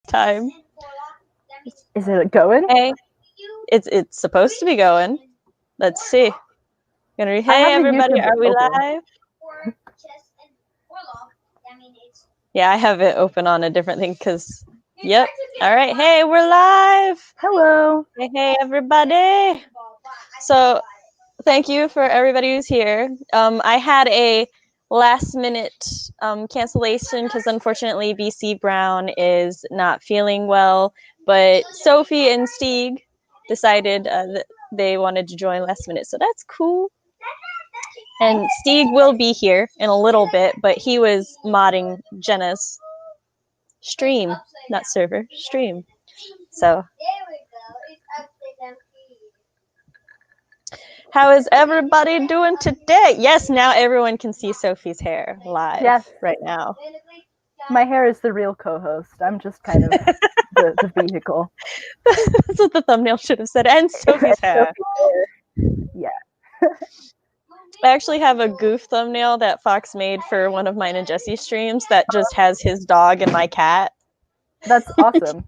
time. Is it going? Hey, it's supposed to be going. Let's see. Gonna read, hey everybody, YouTube are we open. live? Yeah, I have it open on a different thing because, yep. All right, hey, we're live. Hello. Hey, everybody. So, thank you for everybody who's here. I had a last minute cancellation because unfortunately BC Brown is not feeling well, but Sophie and Stig decided that they wanted to join last minute, so that's cool. And Stig will be here in a little bit, but he was modding Jenna's stream, not server, stream. So, how is everybody doing today? Yes, now everyone can see Sophie's hair live right now. My hair is the real co-host. I'm just kind of the vehicle. That's what the thumbnail should have said. And Sophie's hair. Yeah. I actually have a goof thumbnail that Fox made for one of mine and Jesse's streams that just has his dog and my cat. That's awesome.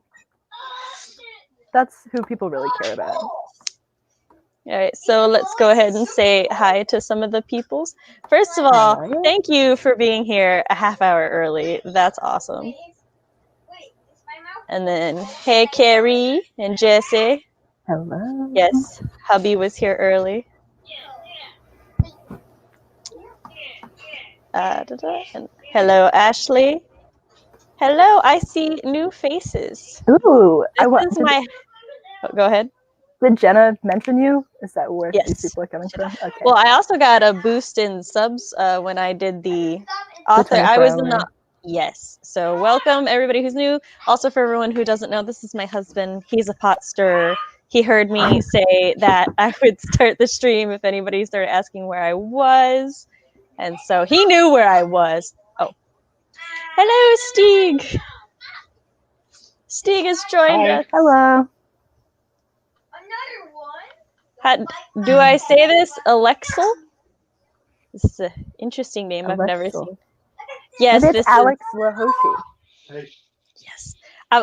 That's who people really care about. All right, so let's go ahead and say hi to some of the peoples. First of all, thank you for being here a half hour early. That's awesome. And then, hey, Carrie and Jesse. Hello. Yes, hubby was here early. And hello, Ashley. Hello, I see new faces. Ooh, this is my. Oh, go ahead. Did Jenna mention you? Is that where yes. these people are coming from? Okay. Well, I also got a boost in subs when I did the author. I was in the. Yes. So welcome everybody who's new. Also for everyone who doesn't know, this is my husband. He's a pot stirrer. He heard me say that I would start the stream if anybody started asking where I was. And so he knew where I was. Oh. Hello, Stig. Stig has joined us. Hello. Do I say this? Alexel? This is an interesting name I've never seen. Yes, this is Alex Lahoshi. Yes.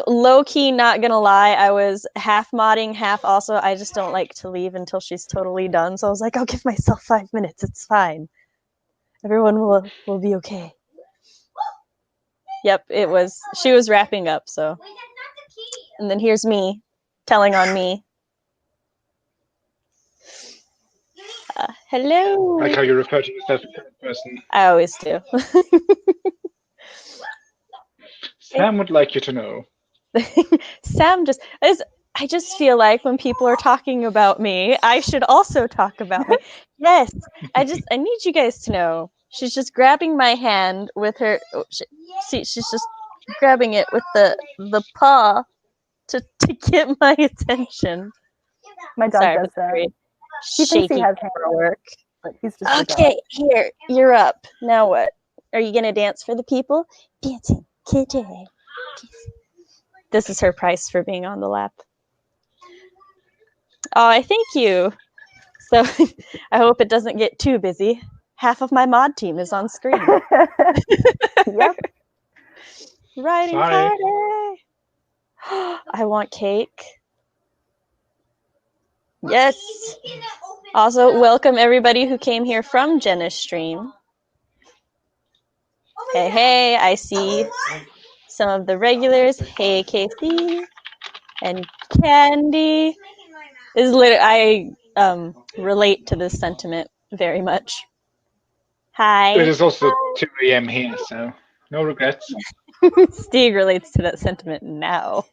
Low-key, not gonna lie, I was half modding, half also, I just don't like to leave until she's totally done. So I was like, I'll give myself 5 minutes. It's fine. Everyone will be okay. Yep, it was. She was wrapping up, so. And then here's me telling on me. Hello. I like how you refer to yourself as a person. I always do. Sam would like you to know. Sam I just feel like when people are talking about me, I should also talk about me. Yes, I need you guys to know. She's just grabbing my hand with her. Oh, she's just grabbing it with the paw to get my attention. My dog does that. He thinks he has work. But he's just okay, here, you're up. Now what? Are you gonna dance for the people? Dancing, kitty. This is her price for being on the lap. Oh, I thank you. So I hope it doesn't get too busy. Half of my mod team is on screen. Yep. Writing party. I want cake. Yes. Also, welcome everybody who came here from Jenna's stream. Hey, I see some of the regulars. Hey, Casey and Candy. This is literally, I relate to this sentiment very much. Hi. It is also 2 a.m. here, so no regrets. Stig relates to that sentiment now.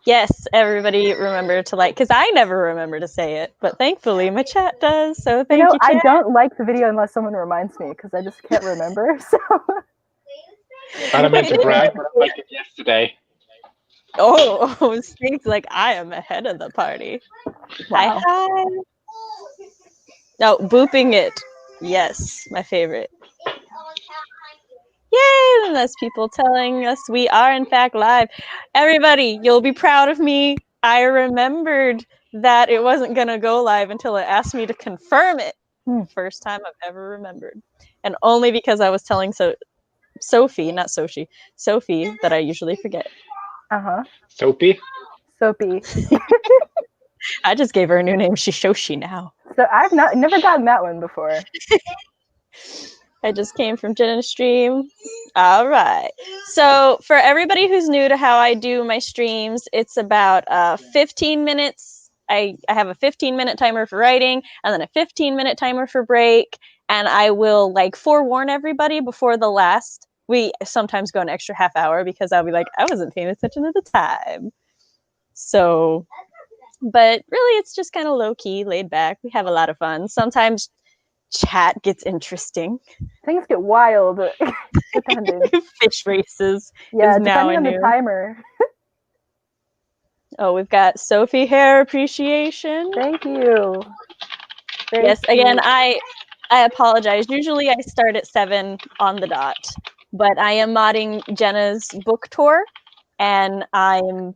Yes, everybody remember to like, because I never remember to say it, but thankfully my chat does, so thank you, chat. I don't like the video unless someone reminds me, because I just can't remember, so. I don't mean to brag, but I liked it yesterday. Oh, Stig's like, I am ahead of the party. Wow. Hi. No, booping it. Yes, my favorite. Yay! And that's people telling us we are in fact live. Everybody, you'll be proud of me. I remembered that it wasn't gonna go live until it asked me to confirm it. First time I've ever remembered, and only because I was telling Sophie, not Sophie, Sophie, that I usually forget. Soapy. Soapy. I just gave her a new name. She's Shoshi now. So I've never gotten that one before. I just came from Jenna's stream. All right. So for everybody who's new to how I do my streams, it's about 15 minutes. I have a 15-minute timer for writing and then a 15-minute timer for break. And I will like forewarn everybody before the last. We sometimes go an extra half hour because I'll be like, I wasn't paying attention at the time. So, but really it's just kind of low key, laid back. We have a lot of fun. Sometimes chat gets interesting. Things get wild. Depending. Fish races. Yeah, is now depending on the timer. Oh, we've got Sophie Hair Appreciation. Thank you. Very yes, sweet. again, I apologize. Usually I start at 7 on the dot, but I am modding Jenna's book tour, and I'm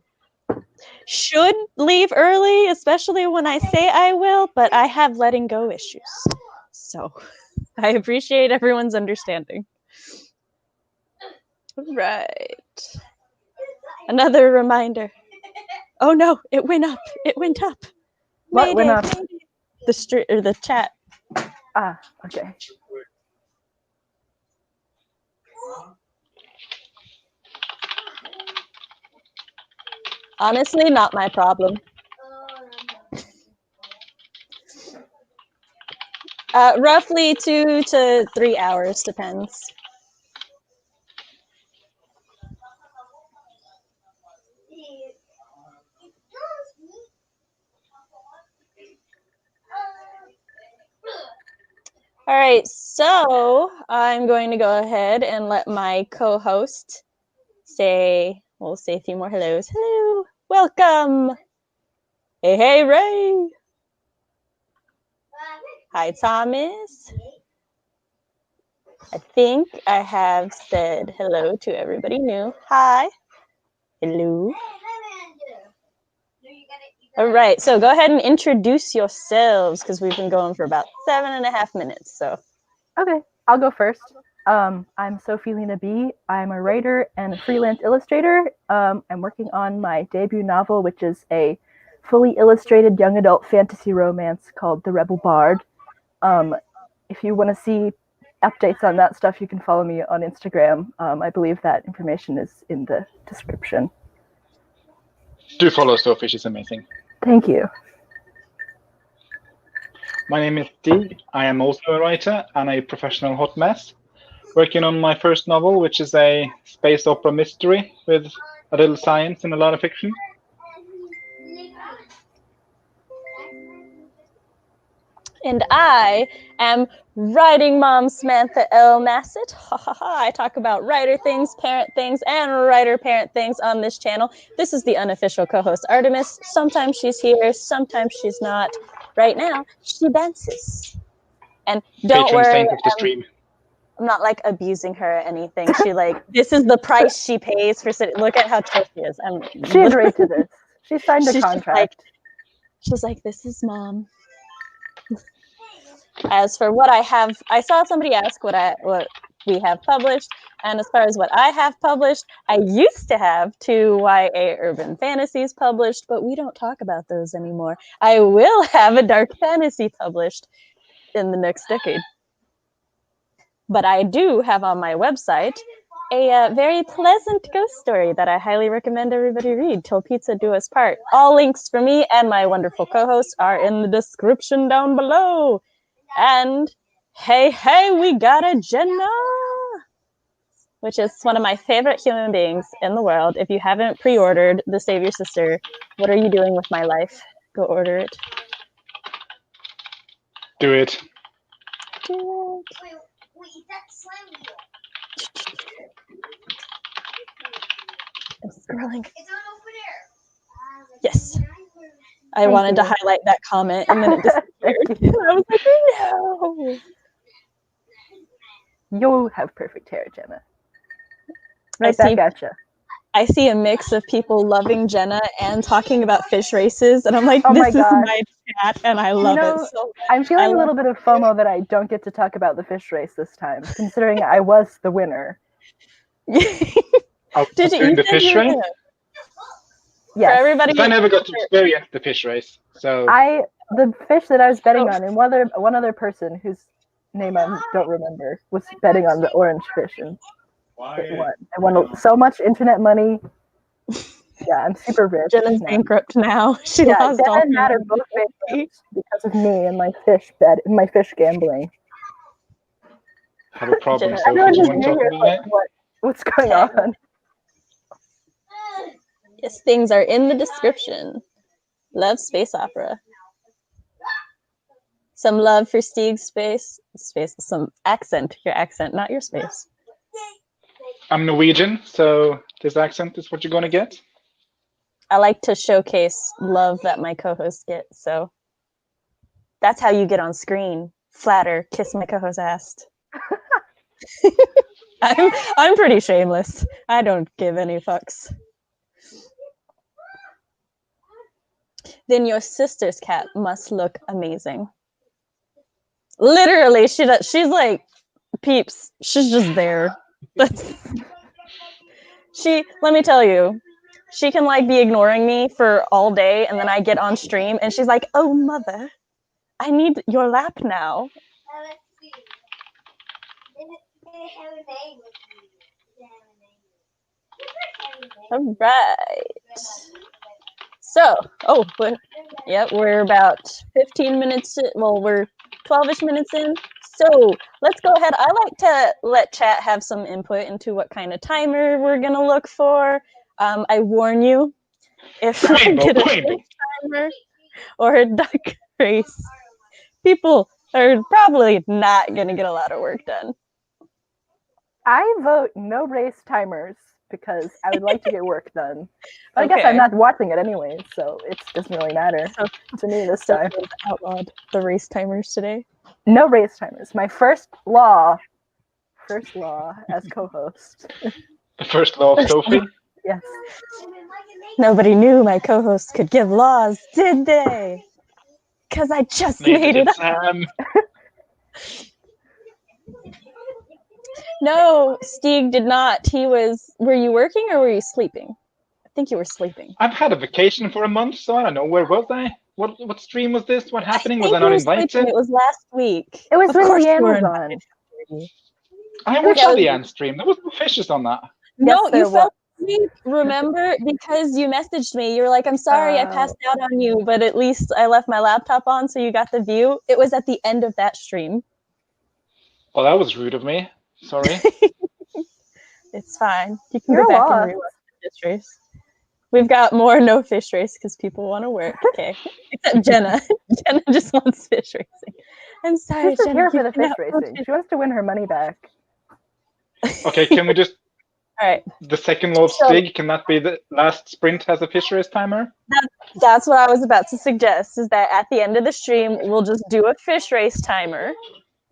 should leave early, especially when I say I will, but I have letting go issues. So I appreciate everyone's understanding. Right. Another reminder. Oh no, it went up. It went up. What went up? The street or the chat. Ah, okay. Honestly, not my problem. Roughly 2 to 3 hours, depends. All right, so I'm going to go ahead and let my co-host we'll say a few more hellos. Hello, welcome. Hey, hey, Ray. Hi, Thomas. I think I have said hello to everybody new. Hi. Hello. All right, so go ahead and introduce yourselves because we've been going for about 7.5 minutes. So, okay, I'll go first. I'm Sophie Lina B. I'm a writer and a freelance illustrator. I'm working on my debut novel, which is a fully illustrated young adult fantasy romance called The Rebel Bard. If you want to see updates on that stuff, you can follow me on Instagram. I believe that information is in the description. Do follow Sophie, she's amazing. Thank you. My name is Stig. I am also a writer and a professional hot mess, working on my first novel, which is a space opera mystery with a little science and a lot of fiction. And I am writing mom Samantha L. Nasset. I talk about writer things, parent things, and writer-parent things on this channel. This is the unofficial co-host Artemis. Sometimes she's here, sometimes she's not. Right now, she dances. And don't Patron worry, saint of the stream. I'm not like abusing her or anything. She this is the price she pays for sitting. Look at how chill she is. She agreed to this. She signed a contract. She's like, this is mom. As for what I have, I saw somebody ask what we have published, and as far as what I have published, I used to have 2 YA urban fantasies published, but we don't talk about those anymore. I will have a dark fantasy published in the next decade. But I do have on my website a very pleasant ghost story that I highly recommend everybody read, Till Pizza Do Us Part. All links for me and my wonderful co-host are in the description down below. And hey, we got a Jenna, which is one of my favorite human beings in the world. If you haven't pre-ordered The Savior Sister, what are you doing with my life? Go order it. Do it. Do it. Wait, that's slime. I'm scrolling. It's on over there. Yes. I wanted to highlight that comment and then it disappeared. I was like, no. You have perfect hair, Jenna. Right back at you. I see a mix of people loving Jenna and talking about fish races, and I'm like, oh this is my chat, and I love it so much. I'm feeling a little bit of FOMO that I don't get to talk about the fish race this time, considering I was the winner. Did you? Doing You the said fish you were race? gonna. For Yes. everybody, I never got to experience the fish race, so The fish that I was betting Oh. on, and one other person whose name I don't remember was betting on the orange fish, and it won. I won so much internet money. Yeah, I'm super rich Jenna's now. bankrupt now. She Yeah, lost Jenna all her and Matt are money. both bankrupt because of me and my fish gambling. have a problem. Jenna, So Everyone if you who's want new to talk here is about like, it, what's going Okay. on? Yes, things are in the description. Love space opera. Some love for Stig's space. Some accent. Your accent, not your space. I'm Norwegian, so this accent is what you're gonna get. I like to showcase love that my co-hosts get, so that's how you get on screen. Flatter, kiss my co-host ass. I'm pretty shameless. I don't give any fucks. Then your sister's cat must look amazing. Literally, she does. She's like, peeps. She's just there. Let me tell you, she can like be ignoring me for all day, and then I get on stream, and she's like, "Oh mother, I need your lap now." Let's see. They have a name. They have a name. All right. So, we're about 15 minutes. Well, we're 12ish minutes in. So let's go ahead. I like to let chat have some input into what kind of timer we're gonna look for. I warn you, if we Rainbow, get a rainbow. fish timer or a duck race, people are probably not gonna get a lot of work done. I vote no race timers because I would like to get work done. But I guess Okay. I'm not watching it anyway, so it doesn't really matter to me this So time. we've outlawed the race timers today. No race timers. My first law as co-host. The first law of Sophie. Yes. Nobody knew my co-hosts could give laws, did they? Because I just Neither made it did up. Sam. No, Stig did not. Were you working or were you sleeping? I think you were sleeping. I've had a vacation for a month, so I don't know. Where was I? What stream was this? What happening? Was think I you not were invited? sleeping. It was last week. It was Of in course the you were Amazon. invited. I watched Yeah, the Ant stream. There was no fishes on that. No, Yes, there you fell was. asleep, remember? Because you messaged me. You were like, I'm sorry I passed out on you, but at least I left my laptop on so you got the view. It was at the end of that stream. Oh, that was rude of me. Sorry. It's fine. You can You're go back lost. and rewatch the fish race. We've got more no fish race because people want to work. Okay. Except Jenna. Jenna just wants fish racing. I'm sorry, She's just Jenna. here for you the cannot fish watch racing. it. She wants to win her money back. Okay, can we just All right. the second law of So- Stig? Can that be the last sprint has a fish race timer? That's what I was about to suggest, is that at the end of the stream, we'll just do a fish race timer.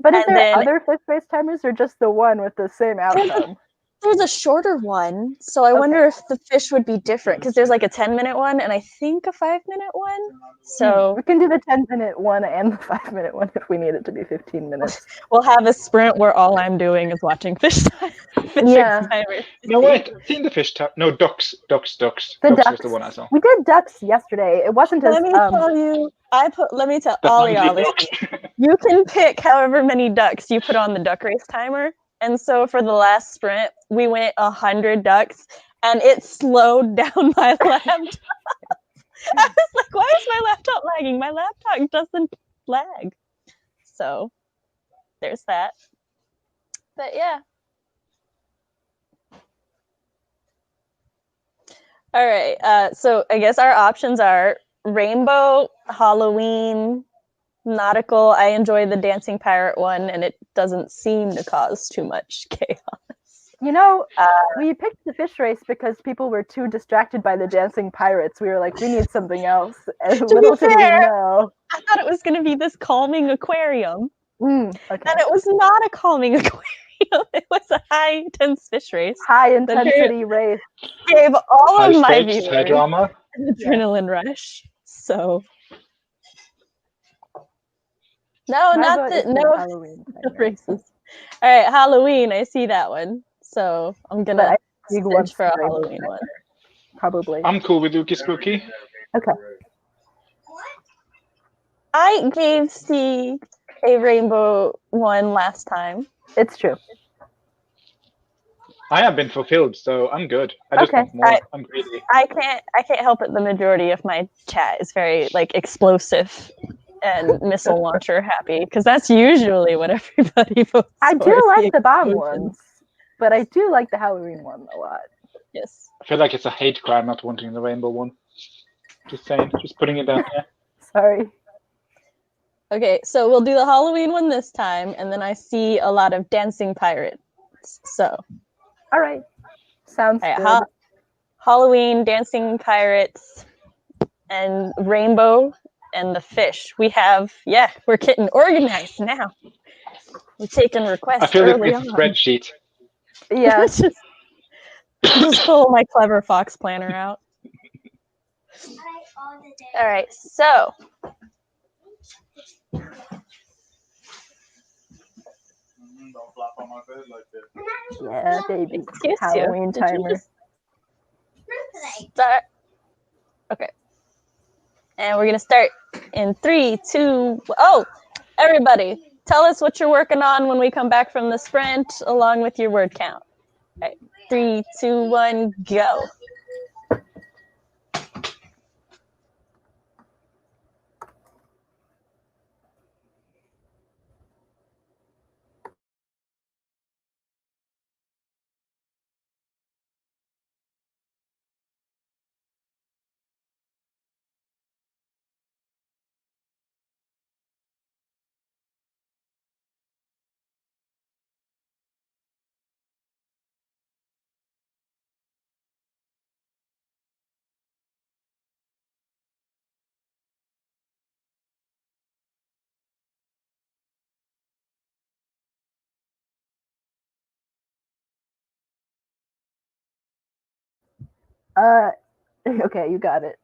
But is And there then- other fish race timers or just the one with the same outcome? There's a shorter one, so I wonder if the fish would be different, because there's like a 10-minute one and I think a 5-minute one. So We can do the 10-minute one and the 5-minute one if we need it to be 15 minutes. we'll have a sprint where all I'm doing is watching fish time. Yeah. timers. No, wait. I've seen the fish timer. No, ducks. The Ducks was ducks. the one I saw. We did ducks yesterday. It wasn't as Let me tell you, let me tell The all ugly y'all, ducks. you can pick however many ducks you put on the duck race timer. And so for the last sprint, we went 100 ducks, and it slowed down my laptop. I was like, why is my laptop lagging? My laptop doesn't lag. So there's that. But yeah. All right. So I guess our options are rainbow, Halloween, nautical. I enjoy the dancing pirate one, and it doesn't seem to cause too much chaos. You know, we picked the fish race because people were too distracted by the dancing pirates. We were like, we need something else. And little did we fair, know. I thought it was going to be this calming aquarium, Okay. and it was not a calming aquarium. It was a high intense fish race. High intensity race. Gave all High of my stakes, high viewers drama. an adrenaline rush. So no, My not vote the is for no Halloween the timer. races. All right, Halloween. I see that one. so I'm But gonna Stig search wants for a the rainbow Halloween one. probably. I'm cool with Dookie Spooky. Okay. I gave Stig a rainbow one last time. It's true. I have been fulfilled, so I'm good. I just Okay. want more. I'm greedy. I can't help it. The majority of my chat is very like explosive and missile launcher happy because that's usually what everybody votes I for. do is like the bomb explosion. ones, but I do like the Halloween one a lot. Yes. I feel like it's a hate crime not wanting the rainbow one. Just saying. Just putting it down there. Sorry. Okay, so we'll do the Halloween one this time, and then I see a lot of dancing pirates. So, All right. Sounds all right, good. Halloween, dancing pirates, and rainbow, and the fish. We have, we're getting organized now. We're taking I requests feel like early it's a on. spreadsheet. Yeah. just pull my clever fox planner out. All right, so Don't flop on my bed like this. Yeah, baby. excuse Halloween you. Did you timer. just start? Okay. And we're gonna start in 3, 2. Oh, everybody, tell us what you're working on when we come back from the sprint, along with your word count. All right, 3, 2, 1, go. Okay, you got it.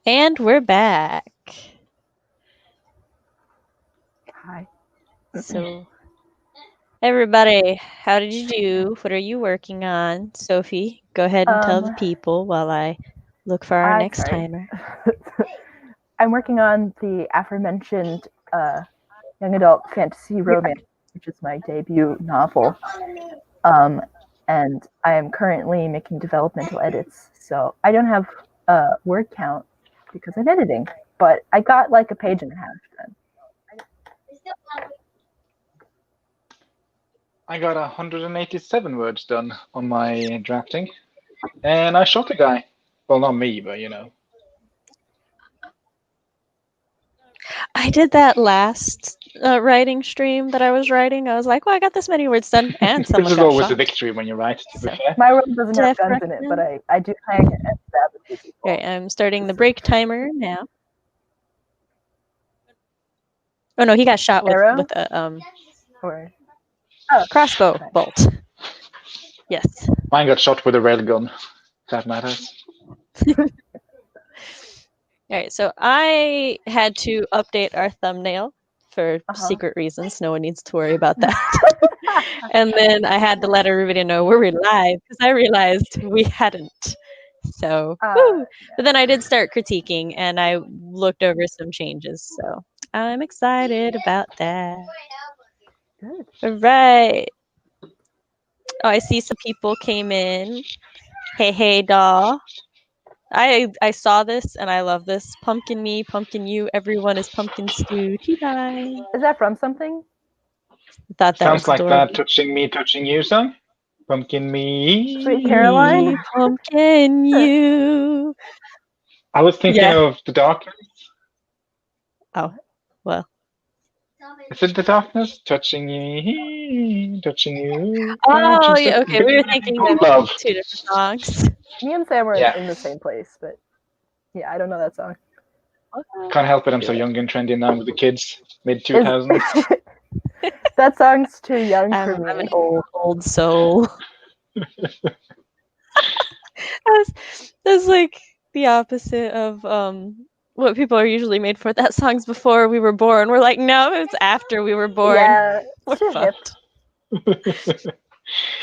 And we're back. Hi. So, everybody, how did you do? What are you working on? Sophie, go ahead and tell the people while I look for our next timer. I'm working on the aforementioned young adult fantasy romance, which is my debut novel. And I am currently making developmental edits, so I don't have a word count because I'm editing, but I got like a page and a half done. I got 187 words done on my drafting, and I shot a guy. Well, not me, but you know. I did that last writing stream that I was writing. I was like, well, I got this many words done, and This someone is got always shot. a victory when you write, to be So, fair. My world doesn't have Def guns in it, but I do hang and stab a few people. Okay, I'm starting the break timer now. Oh no, he got shot with Arrow? a Or crossbow okay. bolt. Yes. Mine got shot with a railgun. That matters. All right, so I had to update our thumbnail for secret reasons. No one needs to worry about that. And then I had to let everybody know we're live because I realized we hadn't. So, woo. But then I did start critiquing and I looked over some changes. So I'm excited about that. Good. All right. Oh, I see some people came in. Hey, doll. I saw this and I love this. Pumpkin me, pumpkin you, everyone is pumpkin stew. Bye. Is that from something? I thought that Sounds was like adorable. that touching me, touching you song. Pumpkin me. Sweet Caroline? Pumpkin you. I was thinking Yeah. of The Darkness. Oh, well. Is it The Darkness? Touching me, touching you. Oh, yeah, okay. We were thinking of love. two different songs. Me and Sam were Yeah. in the same place, but yeah, I don't know that song. Can't help it, I'm so young and trendy now with the kids. Mid-2000s. That song's too young for me. I'm an old soul. That's like the opposite of what people are usually made for. That song's before we were born. We're like, no, it's after we were born. Yeah, We're it's too hip.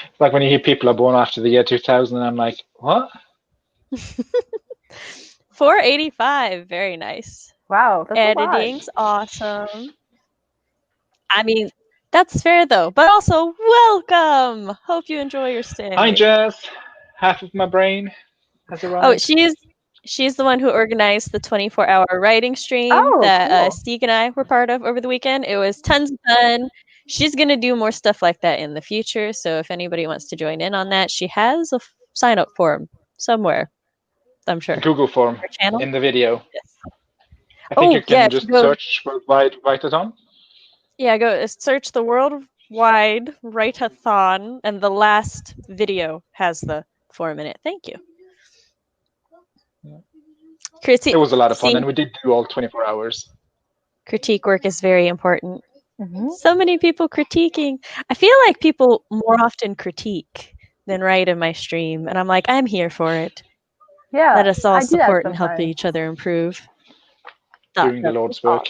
It's like when you hear people are born after the year 2000, and I'm like, what? 485, very nice. Wow, that's Editing's a lot. awesome. I mean, that's fair though, but also welcome. Hope you enjoy your stay. Hi, Jess. Half of my brain has arrived. Oh, she's the one who organized the 24-hour writing stream that cool. Stig and I were part of over the weekend. It was tons of fun. She's going to do more stuff like that in the future. So if anybody wants to join in on that, she has a sign up form somewhere, I'm sure. A Google form Her channel? in the video. Yes. I think you can just search worldwide Writeathon. Yeah, go search the worldwide Writeathon, and the last video has the 4-minute. Thank you. It was a lot of fun, and we did do all 24 hours. Critique work is very important. So many people critiquing. I feel like people more often critique than write in my stream, and I'm like, I'm here for it. Yeah, let us all support and help each other improve. Doing the Lord's work.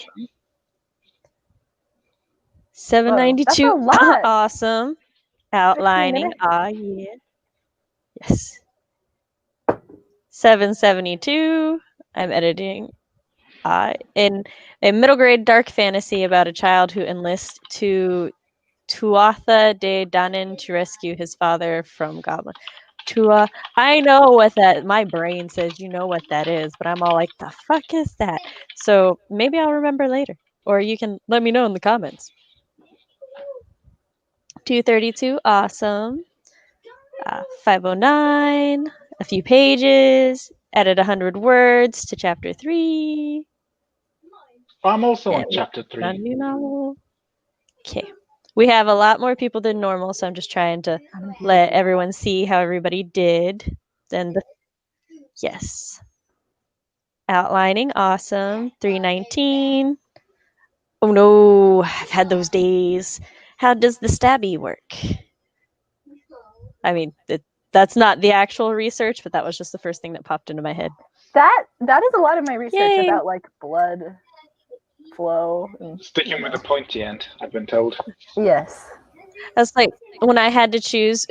792. Whoa, that's a lot. Awesome. Outlining. Yeah. Yes. 772. I'm editing. In a middle grade dark fantasy about a child who enlists to Tuatha de Danann to rescue his father from goblin. I know what that, my brain says you know what that is, but I'm all like, the fuck is that? So maybe I'll remember later, or you can let me know in the comments. 232, awesome. 509, a few pages, added 100 words to chapter 3. I'm also on chapter 3. A new novel. Okay. We have a lot more people than normal, so I'm just trying to let everyone see how everybody did. Then yes. Outlining, awesome. 319. Oh no, I've had those days. How does the stabby work? I mean, the That's not the actual research, but that was just the first thing that popped into my head. That is a lot of my research Yay. about like blood flow. And, Sticking with the pointy end, I've been told. Yes. That's like when I had to choose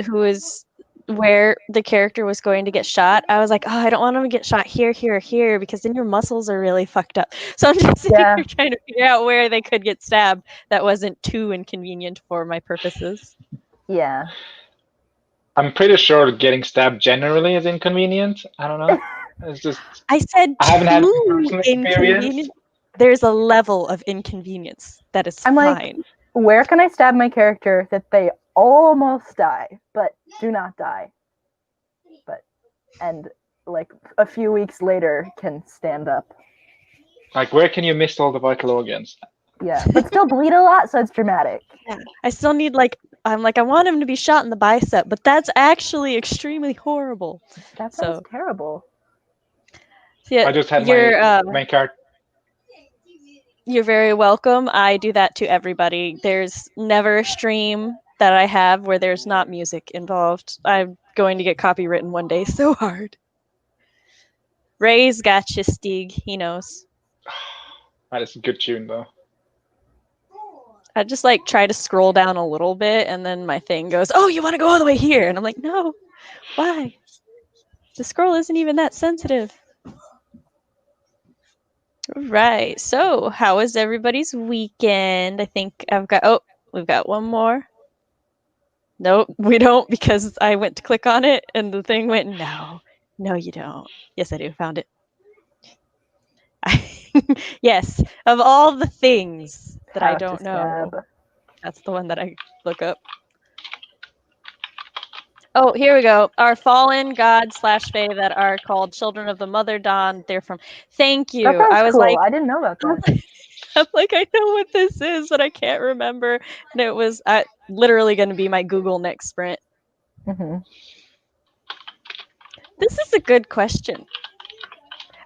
where the character was going to get shot. I was like, oh, I don't want him to get shot here, here, or here, because then your muscles are really fucked up. So I'm just sitting here trying to figure out where they could get stabbed that wasn't too inconvenient for my purposes. Yeah. I'm pretty sure getting stabbed generally is inconvenient. I don't know. It's just I said I haven't had too personal experience. inconvenient. There's a level of inconvenience that is I'm like, fine. where can I stab my character that they almost die, but do not die? And like a few weeks later can stand up. Like, where can you miss all the vital organs? Yeah, but still bleed a lot, so it's dramatic. Yeah. I still need I want him to be shot in the bicep, but that's actually extremely horrible. That sounds terrible. Yeah, I just had my character. You're very welcome. I do that to everybody. There's never a stream that I have where there's not music involved. I'm going to get copywritten one day so hard. Ray's got you, Stig. He knows. That is a good tune, though. I just try to scroll down a little bit, and then my thing goes, "Oh, you want to go all the way here?" And I'm like, "No, why? The scroll isn't even that sensitive." Right. So, how was everybody's weekend? I think we've got one more. Nope, we don't, because I went to click on it and the thing went, no, you don't. Yes, I do. Found it. Yes, of all the things that I don't know, that's the one that I look up. Oh, here we go. Our fallen god / fae that are called Children of the Mother Dawn. They're from. Thank you. I was cool. I didn't know about that. I'm like, I know what this is, but I can't remember. And it was literally going to be my Google next sprint. Mm-hmm. This is a good question.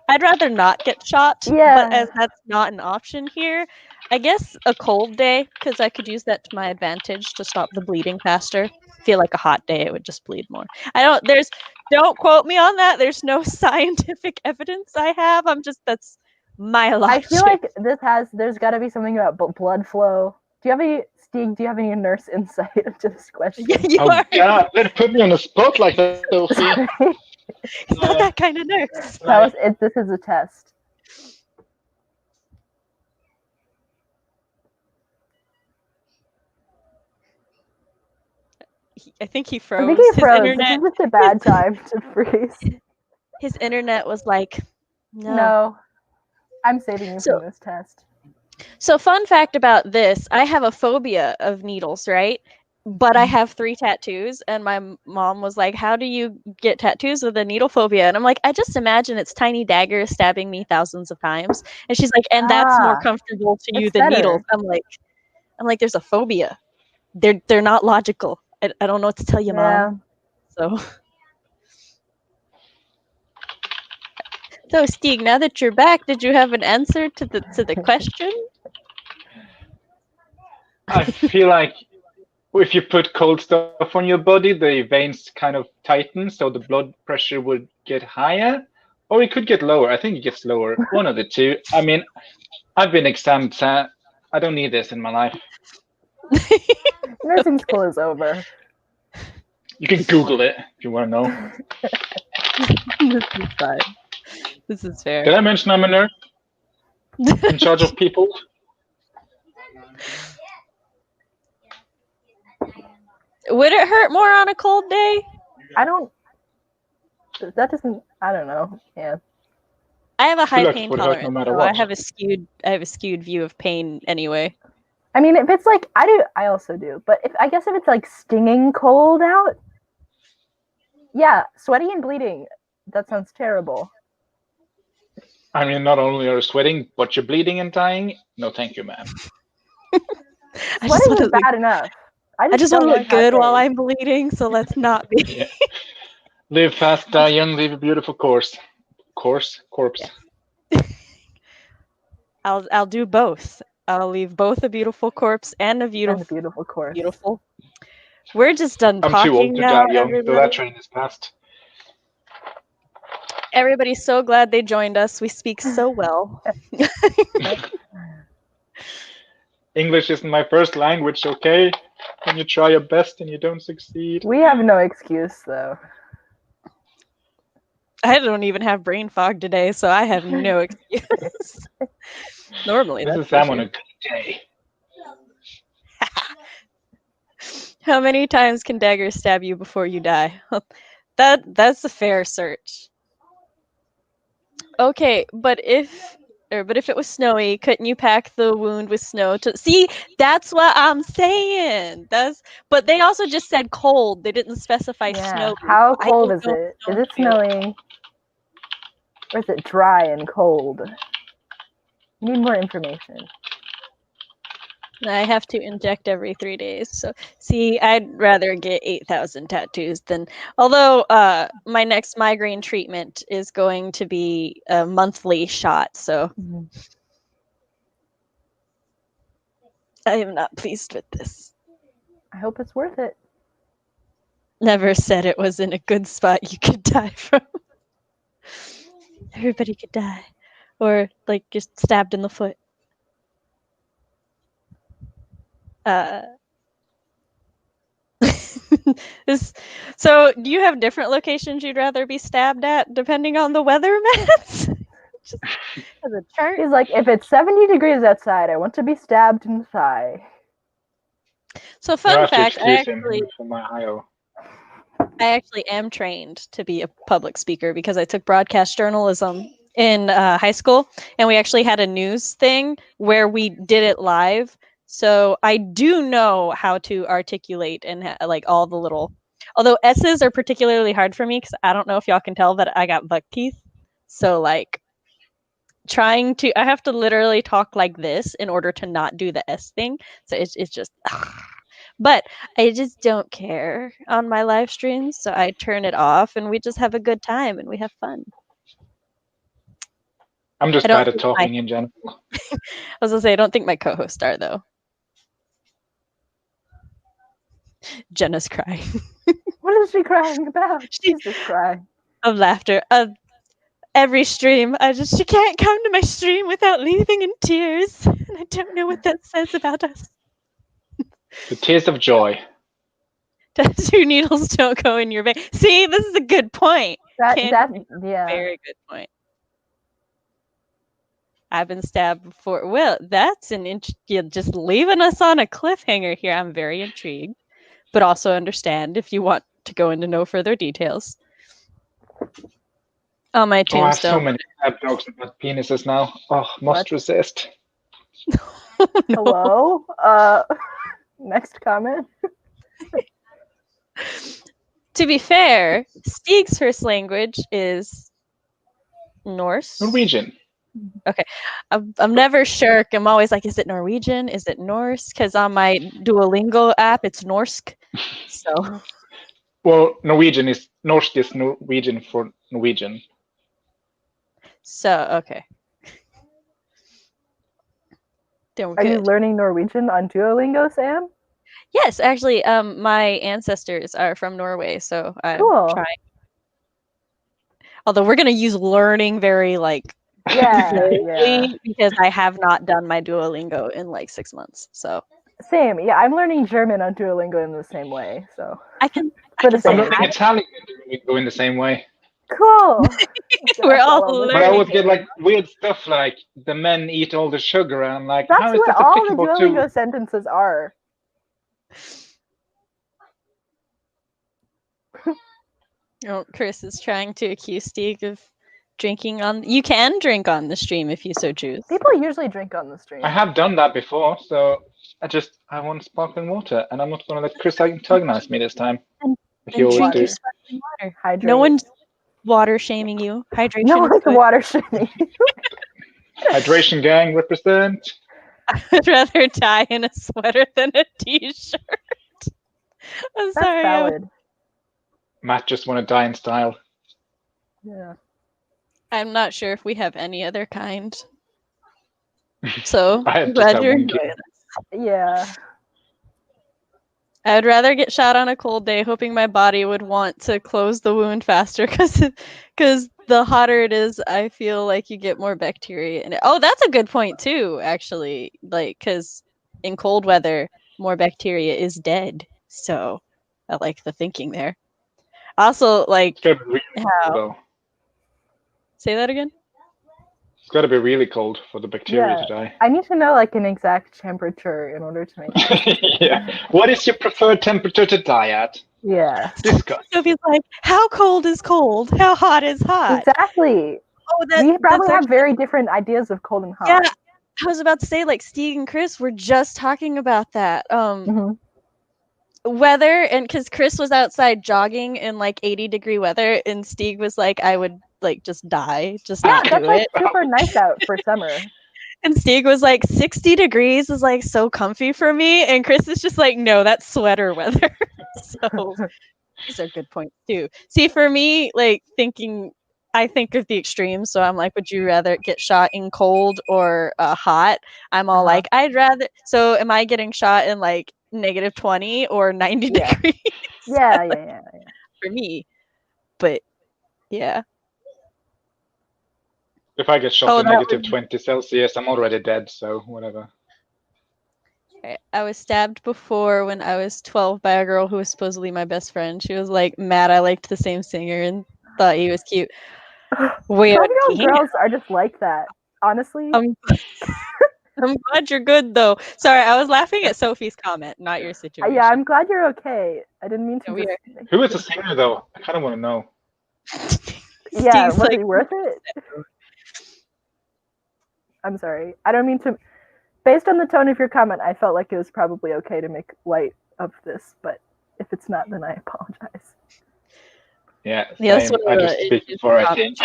I'd rather not get shot, but as that's not an option here, I guess a cold day, because I could use that to my advantage to stop the bleeding faster. I feel like a hot day, it would just bleed more. Don't quote me on that. There's no scientific evidence I have. That's my logic. I feel like there's got to be something about blood flow. Stig, do you have any nurse insight into this question? God, don't put me on the spot like that, Sophie. He's not that kind of nurse. This is a test. I think he froze. I think he froze. This is just a bad time to freeze. His internet was like, no. I'm saving you from this test. So fun fact about this, I have a phobia of needles, right? But I have 3 tattoos, and my mom was like, how do you get tattoos with a needle phobia? And I'm like, I just imagine it's tiny daggers stabbing me thousands of times. And she's like, and that's more comfortable to you than needles. I'm like, there's a phobia. They're not logical. I don't know what to tell you, Mom. So Stig, now that you're back, did you have an answer to the question? I feel like if you put cold stuff on your body, the veins kind of tighten, so the blood pressure would get higher, or it could get lower. I think it gets lower. One of the two. I mean, I've been examined. I don't need this in my life. Nursing school is over. You can Google it if you want to know. This is fine. This is fair. Did I mention I'm a nurse? In charge of people? Would it hurt more on a cold day? I don't know. Yeah. I have a high pain tolerance, no matter so what. I have a skewed view of pain anyway. I mean, if it's like I also do, but if it's like stinging cold out, yeah, sweaty and bleeding, that sounds terrible. I mean, not only are you sweating, but you're bleeding and dying. No, thank you, ma'am. Sweating is bad enough. I just want to look good while I'm bleeding, so let's not be. Yeah. Live fast, die young, leave a beautiful corpse. Yeah. I'll do both. I'll leave both a beautiful corpse and a beautiful corpse. Beautiful. We're just done I'm too old talking to now, die young, so everybody. that train is past. Everybody's so glad they joined us. We speak so well. English isn't my first language, okay? When you try your best and you don't succeed. We have no excuse though. I don't even have brain fog today, so I have no excuse. Normally, This that's is for Sam on sure. a good day. How many times can daggers stab you before you die? That's a fair search. Okay, but if it was snowy, couldn't you pack the wound with snow to see? That's what I'm saying. But they also just said cold. They didn't specify Yeah. snowy. How I cold don't is know it? snow Is it feels. snowing? Or is it dry and cold? We need more information. I have to inject every 3 days. So, see, I'd rather get 8,000 tattoos than. Although my next migraine treatment is going to be a monthly shot, so I am not pleased with this. I hope it's worth it. Never said it was in a good spot you could die from. Everybody could die. Or, like, just stabbed in the foot. So, do you have different locations you'd rather be stabbed at, depending on the weather, Matt? Just as a chart. He's like, if it's 70 degrees outside, I want to be stabbed in the thigh. So, You fun have to fact, excuse him from Ohio. I actually am trained to be a public speaker because I took broadcast journalism in high school, and we actually had a news thing where we did it live. So I do know how to articulate and like all the little. Although S's are particularly hard for me because I don't know if y'all can tell, but I got buck teeth. So like I have to literally talk like this in order to not do the S thing. So it's just. But I just don't care on my live streams, so I turn it off and we just have a good time and we have fun. I'm just I don't bad at think talking in general. I was gonna say I don't think my co-hosts are though. Jenna's crying What is she crying about? She's just crying. of laughter. Every stream, she can't come to my stream without leaving in tears, and I don't know what that says about us. The tears of joy. Tattoo needles don't go in your vein. See, this is a good point. Yeah. Very good point. I've been stabbed before. Well, that's you're just leaving us on a cliffhanger here. I'm very intrigued, but also understand if you want to go into no further details. On my Oh, I have so tombstone. many stab jokes about penises now. Oh, must resist. Hello? Next comment. To be fair, Stig's first language is Norse. Norwegian. Okay. I'm never sure. I'm always like, is it Norwegian? Is it Norse? Because on my Duolingo app, it's Norsk. So. Well, Norsk is Norwegian for Norwegian. So, okay. Are you learning Norwegian on Duolingo, Sam? Yes, actually, my ancestors are from Norway, so I'm trying. Although we're gonna use learning very because I have not done my Duolingo in like 6 months. So same, yeah. I'm learning German on Duolingo in the same way. So I can I'm learning Italian on Duolingo in the same way. Cool. We're all learning. But I always get like weird stuff like the men eat all the sugar, and I'm like, that's how is what that all the applicable Duolingo to sentences are. Oh, Chris is trying to accuse Stig of drinking on. You can drink on the stream if you so choose. People usually drink on the stream. I have done that before, so I want sparkling water, and I'm not going to let Chris antagonize me this time. And he always drink your do. sparkling water. Hydrate. No one's water shaming you. Hydration. No is one's good. water shaming. Hydration gang represent. I'd rather die in a sweater than a t-shirt. I'm That's sorry. valid. Matt just want to die in style. Yeah. I'm not sure if we have any other kind. So I I'm just glad have you're one enjoying kid. it. Yeah. I'd rather get shot on a cold day, hoping my body would want to close the wound faster, because the hotter it is, I feel like you get more bacteria in it. Oh, that's a good point too, actually. Like, because in cold weather, more bacteria is dead. So, I like the thinking there. Also, like, It's gotta be really how? cold, though. Say that again. It's got to be really cold for the bacteria Yeah. to die. I need to know like an exact temperature in order to make this. Yeah. What is your preferred temperature to die at? Yeah. Discuss. Sophie's like, how cold is cold? How hot is hot? Exactly. Oh, We probably that's have very different ideas of cold and hot. Yeah, I was about to say, like, Stig and Chris were just talking about that. Mhm. Weather, and because Chris was outside jogging in like 80-degree weather, and Stig was like, I would like just die, just Yeah, not that's do like it. super nice out for summer. And Stig was like, 60 degrees is like so comfy for me. And Chris is just like, no, that's sweater weather. So these are good points too. See, for me, like I think of the extremes. So I'm like, would you rather get shot in cold or hot? I'm all like, I'd rather. So am I getting shot in like -20 or 90 Yeah. degrees? Yeah. For me. But yeah. If I get shot Oh, at that negative was- 20 Celsius, I'm already dead, so whatever. I was stabbed before when I was 12 by a girl who was supposedly my best friend. She was like mad I liked the same singer and thought he was cute. Weird. 12-year-old girls are just like that. Honestly. I'm glad you're good though. Sorry, I was laughing at Sophie's comment, not your situation. Yeah, I'm glad you're okay. I didn't mean to. Yeah, we Just... Who is the singer, though? I kind of want to know. Yeah, Stig's was like, it worth it? I'm sorry. I don't mean to. Based on the tone of your comment, I felt like it was probably okay to make light of this, but if it's not, then I apologize. Yeah, that's same. what I just speak for, I think.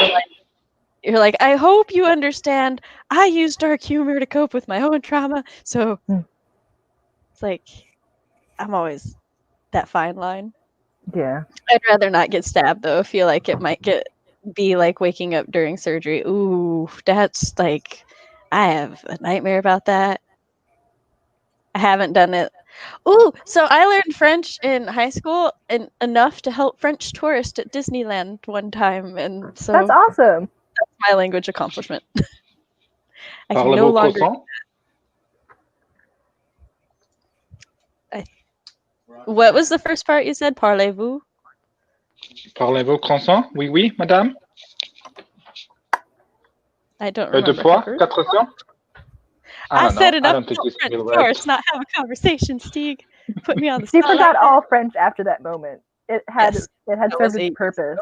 You're like, I hope you understand. I use dark humor to cope with my own trauma. So it's like, I'm always that fine line. Yeah. I'd rather not get stabbed though. I feel like it might be like waking up during surgery. Ooh, that's like, I have a nightmare about that. I haven't done it. Ooh, so I learned French in high school and enough to help French tourists at Disneyland one time, and so That's awesome. that's my language accomplishment. I can Parlez-vous no longer. croissant? What was the first part you said? Parlez-vous? Parlez-vous croissant? Oui, oui, madame. I don't remember. Deux fois, 400? I don't set know. it I up don't think this French will work. course, not have a conversation, Stig. Put me on the She spot. forgot all French after that moment. It had Yes, it had that was served its 8 purpose.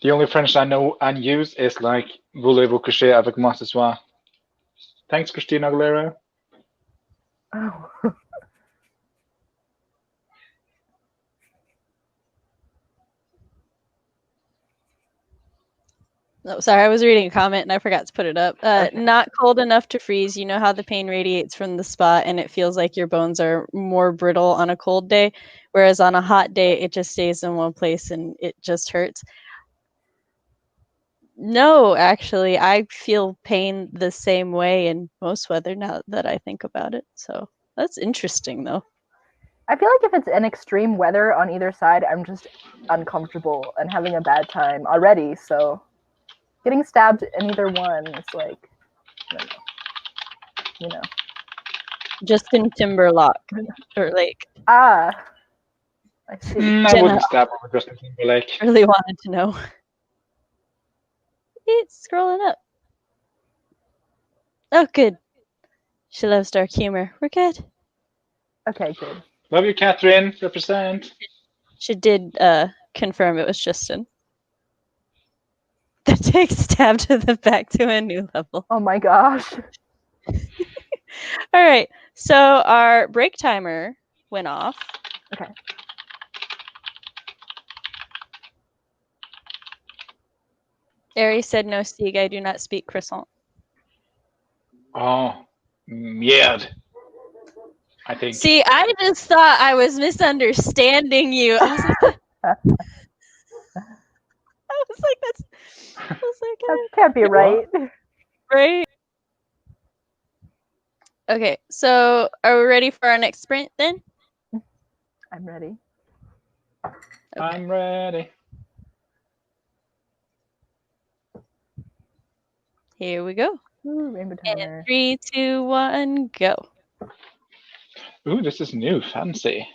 The only French I know and use is like voulez-vous coucher avec moi ce soir? Thanks, Christina Aguilera. Oh. Oh, sorry, I was reading a comment and I forgot to put it up. Okay. Not cold enough to freeze. You know how the pain radiates from the spot and it feels like your bones are more brittle on a cold day, whereas on a hot day, it just stays in one place and it just hurts. No, actually, I feel pain the same way in most weather now that I think about it. So that's interesting, though. I feel like if it's an extreme weather on either side, I'm just uncomfortable and having a bad time already. So getting stabbed in either one is like, I don't know. You know. Justin Timberlake, or like, I see. I Jenna. wouldn't stab her with Justin Timberlake. really wanted to know. It's scrolling up. Oh, good. She loves dark humor. We're good. Okay, good. Love you, Catherine. Represent. She did confirm it was Justin. That takes stab to the back to a new level. Oh my gosh. All right. So our break timer went off. Okay. Ari said no, Stig. I do not speak croissant. Oh, weird. I think. See, I just thought I was misunderstanding you. I was like, That can't be right. right. Okay, so are we ready for our next sprint then? I'm ready. Okay. I'm ready. Here we go. Ooh, rainbow And timer. 3, 2, 1, go. Ooh, this is new, fancy.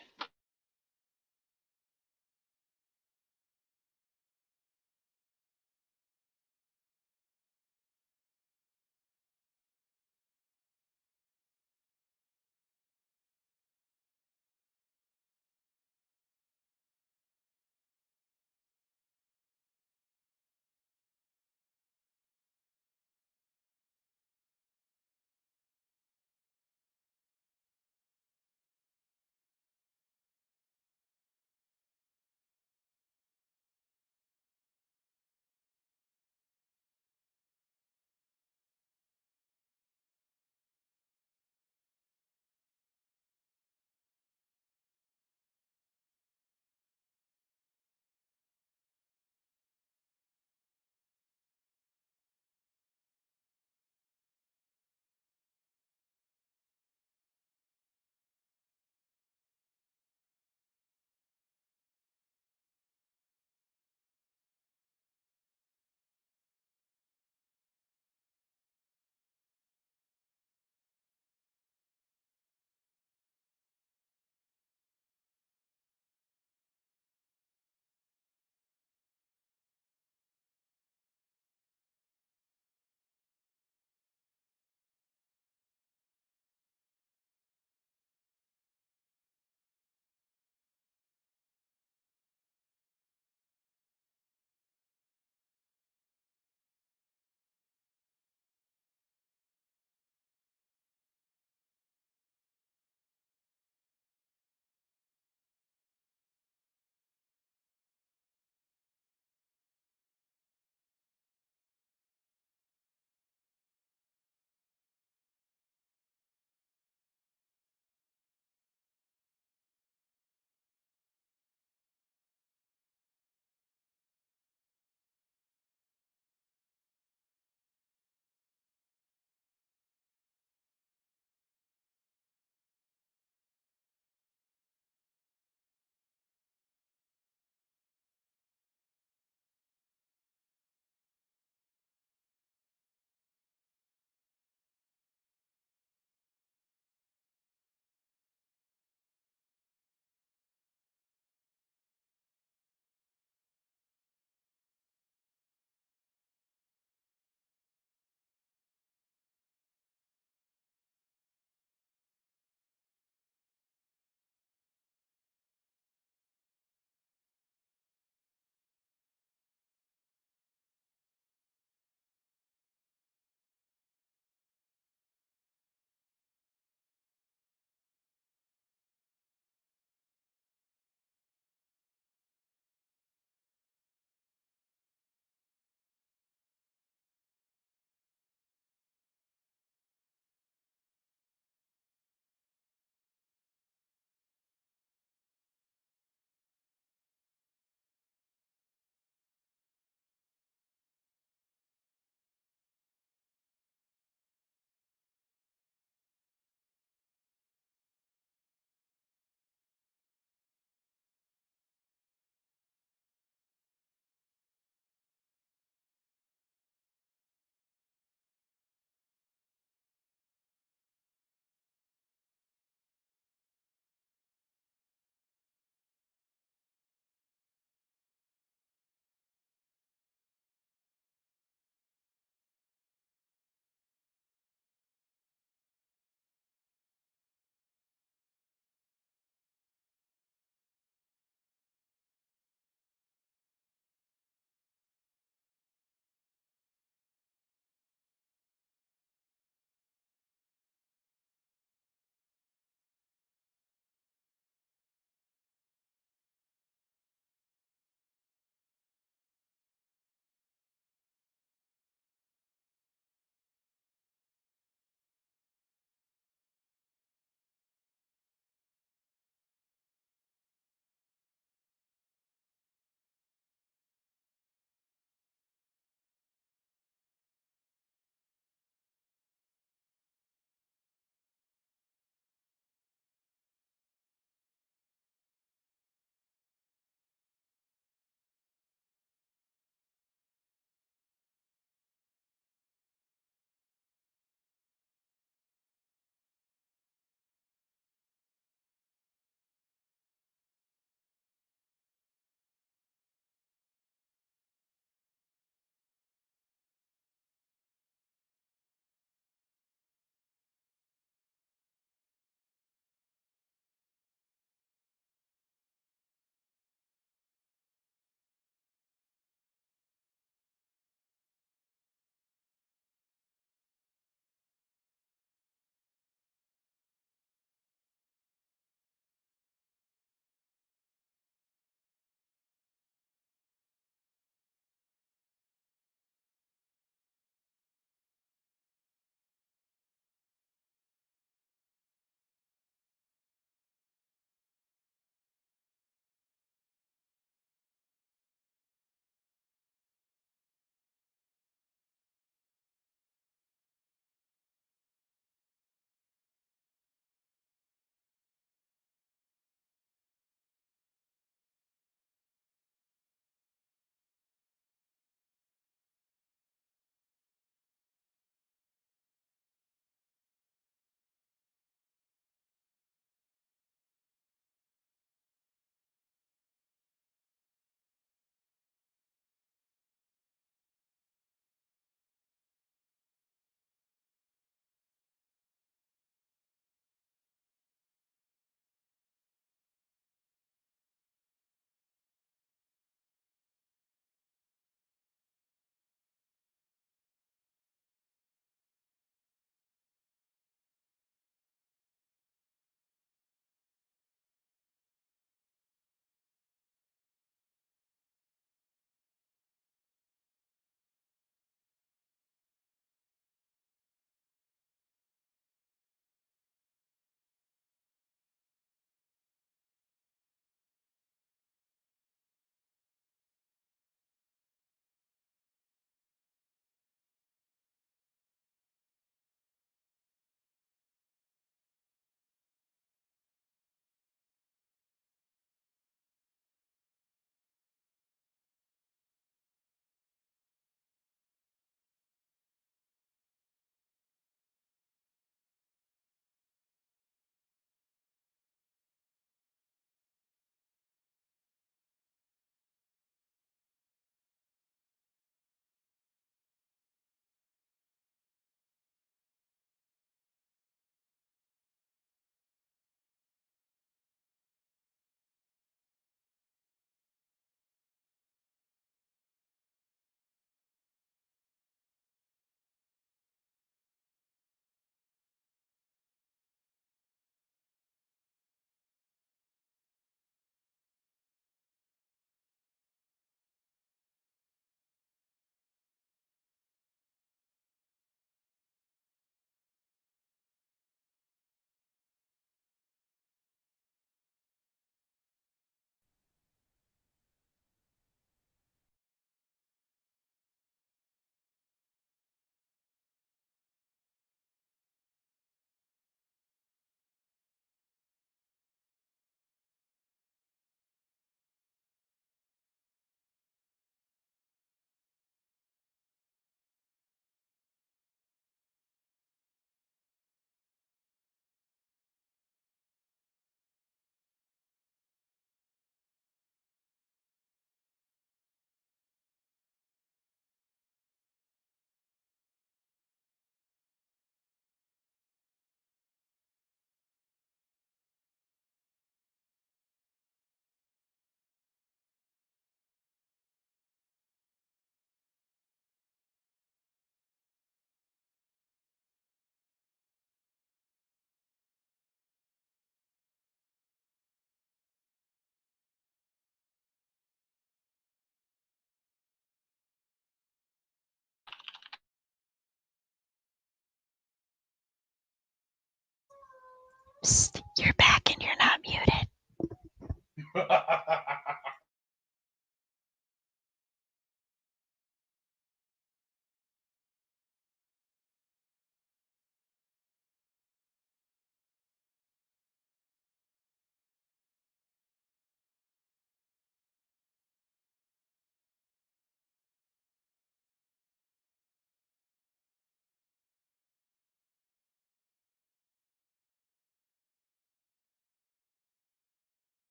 Psst, you're back and you're not muted.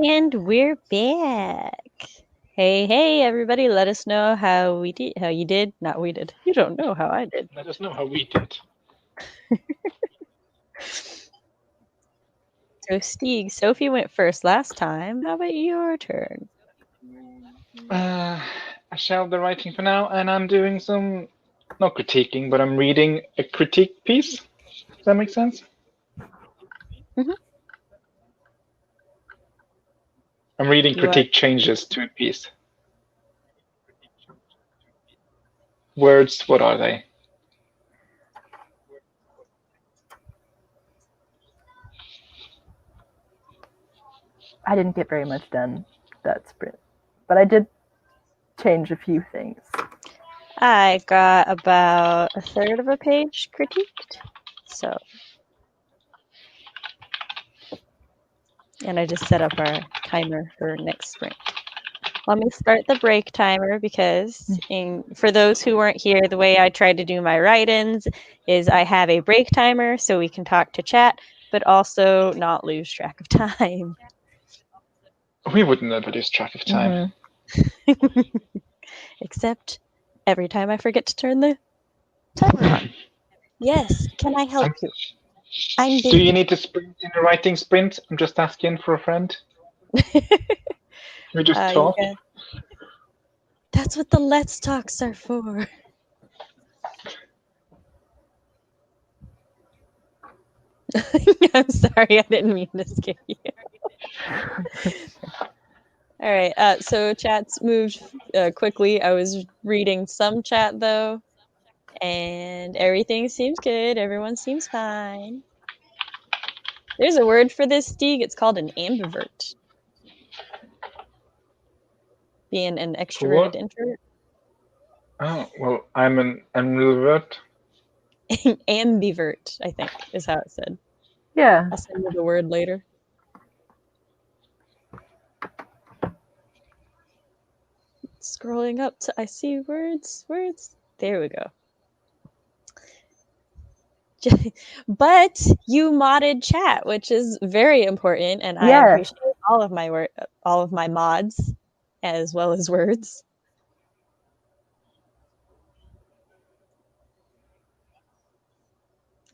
And we're back. Hey, everybody! Let us know how we did. How you did? Not we did. You don't know how I did. Let us know how we did. So Stig, Sophie went first last time. How about your turn? I shelve the writing for now, and I'm doing some, not critiquing, but I'm reading a critique piece. Does that make sense? Mhm. I'm reading You are. critique changes to a piece. Words, what are they? I didn't get very much done that sprint, but I did change a few things. I got about a third of a page critiqued. So, and I just set up our timer for next sprint. Let me start the break timer because for those who weren't here, the way I try to do my write-ins is I have a break timer so we can talk to chat, but also not lose track of time. We would never lose track of time. Except every time I forget to turn the timer on. Yes, can I help you? I'm Do you need to sprint in a writing sprint? I'm just asking for a friend. We just talk. Yeah. That's what the Let's Talks are for. I'm sorry, I didn't mean to scare you. All right, so chat's moved quickly. I was reading some chat though, and everything seems good. Everyone seems fine. There's a word for this, Stig. It's called an ambivert. Being an extroverted introvert. Oh, well, I'm an ambivert. Ambivert, I think, is how it said. Yeah. I'll send you the word later. Scrolling up to I see words. There we go. But you modded chat, which is very important, and I appreciate all of my mods as well as words.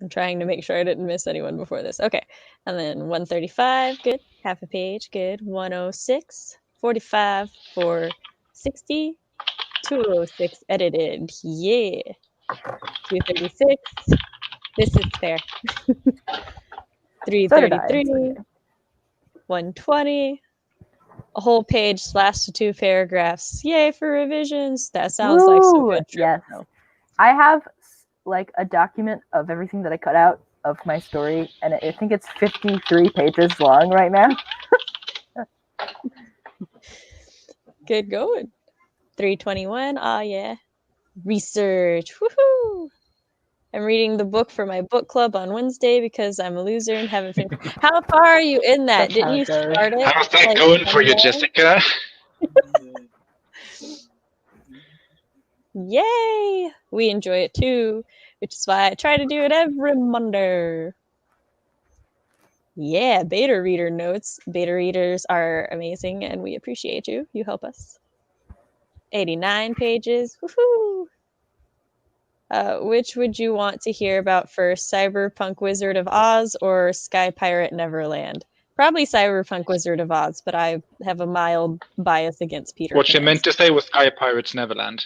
I'm trying to make sure I didn't miss anyone before this. Okay. And then 135, good. Half a page, good. 106, 45, 460, 206, edited. Yeah. 236. This is fair. 333. 120. A whole page slashed to 2 paragraphs. Yay for revisions. That sounds like some good trip. Yes. I have like a document of everything that I cut out of my story, and I think it's 53 pages long right now. Good going. 321. Oh, yeah. Research. Woohoo! I'm reading the book for my book club on Wednesday because I'm a loser and haven't finished. How far are you in that? Didn't you start it? How's that going for you, Jessica? Yay! We enjoy it too, which is why I try to do it every Monday. Yeah, beta reader notes. Beta readers are amazing and we appreciate you. You help us. 89 pages. Woohoo! Which would you want to hear about first, Cyberpunk Wizard of Oz or Sky Pirate Neverland? Probably Cyberpunk Wizard of Oz, but I have a mild bias against Peter What Pan. she meant to say was Sky Pirates Neverland.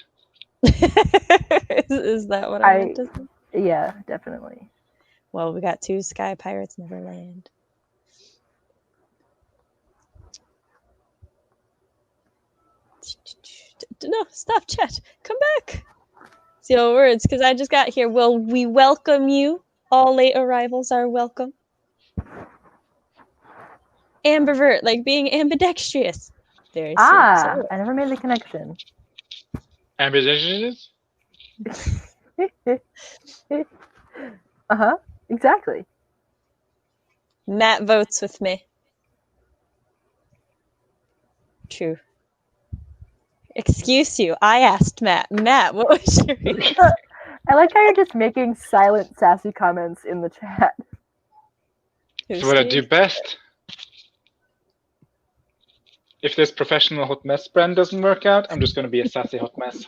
Is that what I meant to say? Yeah, definitely. Well, we got 2 Sky Pirates Neverland. No, stop, chat. Come back. Seal words, because I just got here. Well, we welcome you. All late arrivals are welcome. Ambivert, like being ambidextrous. Very I never made the connection. Ambidextrous? Exactly. Matt votes with me. True. Excuse you. I asked Matt. Matt, what was your answer? I like how you're just making silent, sassy comments in the chat. That's what I do best. if this professional hot mess brand doesn't work out, I'm just going to be a sassy hot mess.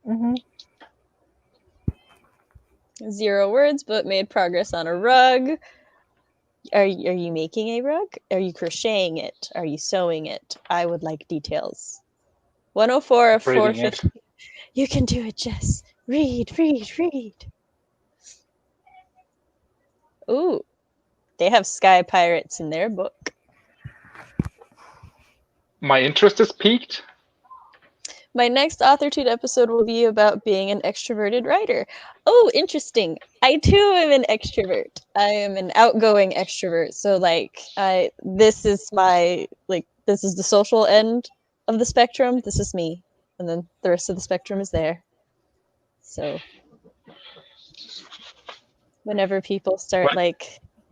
Mm-hmm. 0 words, but made progress on a rug. Are you making a rug? Are you crocheting it? Are you sewing it? I would like details. 104 of Braiding it. 450. You can do it, Jess. Read. Ooh, they have sky pirates in their book. My interest is peaked. My next AuthorTude episode will be about being an extroverted writer. Oh, interesting. I too am an extrovert. I am an outgoing extrovert. So this is the social end of the spectrum. This is me. And then the rest of the spectrum is there. So whenever people start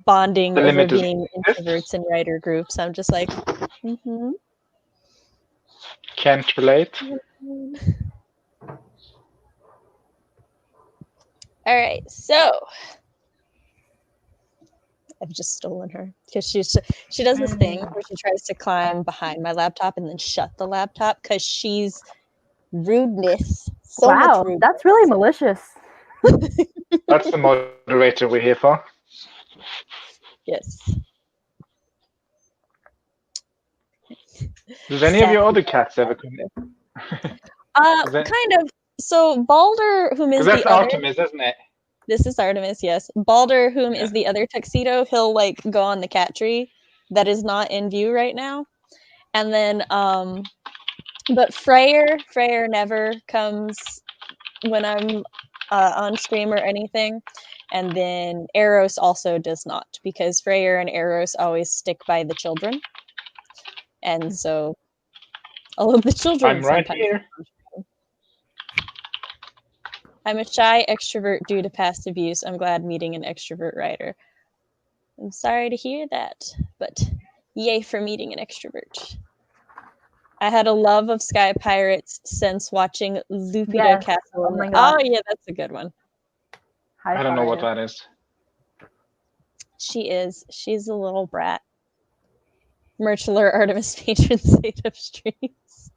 bonding The over limit is being introverts in writer groups, I'm just like, mm-hmm. Can't relate. All right, so I've just stolen her because she does this thing where she tries to climb behind my laptop and then shut the laptop because she's rudeness. So much rudeness. That's really malicious. That's the moderator we're here for. Yes. Does any of your other cats ever come in? Kind of. So Balder, whom is That's the other, Artemis, isn't it? This is Artemis, yes. Balder, whom is the other tuxedo, he'll go on the cat tree that is not in view right now. And then but Freyr never comes when I'm on stream or anything. And then Eros also does not, because Freyr and Eros always stick by the children. And so all of the children I'm right sometimes here. I'm a shy extrovert due to past abuse. I'm glad meeting an extrovert writer. I'm sorry to hear that, but yay for meeting an extrovert. I had a love of Sky Pirates since watching Lupido Castle. Oh my god. Oh yeah, that's a good one. I don't know what that is. She's a little brat. Merchler Artemis patron saint of streams.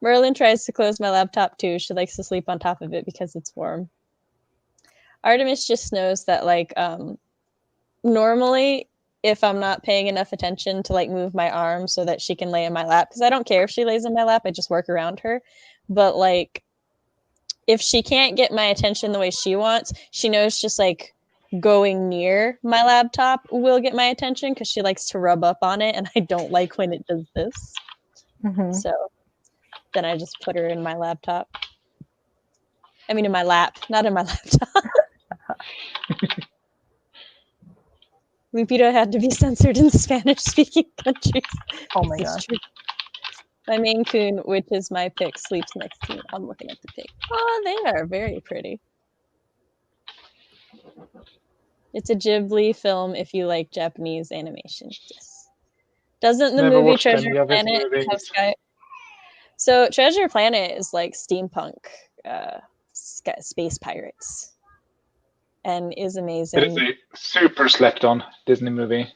Merlin tries to close my laptop too. She likes to sleep on top of it because it's warm. Artemis just knows that normally if I'm not paying enough attention to move my arm so that she can lay in my lap, because I don't care if she lays in my lap, I just work around her. But if she can't get my attention the way she wants, she knows just going near my laptop will get my attention because she likes to rub up on it, and I don't like when it does this. Mm-hmm. So then I just put her in my laptop. I mean in my lap, not in my laptop. Lupido had to be censored in Spanish-speaking countries. Oh my gosh. My Maine Coon, which is my pick, sleeps next to me. I'm looking at the pic. Oh, they are very pretty. It's a Ghibli film if you like Japanese animation. Yes. Doesn't the Never movie watched Treasure any of his Planet movies. have Sky? So Treasure Planet is steampunk space pirates. And is amazing. It is a super slept on Disney movie.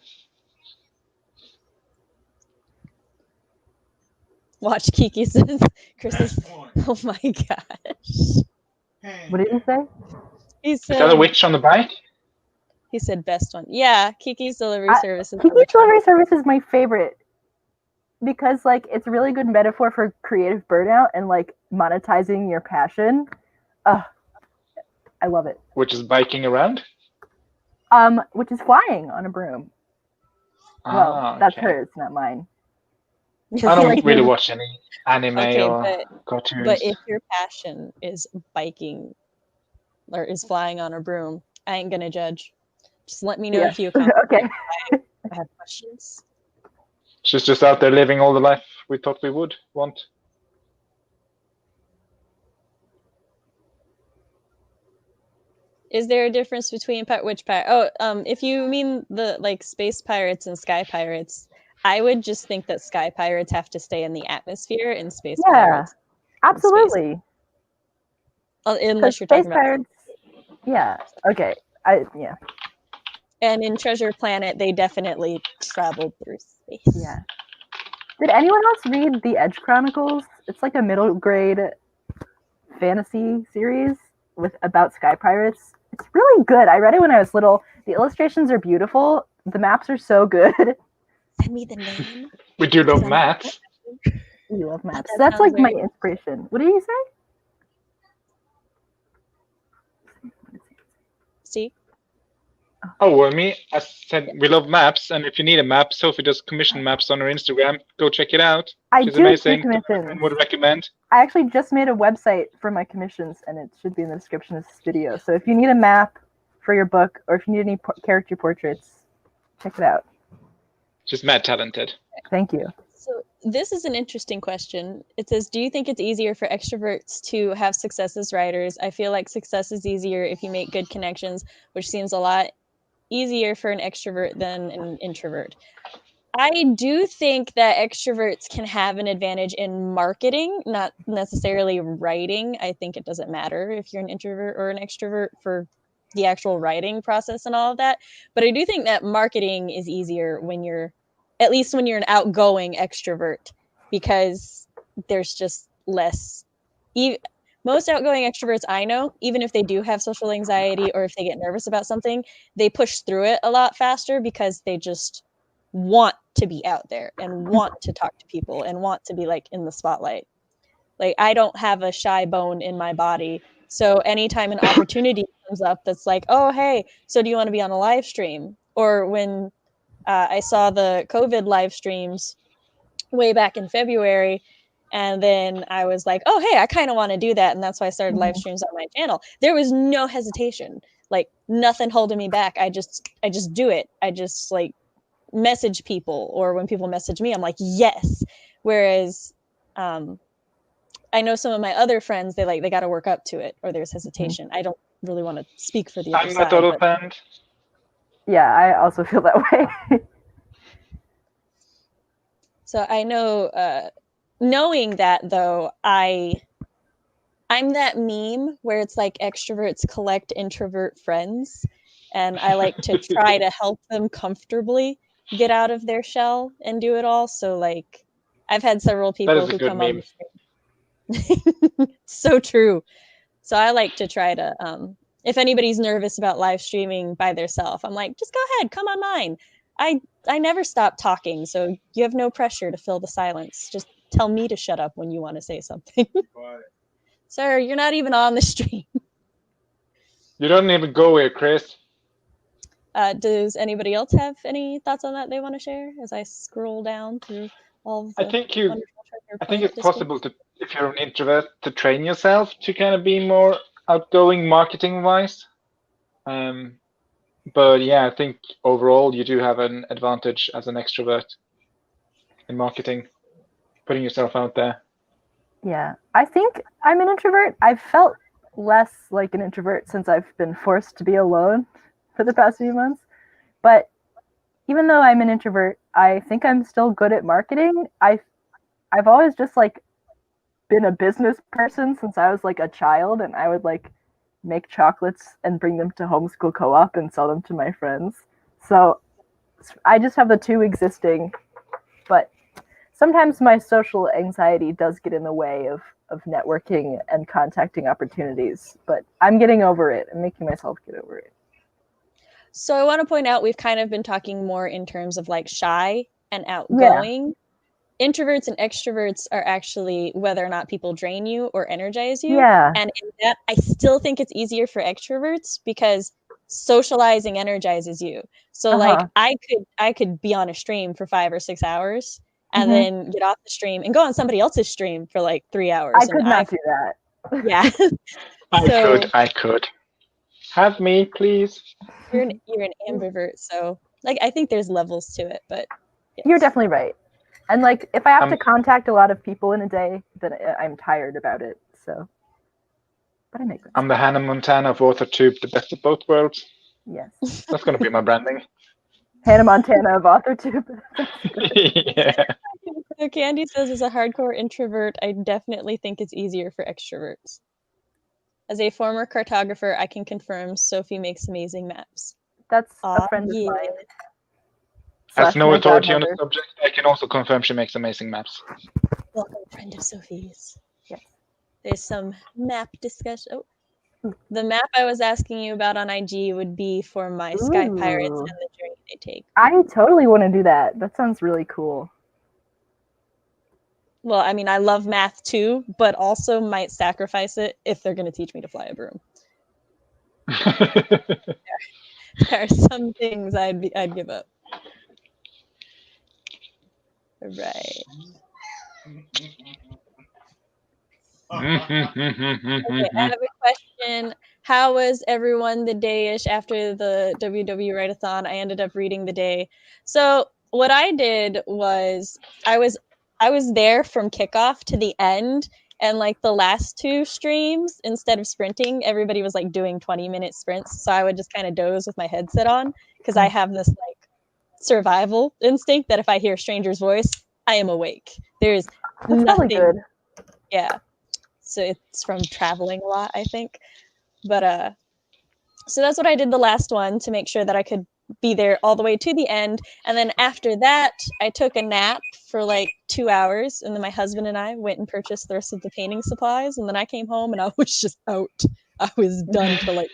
Watch Kiki says Chris. Oh my gosh. What did he say? He Is that said a witch on the bike? he said best one. Yeah, Kiki's delivery service is Kiki's delivery service is my favorite because it's a really good metaphor for creative burnout and monetizing your passion. I love it. Which is biking around? Which is flying on a broom. Well, that's hers, not mine. I don't really watch any anime or cartoons. But if your passion is biking or is flying on a broom, I ain't gonna judge. Just let me know if you accomplish okay. I have questions. She's just out there living all the life we thought we would want. Is there a difference between which pirate? Oh, if you mean the space pirates and sky pirates, I would just think that sky pirates have to stay in the atmosphere and space pirates. Absolutely. Unless you're talking about pirates. Yeah. Okay. Yeah. And in Treasure Planet, they definitely traveled through space. Yeah. Did anyone else read the Edge Chronicles? It's like a middle grade fantasy series about sky pirates. It's really good. I read it when I was little. The illustrations are beautiful. The maps are so good. Send me the name. We do love Because I'm- maths. We love maps. That That's sounds like my very- inspiration. What did you say? See? Oh, well, I said we love maps, and if you need a map, Sophie does commission maps on her Instagram. Go check it out. I She's do amazing. commissions. Would recommend. I actually just made a website for my commissions, and it should be in the description of this video. So if you need a map for your book, or if you need any character portraits, check it out. She's mad talented. Thank you. So this is an interesting question. It says, do you think it's easier for extroverts to have success as writers? I feel like success is easier if you make good connections, which seems a lot easier for an extrovert than an introvert. I do think that extroverts can have an advantage in marketing, not necessarily writing. I think it doesn't matter if you're an introvert or an extrovert for the actual writing process and all of that. But I do think that marketing is easier when you're, at least when you're an outgoing extrovert, because there's just less. Most outgoing extroverts I know, even if they do have social anxiety or if they get nervous about something, they push through it a lot faster because they just want to be out there and want to talk to people and want to be like in the spotlight. Like I don't have a shy bone in my body. So anytime an opportunity comes up that's like, oh, hey, so do you want to be on a live stream? Or when I saw the COVID live streams way back in February, and then I was like, oh, hey, I kind of want to do that. And that's why I started live streams on my channel. There was no hesitation, like nothing holding me back. I just do it. I just like message people, or when people message me, I'm like, yes. Whereas I know some of my other friends, they got to work up to it, or there's hesitation. I don't really want to speak for the other I'm side. not total But fan. Yeah, I also feel that way. so I know, knowing that though, I'm that meme where it's like extroverts collect introvert friends, and I like to try to help them comfortably get out of their shell and do it all. So like I've had several people is a who good come meme. on the stream. So true. So I like to try to if anybody's nervous about live streaming by themselves, I'm like, just go ahead, come on mine. I never stop talking, so you have no pressure to fill the silence. Just tell me to shut up when you want to say something. Sir, you're not even on the stream. You don't even go here, Chris. Does anybody else have any thoughts on that they want to share as I scroll down through all of the I think wonderful I think it's Discord? possible to, if you're an introvert, to train yourself to kind of be more outgoing marketing-wise. But yeah, I think overall you do have an advantage as an extrovert in marketing, putting yourself out there. Yeah, I think I'm an introvert. I've felt less like an introvert since I've been forced to be alone for the past few months. But even though I'm an introvert, I think I'm still good at marketing. I've always just like been a business person since I was like a child, and I would like make chocolates and bring them to homeschool co-op and sell them to my friends. So I just have the two existing, but sometimes my social anxiety does get in the way of networking and contacting opportunities, but I'm getting over it. I'm making myself get over it. So I want to point out we've kind of been talking more in terms of like shy and outgoing. Introverts and extroverts are actually whether or not people drain you or energize you. Yeah. And in that, I still think it's easier for extroverts because socializing energizes you. So like I could be on a stream for 5 or 6 hours and then get off the stream and go on somebody else's stream for like 3 hours. I could not do that. Yeah. I could. Have me, please. You're an ambivert, so like I think there's levels to it, but yes. You're definitely right. And like if I have to contact a lot of people in a day, then I'm tired about it. So, but I make sense. I'm the Hannah Montana of AuthorTube, the best of both worlds. Yes. That's going to be my branding. Hannah Montana of AuthorTube. Yeah. So Candy says, as a hardcore introvert, I definitely think it's easier for extroverts. As a former cartographer, I can confirm Sophie makes amazing maps. That's a friend of mine. As no my authority on the godmother. subject, I can also confirm she makes amazing maps. Welcome, friend of Sophie's. Yes. There's some map discussion. Oh, the map I was asking you about on IG would be for my Sky Pirates Ooh. and the journey they take. I totally want to do that. That sounds really cool. Well, I mean, I love math too, but also might sacrifice it if they're going to teach me to fly a broom. There are some things I'd give up. Right. Okay, I have a question. How was everyone the day-ish after the WW Writeathon? I ended up reading the day. So what I did was I was there from kickoff to the end, and like the last two streams, instead of sprinting, everybody was like doing 20-minute sprints. So I would just kind of doze with my headset on because I have this like survival instinct that if I hear a stranger's voice, I am awake. There's That's nothing. really good. Yeah. So it's from traveling a lot, I think. But so that's what I did the last one to make sure that I could be there all the way to the end. And then after that, I took a nap for like 2 hours, and then my husband and I went and purchased the rest of the painting supplies, and then I came home and I was just out. I was done for like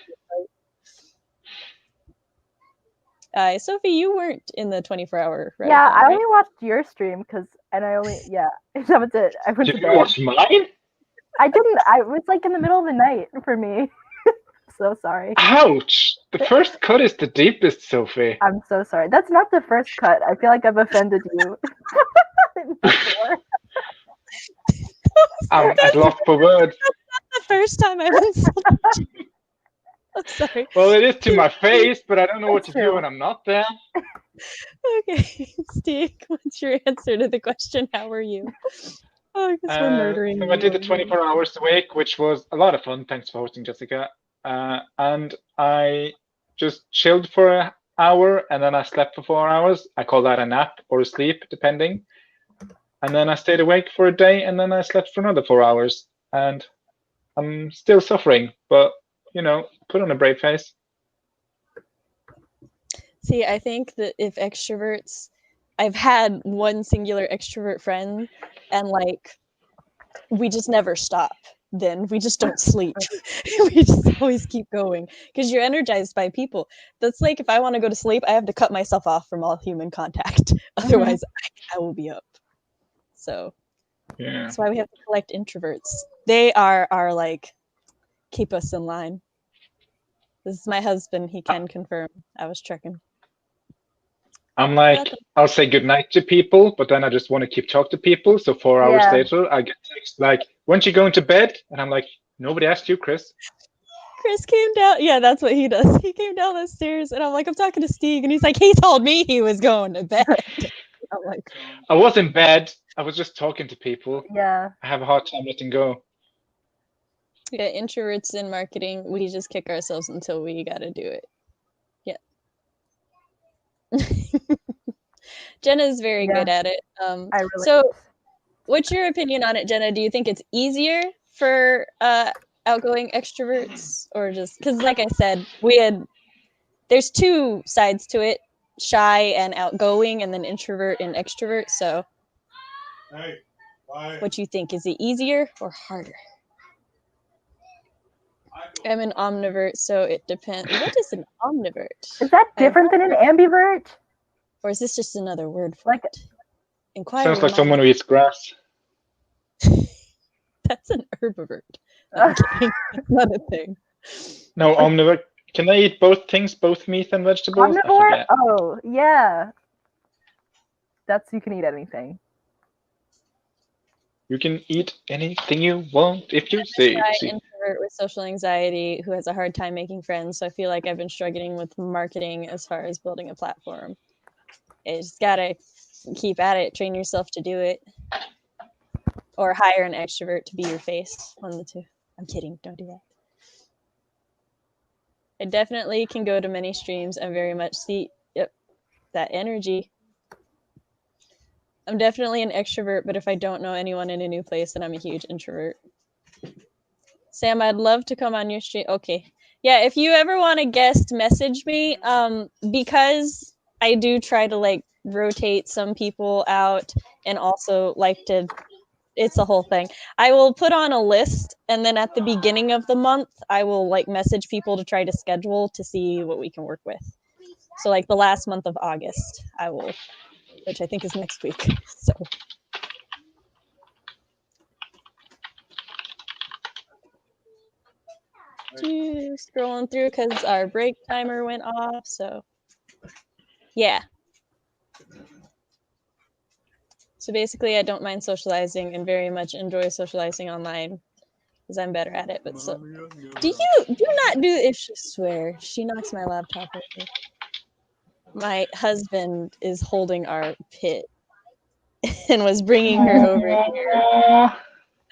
Sophie, you weren't in the 24-hour Writeathon, Yeah, I right? only watched your stream that was it. I went Did to you bed. watch mine? I didn't. I was like in the middle of the night for me. So sorry. Ouch! The first cut is the deepest, Sophie. I'm so sorry. That's not the first cut. I feel like I've offended you before. I'm at loss for words. The first time I've insulted you. I'm sorry. Well, it is to my face, but I don't know what to That's do true. when I'm not there. Okay, Stig, what's your answer to the question? How are you? Oh, I guess we're murdering. So I did the 24 hours awake, which was a lot of fun. Thanks for hosting, Jessica. And I just chilled for an hour, and then I slept for 4 hours. I call that a nap or a sleep, depending. And then I stayed awake for a day, and then I slept for another 4 hours. And I'm still suffering, but, you know, put on a brave face. See, I think that if extroverts, I've had one singular extrovert friend, and like, we just never stop. Then we just don't sleep. We just always keep going because you're energized by people. That's like if I want to go to sleep, I have to cut myself off from all human contact. Otherwise, I will be up. So Yeah. that's why we have to collect introverts. They are like, keep us in line. This is my husband. He can confirm. I was checking. I'm like, I'll say goodnight to people, but then I just want to keep talking to people. So 4 hours Yeah. later, I get text like, "Weren't you going to bed?" And I'm like, "Nobody asked you, Chris." Chris came down. Yeah, that's what he does. He came down the stairs, and I'm like, I'm talking to Stig, and he's like, he told me he was going to bed. I'm like, I was in bed. I was just talking to people. Yeah. I have a hard time letting go. yeah, introverts in marketing, we just kick ourselves until we got to do it. Yeah. Jenna's very good at it. I really. So, what's your opinion on it, Jenna? Do you think it's easier for outgoing extroverts, or just because, like I said, there's two sides to it: shy and outgoing, and then introvert and extrovert. So, what do you think? Is it easier or harder? I'm an omnivert, so it depends. What is an omnivert? Is that different than an ambivert? Or is this just another word for Like- it? Inquiry. Sounds like someone who eats grass. That's an herbivert. No, I'm kidding. That's not a thing. No, omnivore. Can they eat both things, both meat and vegetables? I Omnivore? forget. Oh, yeah. You can eat anything. You can eat anything you want if you say. Shy introvert with social anxiety who has a hard time making friends. So I feel like I've been struggling with marketing as far as building a platform. You just gotta keep at it, train yourself to do it. Or hire an extrovert to be your face. One of the two. I'm kidding, don't do that. I definitely can go to many streams and very much see that energy. I'm definitely an extrovert, but if I don't know anyone in a new place, then I'm a huge introvert. Sam, I'd love to come on your stream. Okay. Yeah, if you ever want to guest message me, because I do try to like rotate some people out and also like to, it's a whole thing. I will put on a list, and then at the beginning of the month, I will like message people to try to schedule to see what we can work with. So like the last month of August, I will, which I think is next week. So scrolling through because our break timer went off. So yeah. So basically, I don't mind socializing and very much enjoy socializing online because I'm better at it. But so, do not do if she swear she knocks my laptop over. My husband is holding our pit and was bringing her over here. Aw,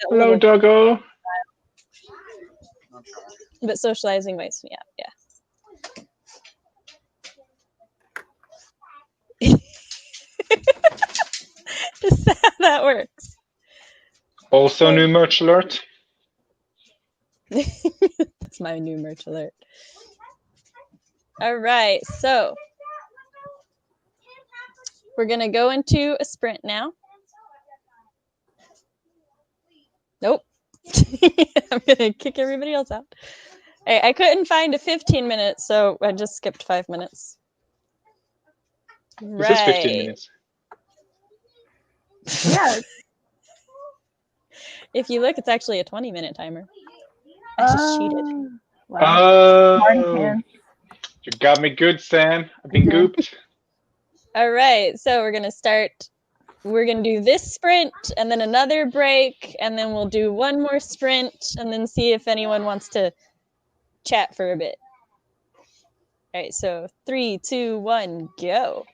hello, doggo. But socializing wakes me up. Yeah. Is that how that works? Also, new merch alert. That's my new merch alert. All right, so we're gonna go into a sprint now. Nope. I'm gonna kick everybody else out. I couldn't find a 15 minutes, so I just skipped 5 minutes. This is 15 minutes. Yeah. If you look, it's actually a 20-minute timer. I just cheated. Wow. Smarty Oh, pants. you got me good, Sam. I've been gooped. All right, so we're gonna start. We're gonna do this sprint and then another break, and then we'll do one more sprint and then see if anyone wants to chat for a bit. All right, so 3, 2, 1, go.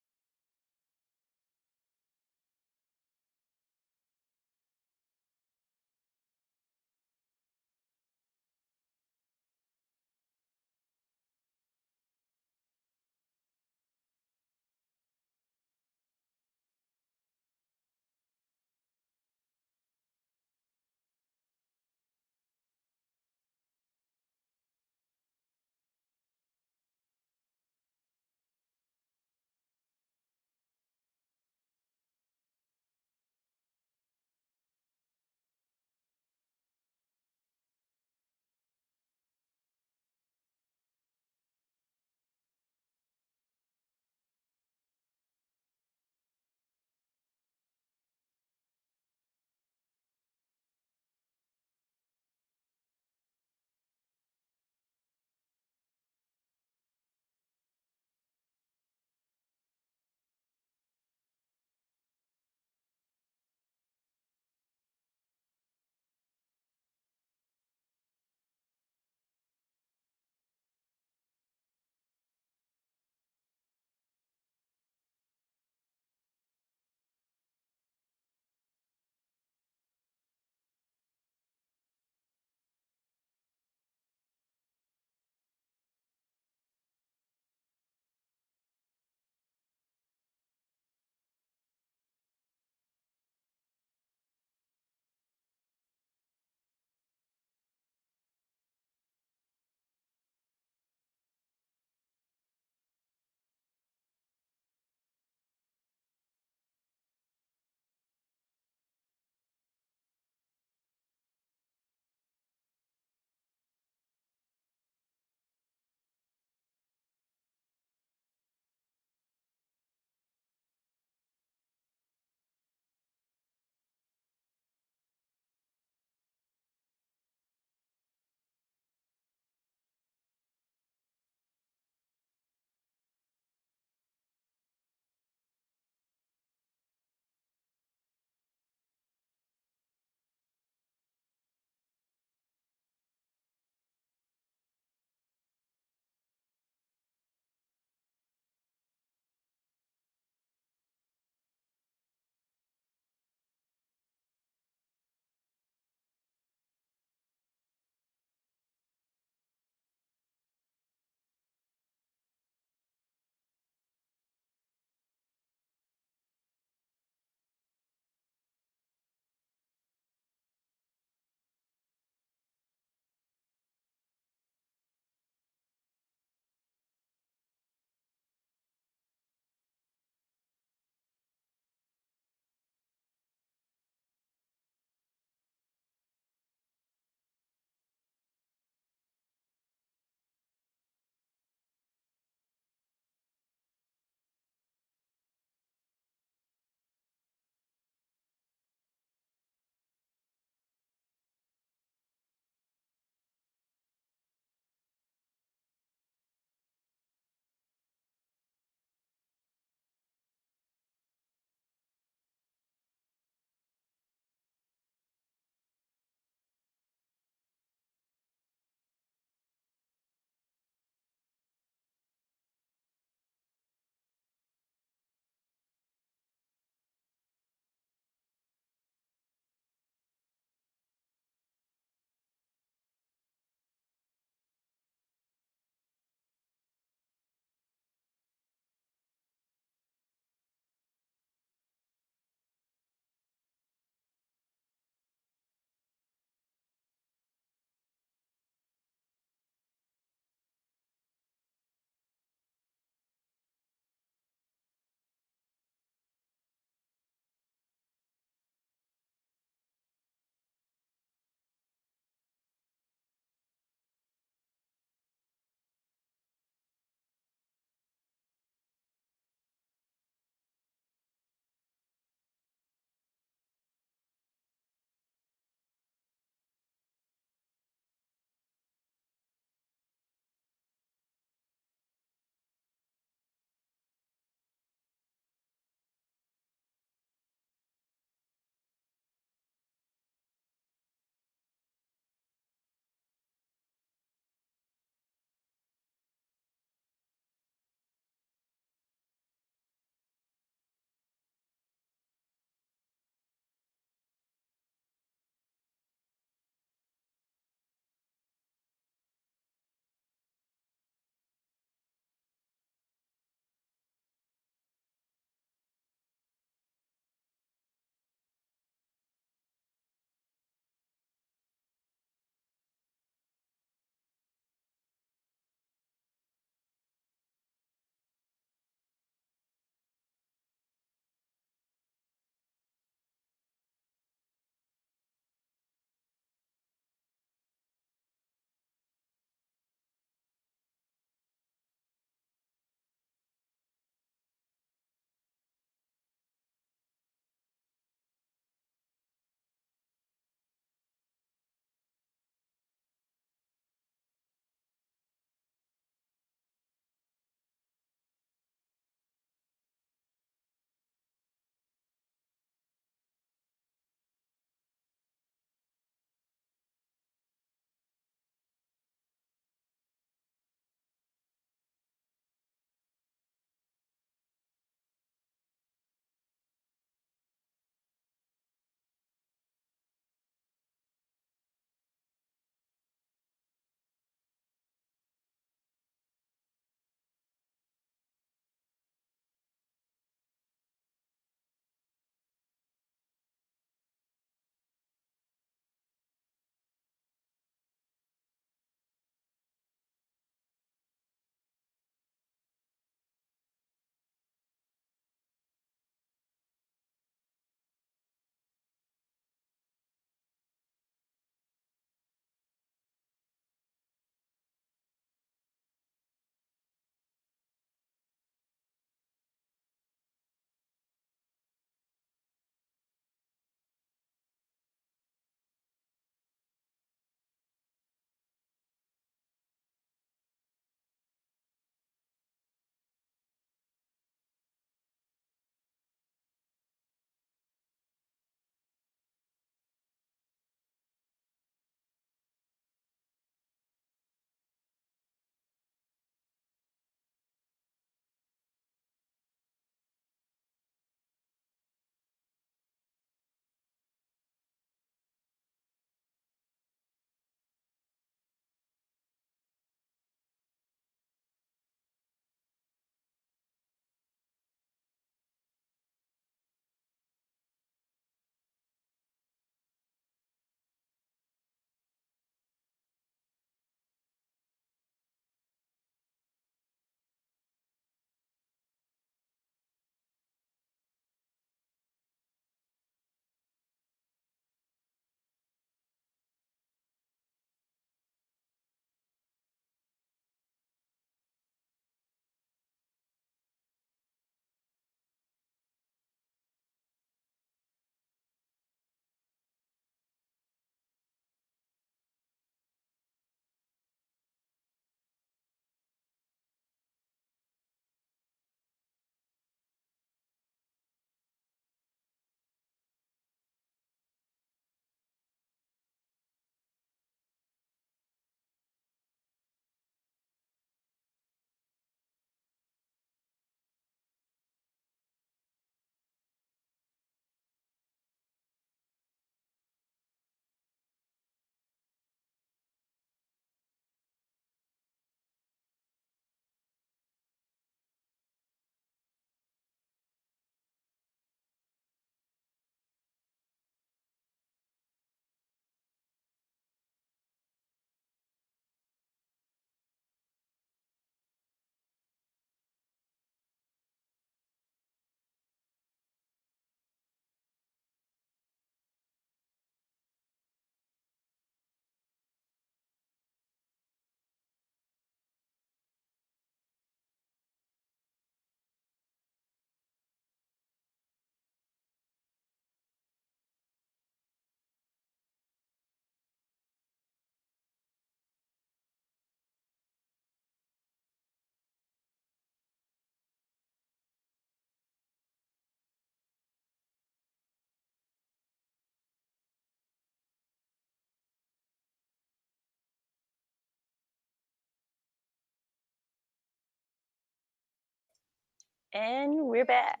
And we're back.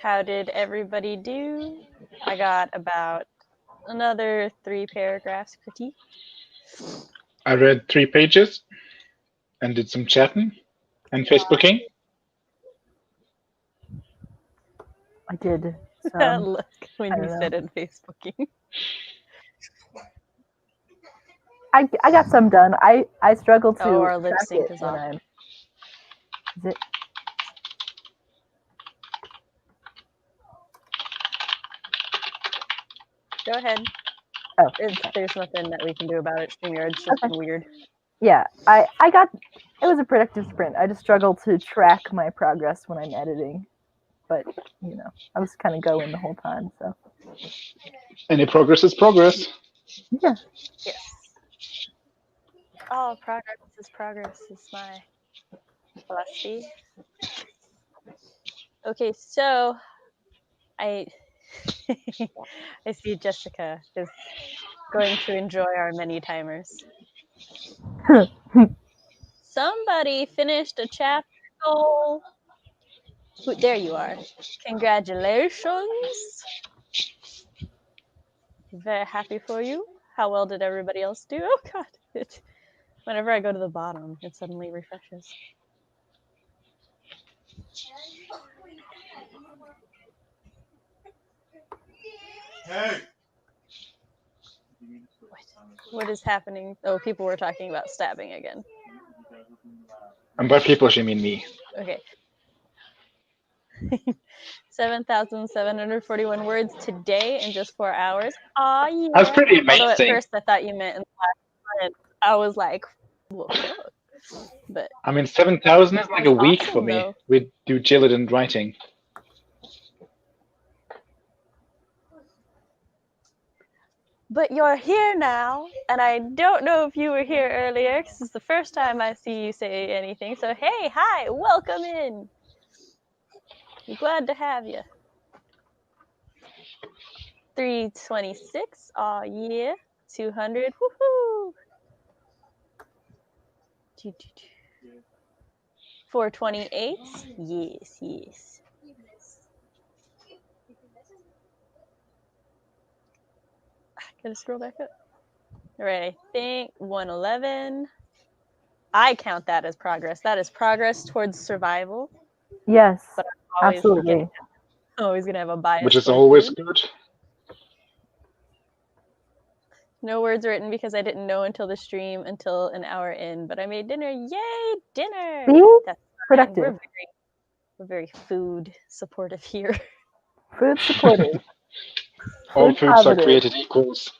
How did everybody do? I got about another 3 paragraphs critique. I read 3 pages and did some chatting and Facebooking. I did. That look when I you don't know. said it Facebooking. I got some done. I struggle to Oh, our lip track sync it is when off. I'm. Is it? Go ahead. Oh, There's nothing that we can do about it. StreamYard's just been weird. yeah. I got. It was a productive sprint. I just struggle to track my progress when I'm editing, but you know, I was kind of going the whole time. So Any progress is progress. yeah. Yes. Oh, progress is my philosophy. Okay, so I see Jessica is going to enjoy our many timers. Somebody finished a chapter goal. There you are. Congratulations. Very happy for you. How well did everybody else do? Oh god. Whenever I go to the bottom, it suddenly refreshes. Hey. What is happening? Oh, people were talking about stabbing again. And by people, she mean me. Okay. 7,741 words today in just 4 hours. Aw, yeah. That's pretty amazing. Although at first I thought you meant in the last month. I was like, what the fuck? But I mean, 7,000 is like a week awesome, for me though. with due diligent writing. But you're here now, and I don't know if you were here earlier, because it's the first time I see you say anything. So, hey, hi, welcome in. We're glad to have you. 326, aw, yeah. 200, woohoo. 428, yes, yes. Gotta scroll back up. All right, I think 111. I count that as progress. That is progress towards survival. Yes. But I'm always Absolutely. always gonna have a bias. Which is towards always food. good. No words written because I didn't know until the stream until an hour in. But I made dinner. Yay, dinner! See? That's Productive. We're very food supportive here. Food supportive. All Food foods positive. are created equals,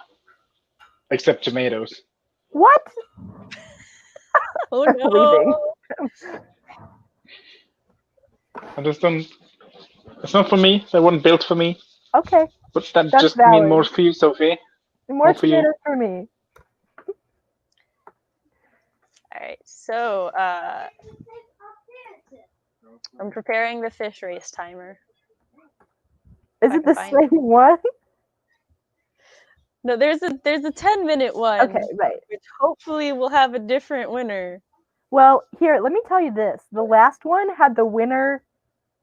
except tomatoes. What? Oh Leaving. no! I just don't. It's not for me. They weren't built for me. Okay. But that That's just valid. mean more for you, Sophie. More for you. tomatoes for me. All right, so I'm preparing the fish race timer. Is it the same one? No, there's a 10-minute one. Okay, right. Which hopefully will have a different winner. Well, here, let me tell you this. The last one had the winner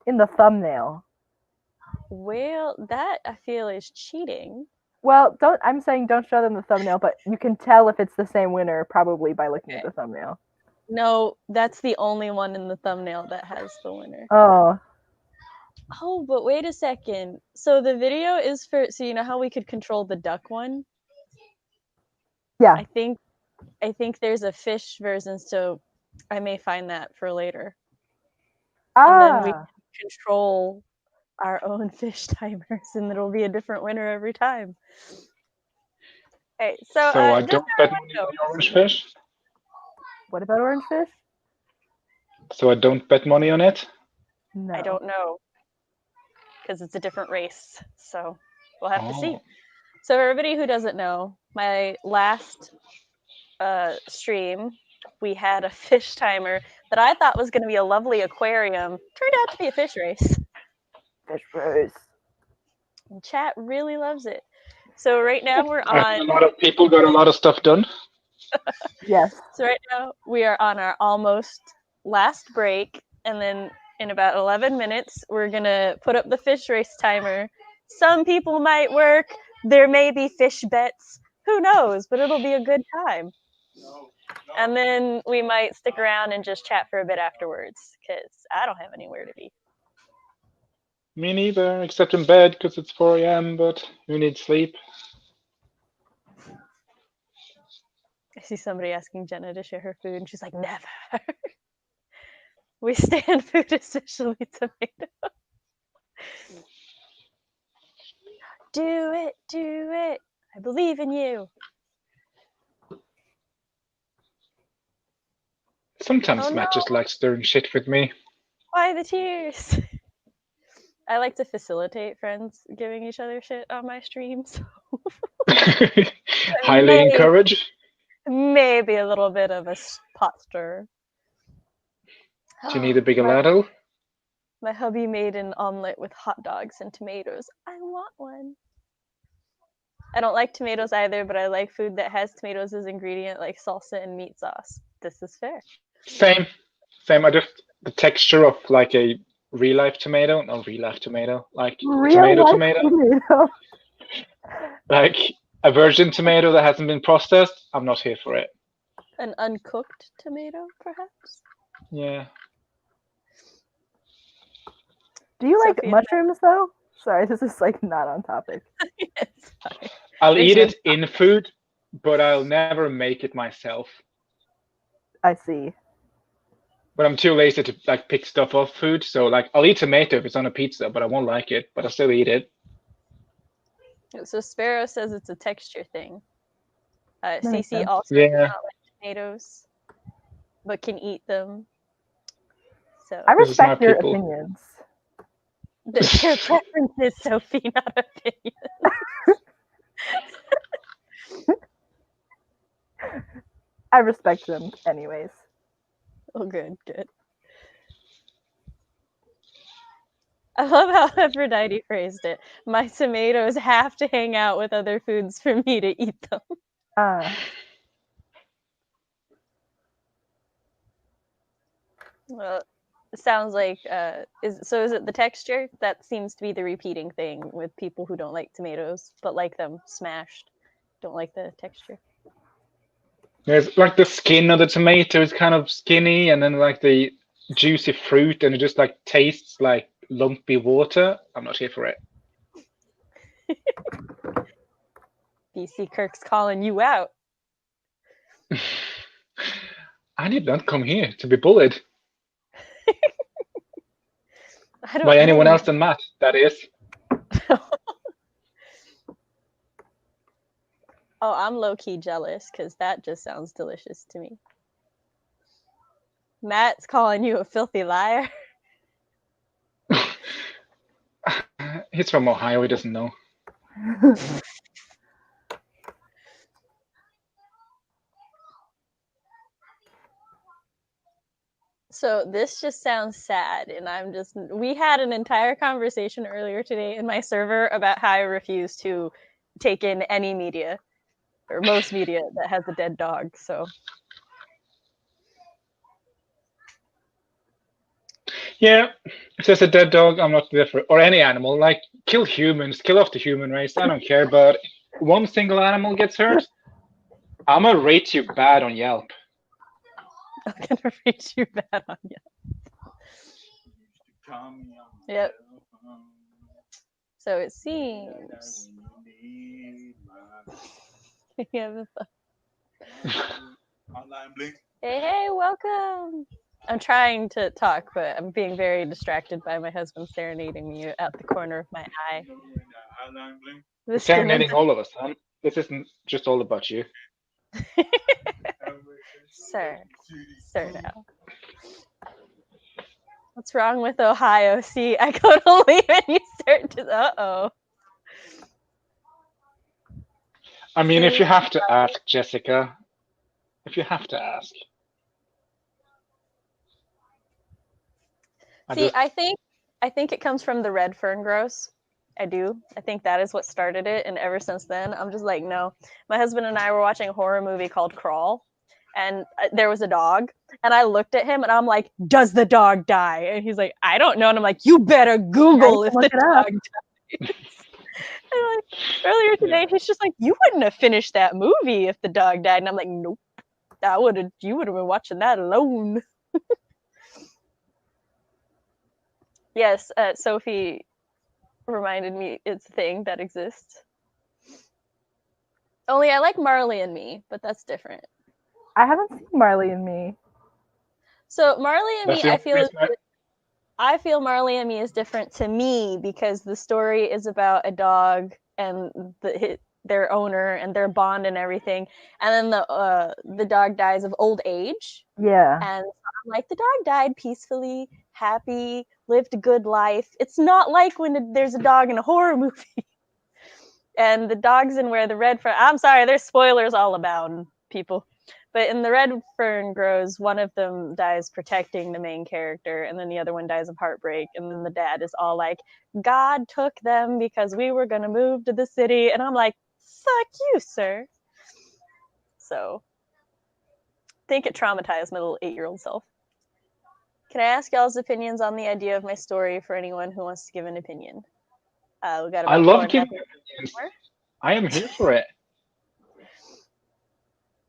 in the thumbnail. Well, that I feel is cheating. Well, I'm saying don't show them the thumbnail, but you can tell if it's the same winner probably by looking at the thumbnail. No, that's the only one in the thumbnail that has the winner. Oh. Oh, but wait a second. So the video is for, so you know how we could control the duck one? Yeah. I think there's a fish version, so I may find that for later. And then we can control our own fish timers, and it'll be a different winner every time. Okay, so I don't bet money on the orange fish. What about orange fish? So I don't bet money on it? No. I don't know. Because it's a different race. So we'll have to see. So everybody who doesn't know, my last stream, we had a fish timer that I thought was going to be a lovely aquarium. Turned out to be a fish race. Fish race. And chat really loves it. So right now we're I on... think a lot of people got a lot of stuff done. Yes. So right now we are on our almost last break, and then in about 11 minutes we're gonna put up the fish race timer. Some people might work. There may be fish bets. Who knows? But it'll be a good time. And then we might stick around and just chat for a bit afterwards, because I don't have anywhere to be. Me neither, except in bed because it's 4 a.m. But who needs sleep? I see somebody asking Jenna to share her food, and she's like, never. We stand food, especially tomato. Do it, do it. I believe in you. Sometimes Oh, Matt no. just likes stirring shit with me. Why the tears? I like to facilitate friends giving each other shit on my streams. Highly encouraged. Maybe a little bit of a pot stirrer. Do you need a bigger ladle? My hubby made an omelet with hot dogs and tomatoes. I want one. I don't like tomatoes either, but I like food that has tomatoes as ingredient, like salsa and meat sauce. This is fair. Same. I just the texture of like a real life tomato, not real life tomato, like Real life tomato, like a virgin tomato that hasn't been processed. I'm not here for it. An uncooked tomato, perhaps? Yeah. Do you like Sophie, mushrooms though? Sorry, this is like not on topic. It's fine. I'll There's eat no it in food, but I'll never make it myself. I see. But I'm too lazy to like pick stuff off food, so like I'll eat tomato if it's on a pizza, but I won't like it, but I'll still eat it. So Sparrow says it's a texture thing. makes CC sense. also Yeah. does not like tomatoes, but can eat them. So I This is my respect your people. opinions. their preferences, Sophie, not opinions. I respect them anyways. Oh, good. I love how Aphrodite phrased it. My tomatoes have to hang out with other foods for me to eat them. Well, it sounds like is it the texture? That seems to be the repeating thing with people who don't like tomatoes but like them smashed. Don't like the texture. There's like the skin of the tomato is kind of skinny, and then like the juicy fruit, and it just like tastes like lumpy water. I'm not here for it. BC Kirk's calling you out. I did not come here to be bullied I don't by anyone know. else than Matt, that is. Oh, I'm low-key jealous because that just sounds delicious to me. Matt's calling you a filthy liar. He's from Ohio, he doesn't know. So this just sounds sad, and we had an entire conversation earlier today in my server about how I refuse to take in any media, or most media that has a dead dog, so. Yeah, if there's a dead dog, I'm not there for it. Or any animal. Like, kill humans, kill off the human race, I don't care, but one single animal gets hurt, I'm gonna rate you bad on Yelp. I'm gonna rate you bad on you. Yep. So it seems. Yeah, Online blink. hey, welcome. I'm trying to talk, but I'm being very distracted by my husband serenading me at the corner of my eye. Online blink. The skin Serenading all of us, huh? This isn't just all about you. Sir now. What's wrong with Ohio? See, I go to leave and you start to. Uh-oh. I mean, if you have to ask, Jessica, if you have to ask. See, I think it comes from the red fern grows. I do. I think that is what started it, and ever since then, I'm just like, no. My husband and I were watching a horror movie called Crawl, and there was a dog, and I looked at him, and I'm like, does the dog die? And he's like, I don't know, and I'm like, you better Google if the look it up. dog dies. And like, earlier today, he's just like, you wouldn't have finished that movie if the dog died, and I'm like, nope, you would have been watching that alone. Yes, Sophie reminded me it's a thing that exists. Only I like Marley and Me, but that's different. I haven't seen Marley and Me. So Marley and That's Me, the only reason I feel Marley and Me is different to me because the story is about a dog and their owner and their bond and everything, and then the dog dies of old age. Yeah. And I'm like, the dog died peacefully, happy, lived a good life. It's not like when there's a dog in a horror movie. And the dogs in Where the Red Fern, I'm sorry, there's spoilers all about people. But in The Red Fern Grows, one of them dies protecting the main character, and then the other one dies of heartbreak. And then the dad is all like, God took them because we were going to move to the city. And I'm like, fuck you, sir. So I think it traumatized my little 8-year-old self. Can I ask y'all's opinions on the idea of my story for anyone who wants to give an opinion? We got about I love 4.5 giving minutes opinions. more. I am here for it.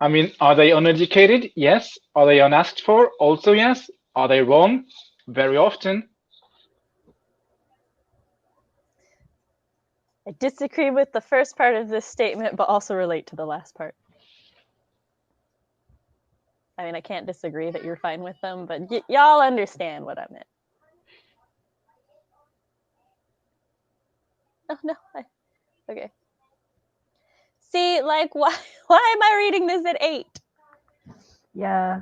I mean, are they uneducated? Yes. Are they unasked for? Also yes. Are they wrong? Very often. I disagree with the first part of this statement, but also relate to the last part. I mean, I can't disagree that you're fine with them, but y'all understand what I meant. Oh, no. Okay. See, like, why am I reading this at 8? Yeah.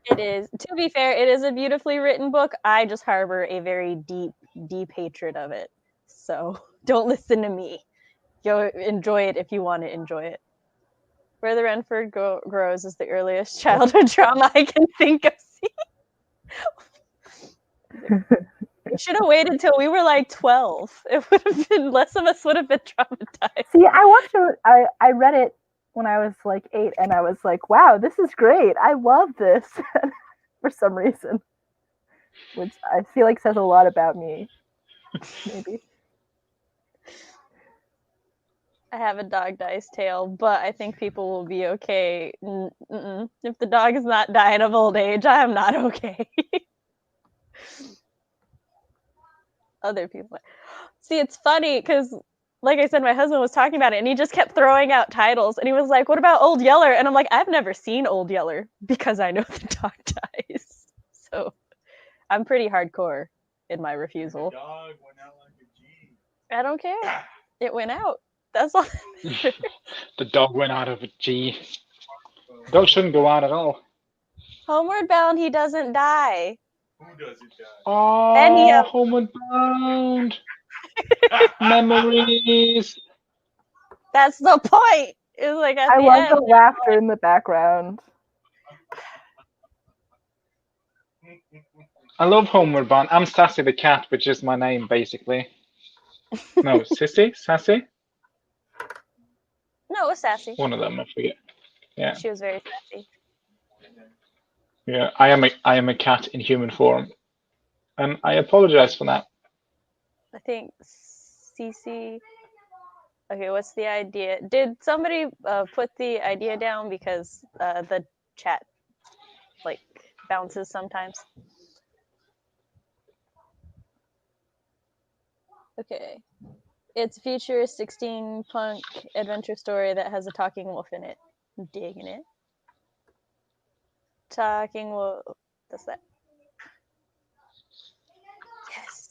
It is, to be fair, it is a beautifully written book. I just harbor a very deep, deep hatred of it. So don't listen to me. Go enjoy it if you want to enjoy it. Where the Renford Grows is the earliest childhood trauma I can think of. We should have waited until we were like 12. It would have been, less of us would have been traumatized. See, I watched it. I read it when I was like 8, and I was like, wow, this is great. I love this for some reason, which I feel like says a lot about me. Maybe. I have a dog dies tale, but I think people will be okay. If the dog is not dying of old age, I am not okay. Other people. See, it's funny because, like I said, my husband was talking about it, and he just kept throwing out titles, and he was like, what about Old Yeller? And I'm like, I've never seen Old Yeller because I know the dog dies. So I'm pretty hardcore in my refusal. The dog went out like a G. I don't care. It went out. That's all. The dog went out of a G. The dog shouldn't go out at all. Homeward Bound, he doesn't die. Who doesn't die? Oh, Homeward Bound. Memories. That's the point. It's like at I the love end. the laughter in the background. I love Homeward Bound. I'm Sassy the cat, which is my name, basically. No, Sissy? Sassy? No, it was Sassy. One of them, I forget. Yeah. She was very sassy. Yeah, I am a cat in human form. And I apologize for that. I think Cece. Okay, what's the idea? Did somebody put the idea down because the chat like bounces sometimes? Okay. It's a futuristic steampunk adventure story that has a talking wolf in it. I'm digging it. Talking wolf. That's that. Yes.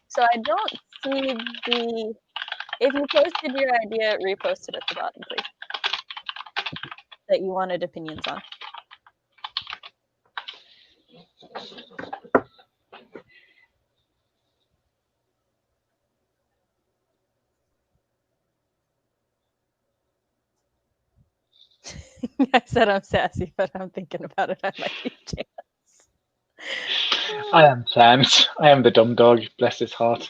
So I don't see the. If you posted your idea, repost it at the bottom, please. That you wanted opinions on. I said I'm sassy, but I'm thinking about it. I might be chance. I am Chance. I am the dumb dog. Bless his heart.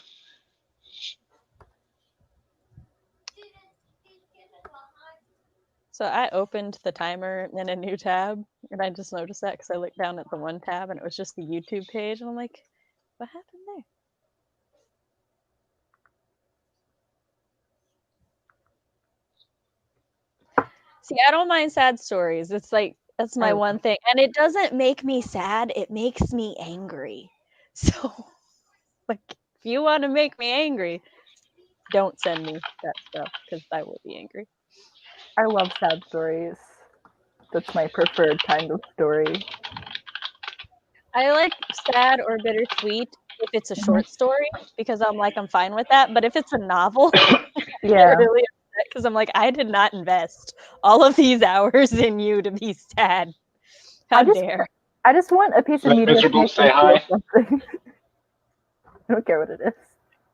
So I opened the timer in a new tab, and I just noticed that because I looked down at the one tab, and it was just the YouTube page, and I'm like, what happened there? See, I don't mind sad stories. It's like, that's my one thing. And it doesn't make me sad, it makes me angry. So, like, if you want to make me angry, don't send me that stuff because I will be angry. I love sad stories. That's my preferred kind of story. I like sad or bittersweet if it's a short story because I'm fine with that. But if it's a novel, Yeah. I'm really upset because I'm like, I did not invest all of these hours in you to be sad. How dare? I just want a piece of Let media to Miserable make say me feel hi. something. I don't care what it is.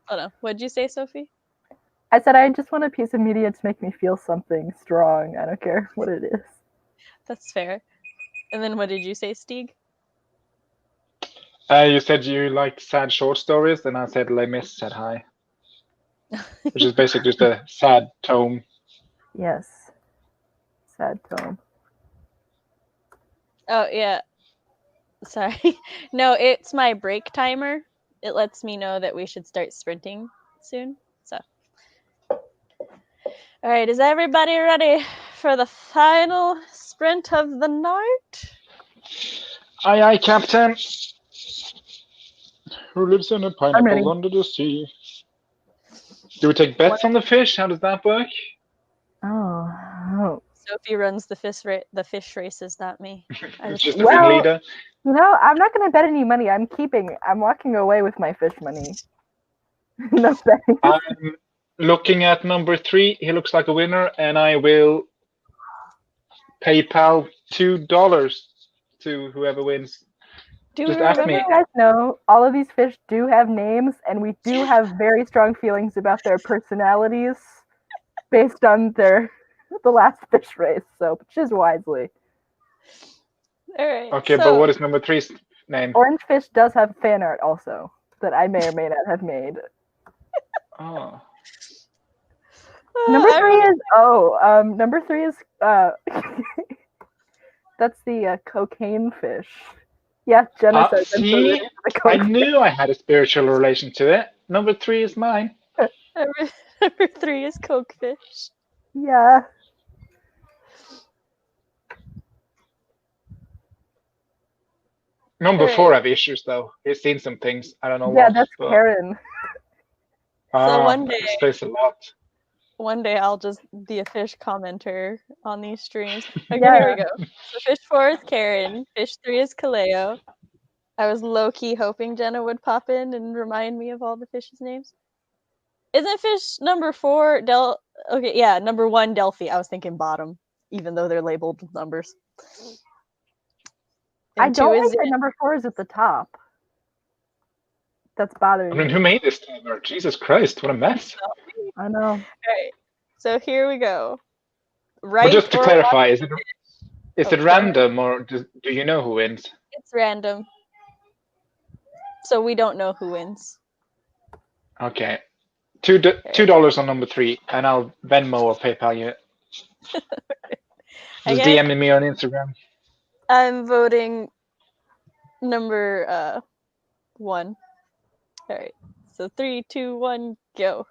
Hold on. What'd you say, Sophie? I said I just want a piece of media to make me feel something strong. I don't care what it is. That's fair. And then what did you say, Stig? You said you like sad short stories, and I said Les Mis said hi, which is basically just a sad tome. Yes. Sad tome. Oh, yeah. Sorry. No, it's my break timer. It lets me know that we should start sprinting soon. So, all right, is everybody ready for the final sprint of the night? Aye, aye, Captain. Who lives in a ready. pineapple under the sea? Do we take bets on the fish? How does that work? Oh. Sophie runs the fish races, not me. It's just a Well- ringleader. You know, I'm not going to bet any money. I'm walking away with my fish money. No betting. I'm looking at number 3. He looks like a winner, and I will PayPal $2 to whoever wins. Do Just we ask remember? me. You guys know all of these fish do have names, and we do have very strong feelings about their personalities based on the last fish race. So choose wisely. All right. Okay, but what is number 3's name? Orange fish does have fan art also that I may or may not have made. Oh. Number 3 is that's the cocaine fish. Yeah, Jenna says I'm so See, ready for the I coke. knew I had a spiritual relation to it. Number 3 is mine. Number 3 is Coke Fish. Yeah. Number Right. 4 have issues though. He's seen some things. I don't know Yeah, what. that's but- Karen. So one day- Explains a lot. One day I'll just be a fish commenter on these streams. Okay, Yeah. here we go. So fish 4 is Karen. Fish 3 is Kaleo. I was low-key hoping Jenna would pop in and remind me of all the fish's names. Isn't fish number 4 Okay, yeah, number 1 Delphi. I was thinking bottom, even though they're labeled numbers. I And don't 2 is like that number 4 is at the top. That's bothering I mean, me. who made this timer? Jesus Christ, what a mess. I know. Alright, so here we go. But just to or clarify, is left it Oh, random or do you know who wins? It's random. So we don't know who wins. Okay. $2 on number 3, and I'll Venmo or PayPal you. I Just guess DM me on Instagram. I'm voting number 1. Alright. So 3, 2, 1, go.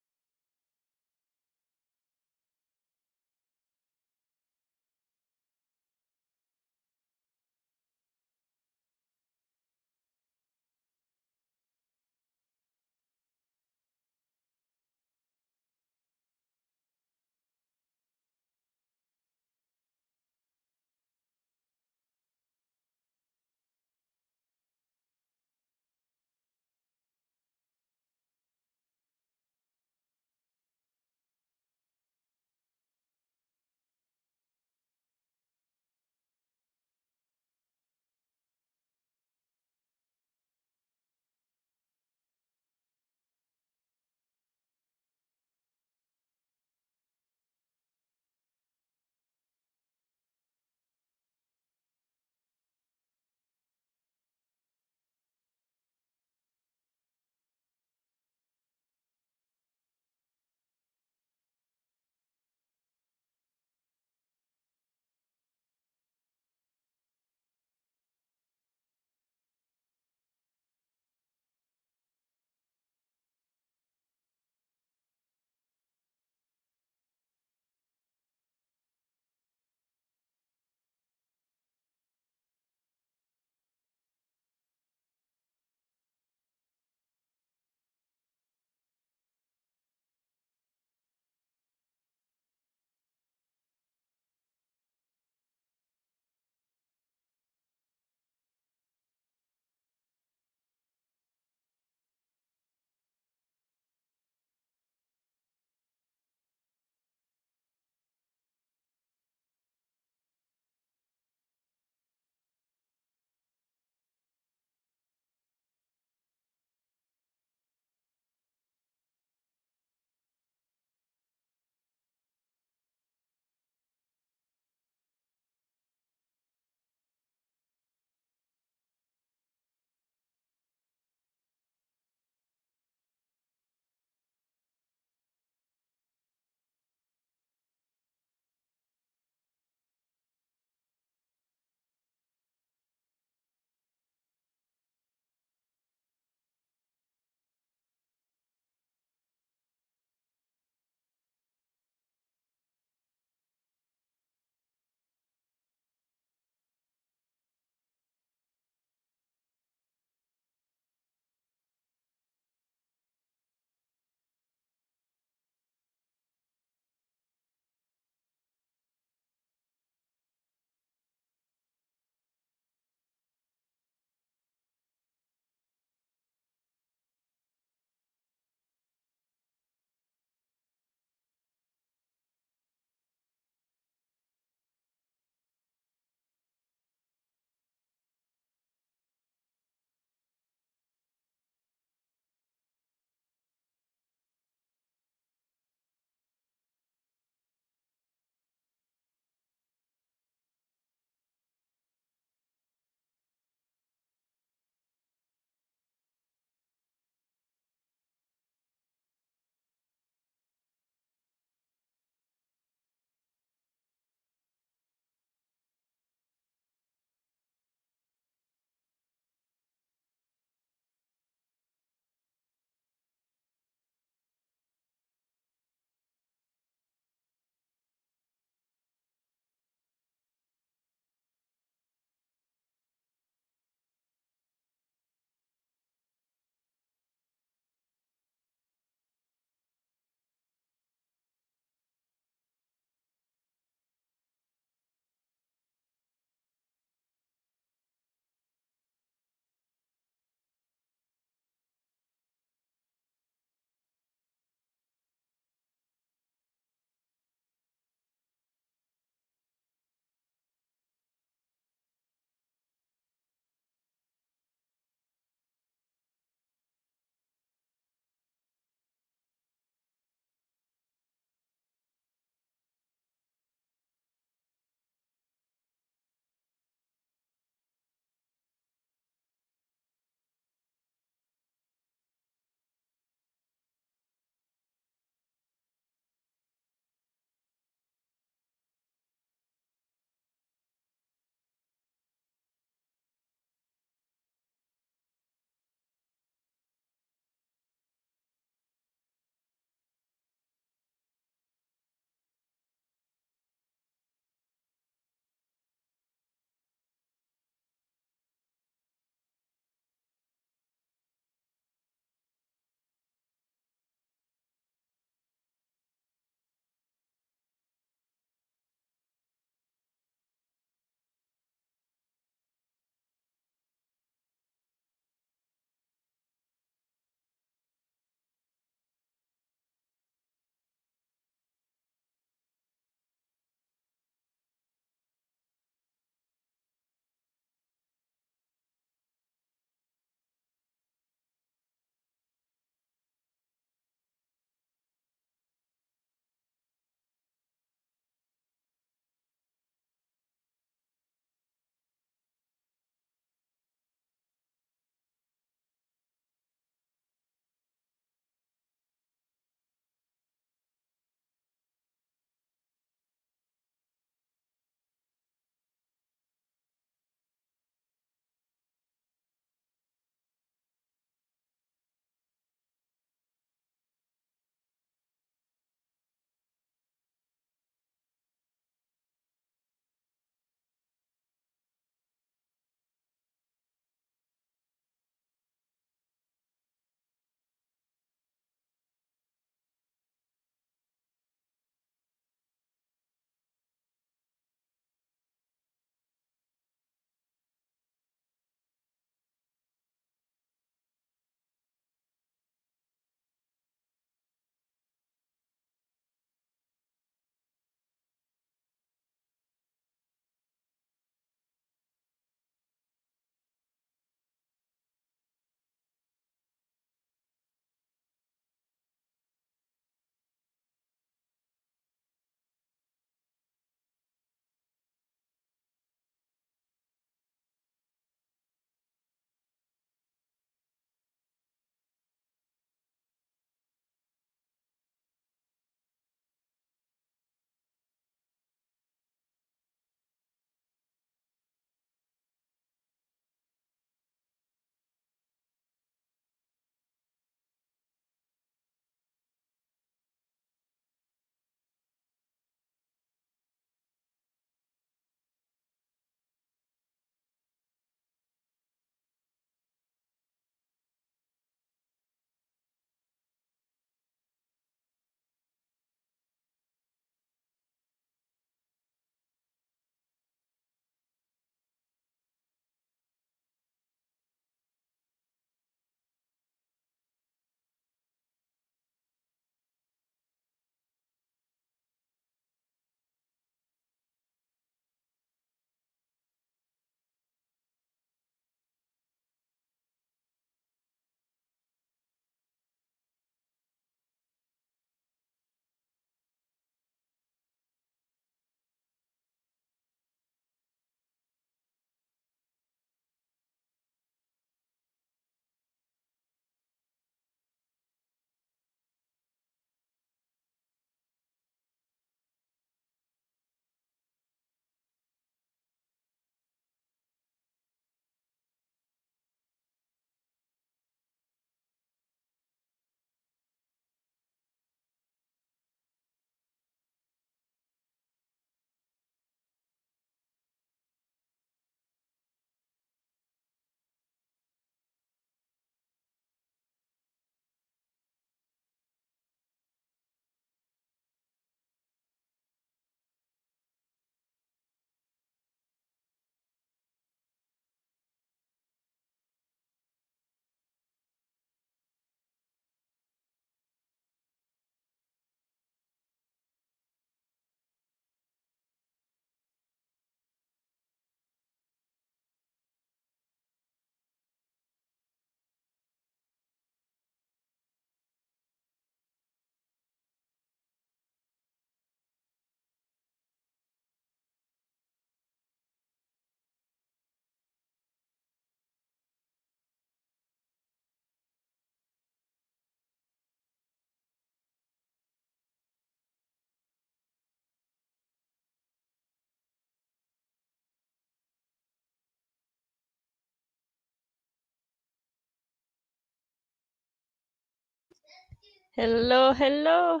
Hello, hello.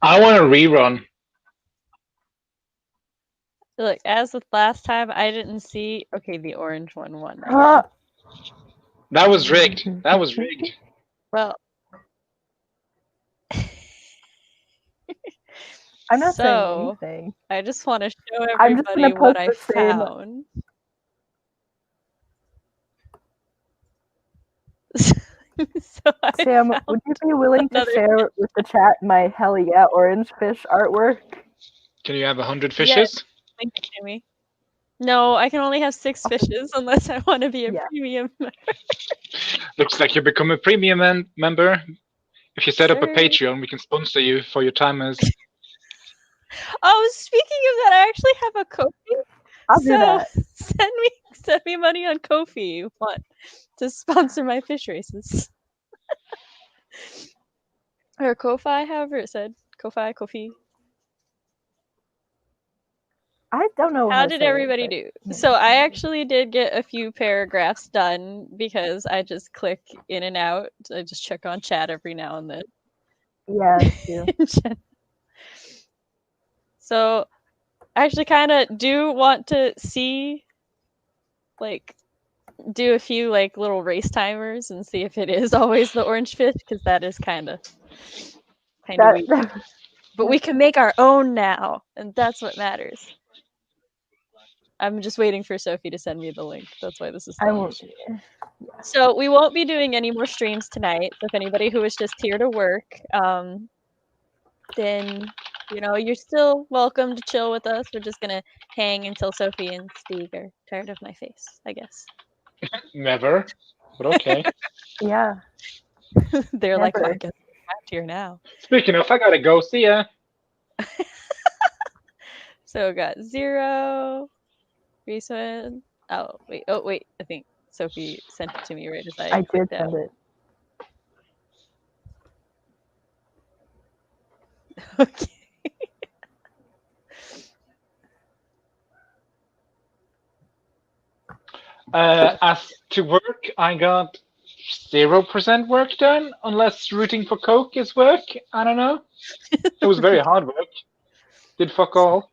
I want a rerun. Look, as with last time, I didn't see. Okay, the orange one won. That was rigged. That was rigged. Well, I'm not saying so anything. I just want to show I'm just everybody gonna what post I the same. found. So I Sam, found would you be willing to another share with the chat my hell yeah orange fish artwork? Can you have 100 Yes. fishes? Link it to me. No, I can only have 6 fishes unless I want to be a Yeah. premium. Looks like you become a premium member. If you set up a Sure. Patreon, we can sponsor you for your time as. Oh, speaking of that, I actually have a Ko-fi. I'll do that. Send me money on Ko-fi. What? To sponsor my fish races. Or Ko-fi, however it said. Ko-fi, Ko-fi. I don't know How to did say it, everybody but- do? So I actually did get a few paragraphs done because I just click in and out. I just check on chat every now and then. Yeah, me too. So I actually kind of do want to see, like, do a few like little race timers and see if it is always the orange fish, because that is kind of weak. But we can make our own now, and that's what matters. I'm just waiting for Sophie to send me the link. That's why this is I so won't. So we won't be doing any more streams tonight. So if anybody who is just here to work, then you're still welcome to chill with us. We're just gonna hang until Sophie and Stig are tired of my face, I guess. Never. But okay. Yeah. They're like, Never. I guess we're out here now. Speaking of, I gotta go. See ya. So we got 0. Reason. Oh wait. I think Sophie sent it to me right as I I did clicked out. send it. Okay. As to work, I got 0% work done, unless rooting for Coke is work. I don't know. It was very hard work. Did fuck all.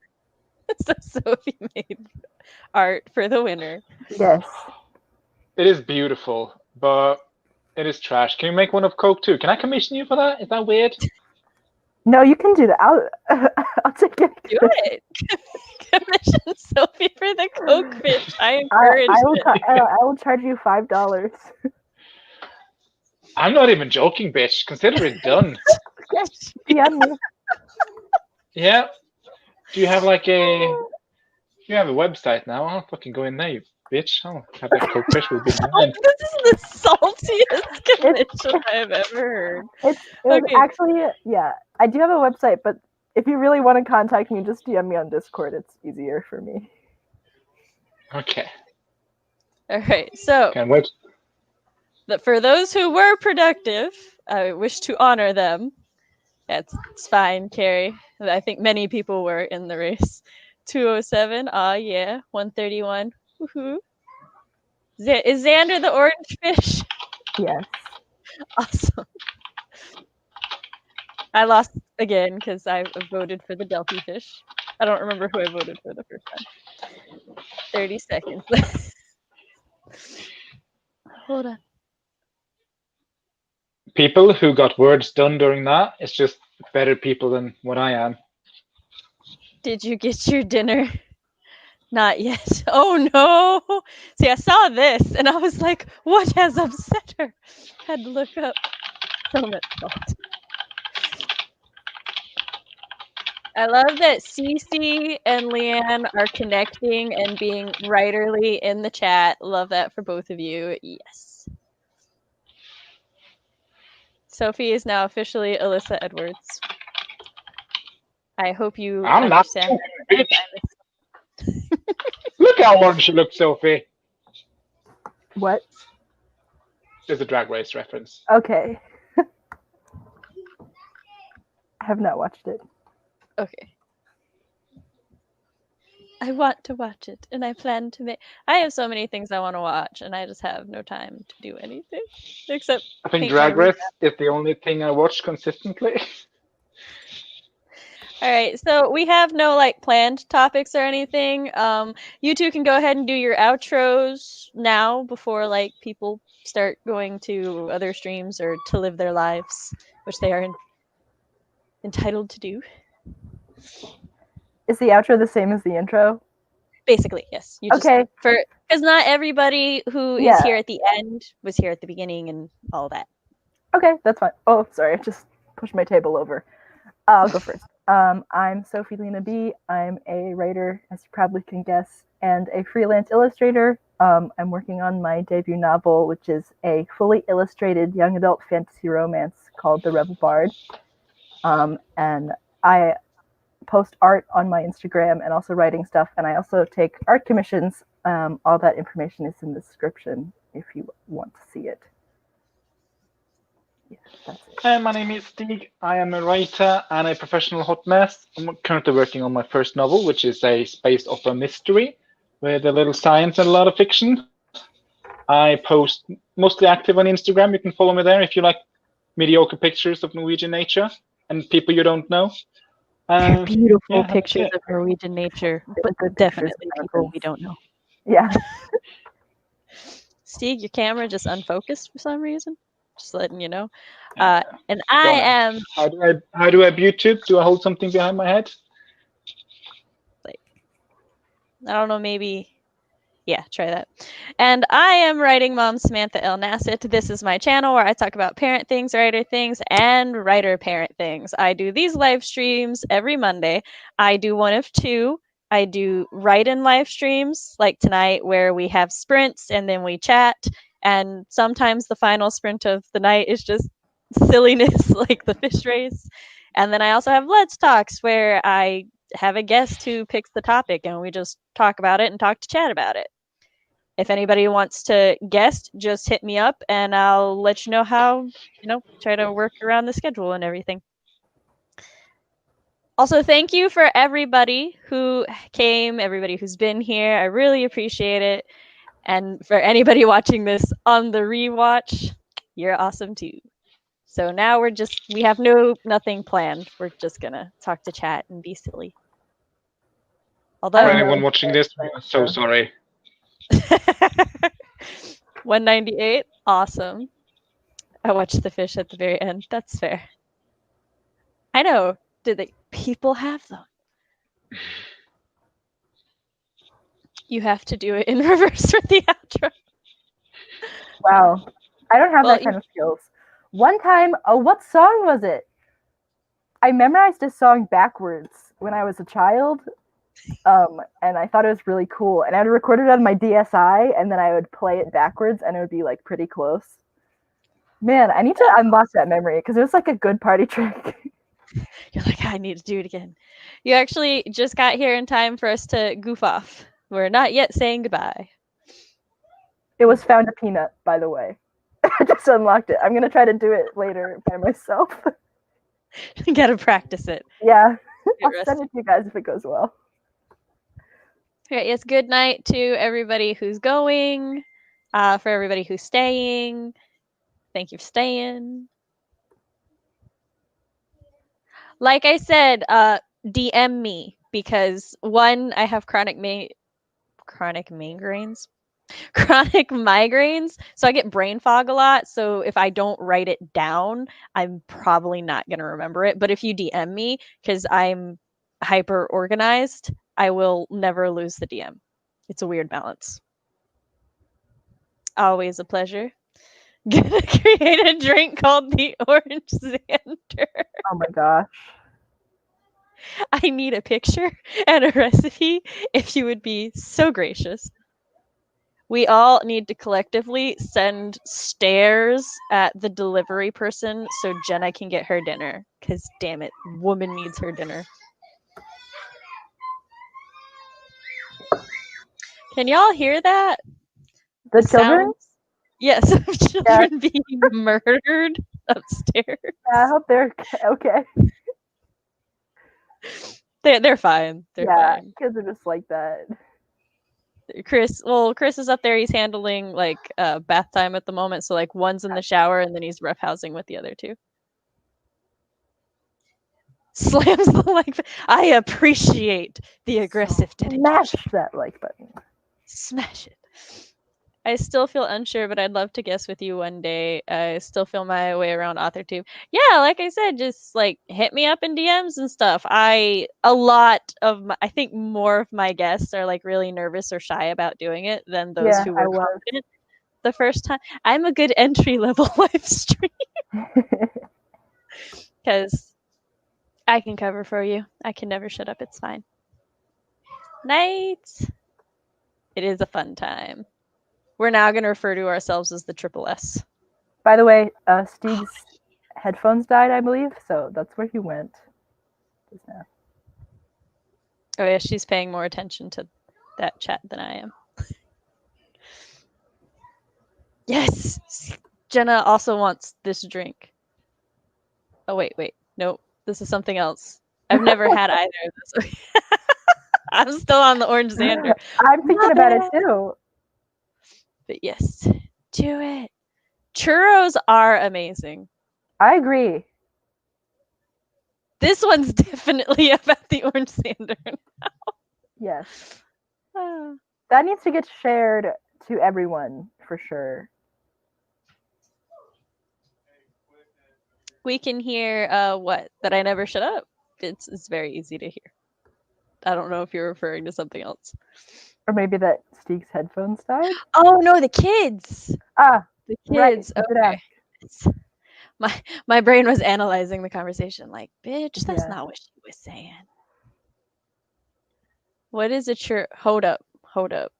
So Sophie made art for the winner. Yes. It is beautiful, but it is trash. Can you make one of Coke too? Can I commission you for that? Is that weird? No, you can do that. I'll take it. Do it. Commission Sophie for the Coke fish. I encourage it. I will charge you $5. I'm not even joking, bitch. Consider it done. Yes, DM me. Yeah. Do you have like a? You have a website now. I'll fucking go in there, you bitch. I'll have that Coke fish will be mine. This is the saltiest commission I've ever heard. It's Okay. actually, yeah. I do have a website, but if you really want to contact me, just DM me on Discord. It's easier for me. Okay. All right. So Can't wait. for those who were productive, I wish to honor them. It's fine, Carrie. I think many people were in the race. 207. Yeah. 131. Woohoo. Is Xander the orange fish? Yes. Awesome. I lost again because I voted for the Delphi fish. I don't remember who I voted for the first time. 30 seconds. Hold on. People who got words done during that, it's just better people than what I am. Did you get your dinner? Not yet. Oh no. See, I saw this and I was like, what has upset her? Had to look up. So much salt. I love that Cece and Leanne are connecting and being writerly in the chat. Love that for both of you. Yes. Sophie is now officially Alyssa Edwards. I hope you I'm not understand. joking, bitch. Look how orange you look, Sophie. What? There's a Drag Race reference. Okay. I have not watched it. Okay. I want to watch it, and I plan to make. I have so many things I want to watch, and I just have no time to do anything except I think paint my Drag room. Race is the only thing I watch consistently. All right, so we have no like planned topics or anything. You two can go ahead and do your outros now before like people start going to other streams or to live their lives, which they are entitled to do. Is the outro the same as the intro? Basically, yes. You just Okay. because not everybody who is Yeah. here at the end was here at the beginning and all that. Okay, that's fine. Oh, sorry, I just pushed my table over. I'll go first. I'm Sophie Lina B. I'm a writer, as you probably can guess, and a freelance illustrator. I'm working on my debut novel, which is a fully illustrated young adult fantasy romance called The Rebel Bard. And I post art on my Instagram and also writing stuff, and I also take art commissions. All that information is in the description if you want to see it. Yeah, that's it. Hi, my name is Stig. I am a writer and a professional hot mess. I'm currently working on my first novel, which is a space opera mystery with a little science and a lot of fiction. I post mostly active on Instagram. You can follow me there if you like mediocre pictures of Norwegian nature and people you don't know. They're beautiful yeah, pictures that's of Norwegian nature, but good pictures definitely of people mountains. we don't know. Yeah. Stig, your camera just unfocused for some reason. Just letting you know. Yeah. And I am How do I YouTube? Do I hold something behind my head? like, I don't know, maybe. Yeah, try that. And I am writing mom Samantha L. Nasset. This is my channel where I talk about parent things, writer things, and writer parent things. I do these live streams every Monday. I do one of two. I do write-in live streams like tonight where we have sprints and then we chat. And sometimes the final sprint of the night is just silliness like the fish race. And then I also have Let's Talks where I have a guest who picks the topic and we just talk about it and talk to chat about it. If anybody wants to guest, just hit me up and I'll let you know how, try to work around the schedule and everything. Also, thank you for everybody who came, everybody who's been here. I really appreciate it. And for anybody watching this on the rewatch, you're awesome too. So now we have nothing planned. We're just gonna talk to chat and be silly. Although For anyone watching this, I'm so sorry. 198, awesome. I watched the fish at the very end. That's fair. I know. People have them? You have to do it in reverse for the outro. Wow. I don't have Well, that kind of skills. One time, what song was it? I memorized a song backwards when I was a child, and I thought it was really cool. And I'd record it on my DSi, and then I would play it backwards, and it would be like pretty close. Man, I need to unlock that memory because it was like a good party trick. You're like, I need to do it again. You actually just got here in time for us to goof off. We're not yet saying goodbye. It was Found a Peanut, by the way. I just unlocked it. I'm going to try to do it later by myself. You gotta practice it. Yeah. Get I'll send it to you guys if it goes well. Okay, yes, good night to everybody who's going. For everybody who's staying. Thank you for staying. Like I said, DM me because one, I have chronic migraines. Chronic migraines, so I get brain fog a lot. So if I don't write it down, I'm probably not gonna remember it. But if you DM me, because I'm hyper organized, I will never lose the DM. It's a weird balance. Always a pleasure. Gonna create a drink called the Orange Xander. Oh my gosh. I need a picture and a recipe if you would be so gracious. We all need to collectively send stares at the delivery person so Jenna can get her dinner. Because, damn it, woman needs her dinner. Can y'all hear that? The children? Sounds? Yes, of children being murdered upstairs. Yeah, I hope they're okay. They're fine. They're fine. kids are just like that. Chris is up there. He's handling like bath time at the moment. So like one's in the shower and then he's roughhousing with the other two. Slams the like. I appreciate the aggressive dedication. Smash that like button. Smash it. I still feel unsure, but I'd love to guess with you one day. I still feel my way around AuthorTube. Yeah, like I said, just like hit me up in DMs and stuff. I think more of my guests are like really nervous or shy about doing it than those who were confident the first time. I'm a good entry level live stream because I can cover for you. I can never shut up. It's fine. Night. It is a fun time. We're now going to refer to ourselves as the Triple S. By the way, Stig's headphones died, I believe, so that's where he went just now. Oh yeah, she's paying more attention to that chat than I am. Yes! Jenna also wants this drink. Oh wait. Nope. This is something else. I've never had either of this. I'm still on the orange Xander. I'm thinking about it too. But yes, do it. Churros are amazing. I agree. This one's definitely about the orange Xander now. Yes. Ah. That needs to get shared to everyone for sure. We can hear what? That I never shut up. It's very easy to hear. I don't know if you're referring to something else. Or maybe that Stig's headphones died? Oh no, the kids. Ah, The right. kids. Okay. My brain was analyzing the conversation like, bitch, that's not what she was saying. What is a churro? Hold up.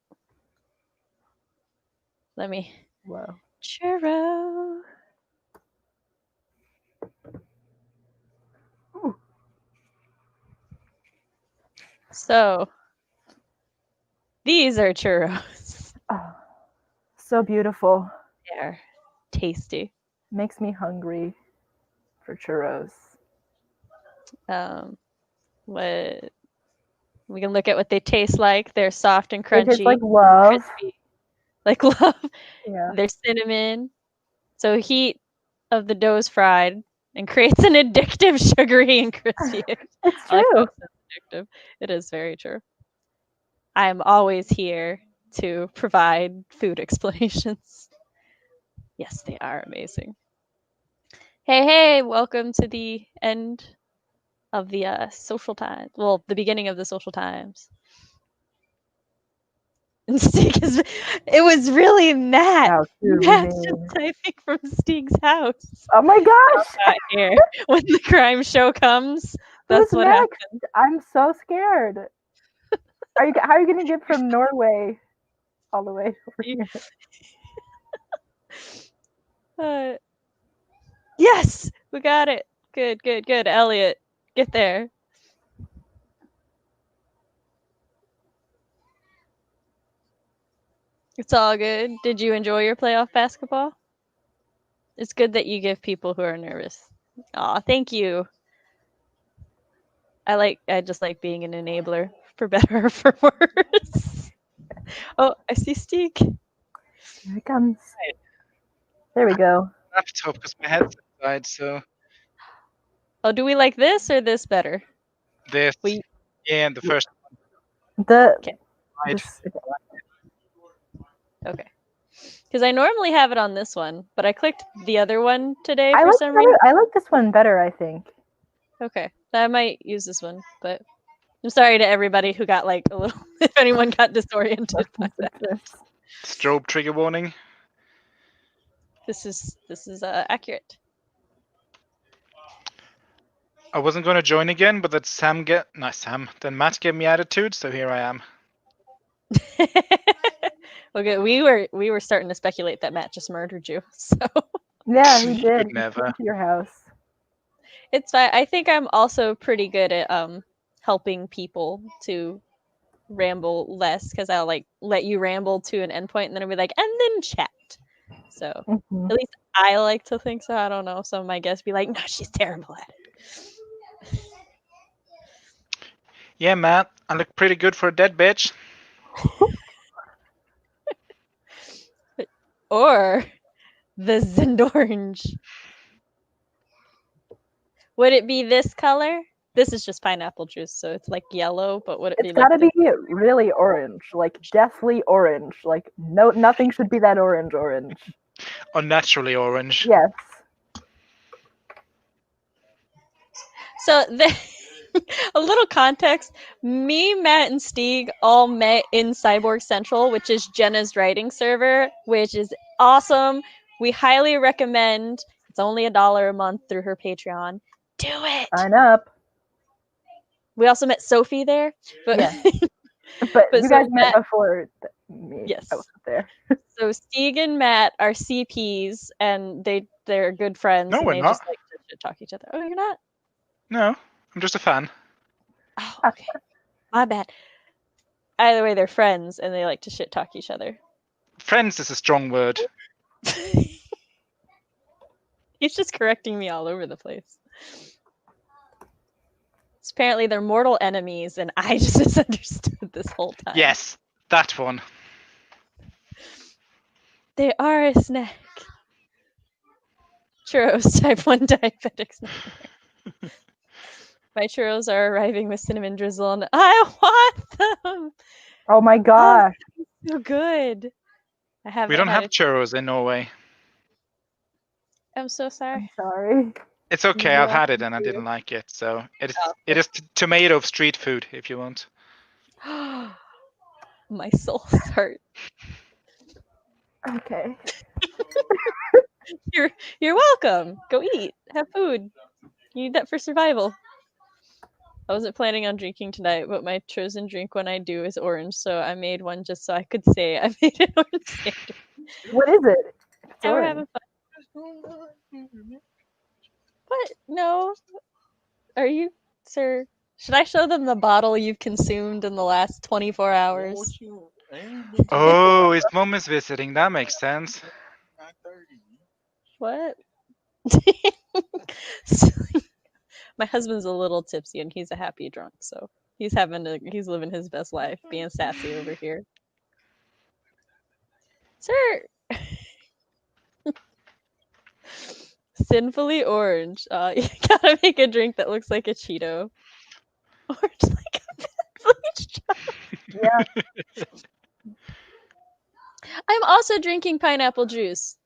Let me. Whoa. Churro. Ooh. So, these are churros. Oh, so beautiful. They're tasty. Makes me hungry for churros. What we can look at what they taste like. They're soft and crunchy. They taste like love. Crispy. Like love. Yeah. They're cinnamon. So heat of the dough's fried and creates an addictive, sugary, and crispy. It's true. Like addictive. It is very true. I am always here to provide food explanations. Yes, they are amazing. Hey, welcome to the end of the social time. Well, the beginning of the social times. And Stig it was really Matt. Wow, Matt's just typing from Stig's house. Oh my gosh! Not here. When the crime show comes, that's what Max? happens. I'm so scared. How are you gonna get from Norway all the way over here? Yes, we got it. Good. Elliot, get there. It's all good. Did you enjoy your playoff basketball? It's good that you give people who are nervous. Aw, thank you. I just like being an enabler, for better or for worse. Oh, I see Stig. Here it comes. There we go. Laptop because my headset died, so. Oh, do we like this or this better? This. Yeah, and the first one. Okay. Because I normally have it on this one, but I clicked the other one today for some reason. I like this one better, I think. Okay. I might use this one, but I'm sorry to everybody who got like a little, if anyone got disoriented by that. Strobe trigger warning. This is accurate. I wasn't going to join again, but that then Matt gave me attitude, so here I am. Okay, we were starting to speculate that Matt just murdered you. So yeah, he did. Never. To your house. It's fine. I think I'm also pretty good at helping people to ramble less because I'll like let you ramble to an endpoint and then I'll be like, and then chat. So at least I like to think so. I don't know. Some of my guests be like, no, she's terrible at it. Yeah, Matt, I look pretty good for a dead bitch. Or the Zendorange. Would it be this color? This is just pineapple juice, so it's like yellow, but would it It's be like gotta the... be really orange, like deathly orange. Like nothing should be that orange. Unnaturally orange. Yes. So a little context. Me, Matt, and Stig all met in Cyborg Central, which is Jenna's writing server, which is awesome. We highly recommend. It's only $1 a month through her Patreon. Do it. Sign up. We also met Sophie there, but Yeah. But you so guys met Matt- before me. Yes. I wasn't there. So Stig and Matt are CPs, and they're good friends. No, and we're they not. just like to shit talk each other. Oh, you're not? No, I'm just a fan. Oh, okay. My bad. Either way, they're friends, and they like to shit talk each other. Friends is a strong word. He's just correcting me all over the place. So apparently they're mortal enemies, and I just misunderstood this whole time. Yes, that one. They are a snack. Churros, type 1 diabetics. My churros are arriving with cinnamon drizzle, and I want them. Oh my gosh. So good. I haven't. We don't had have churros in Norway. I'm so sorry. I'm sorry. It's okay, I've Yeah, had it and I me too. didn't like it. So Oh. it is tomato street food if you want. My soul's hurt. Okay. You're welcome. Go eat. Have food. You need that for survival. I wasn't planning on drinking tonight, but my chosen drink when I do is orange, so I made one just so I could say I made an orange sandwich. What is it? It's Yeah, we're orange. having fun. What? No. Are you, sir? Should I show them the bottle you've consumed in the last 24 hours? Oh, his mom is visiting. That makes sense. What? My husband's a little tipsy and he's a happy drunk, so he's living his best life, being sassy over here. Sir. Sinfully orange. You gotta make a drink that looks like a Cheeto. Orange like a bleach jar. Yeah. I'm also drinking pineapple juice.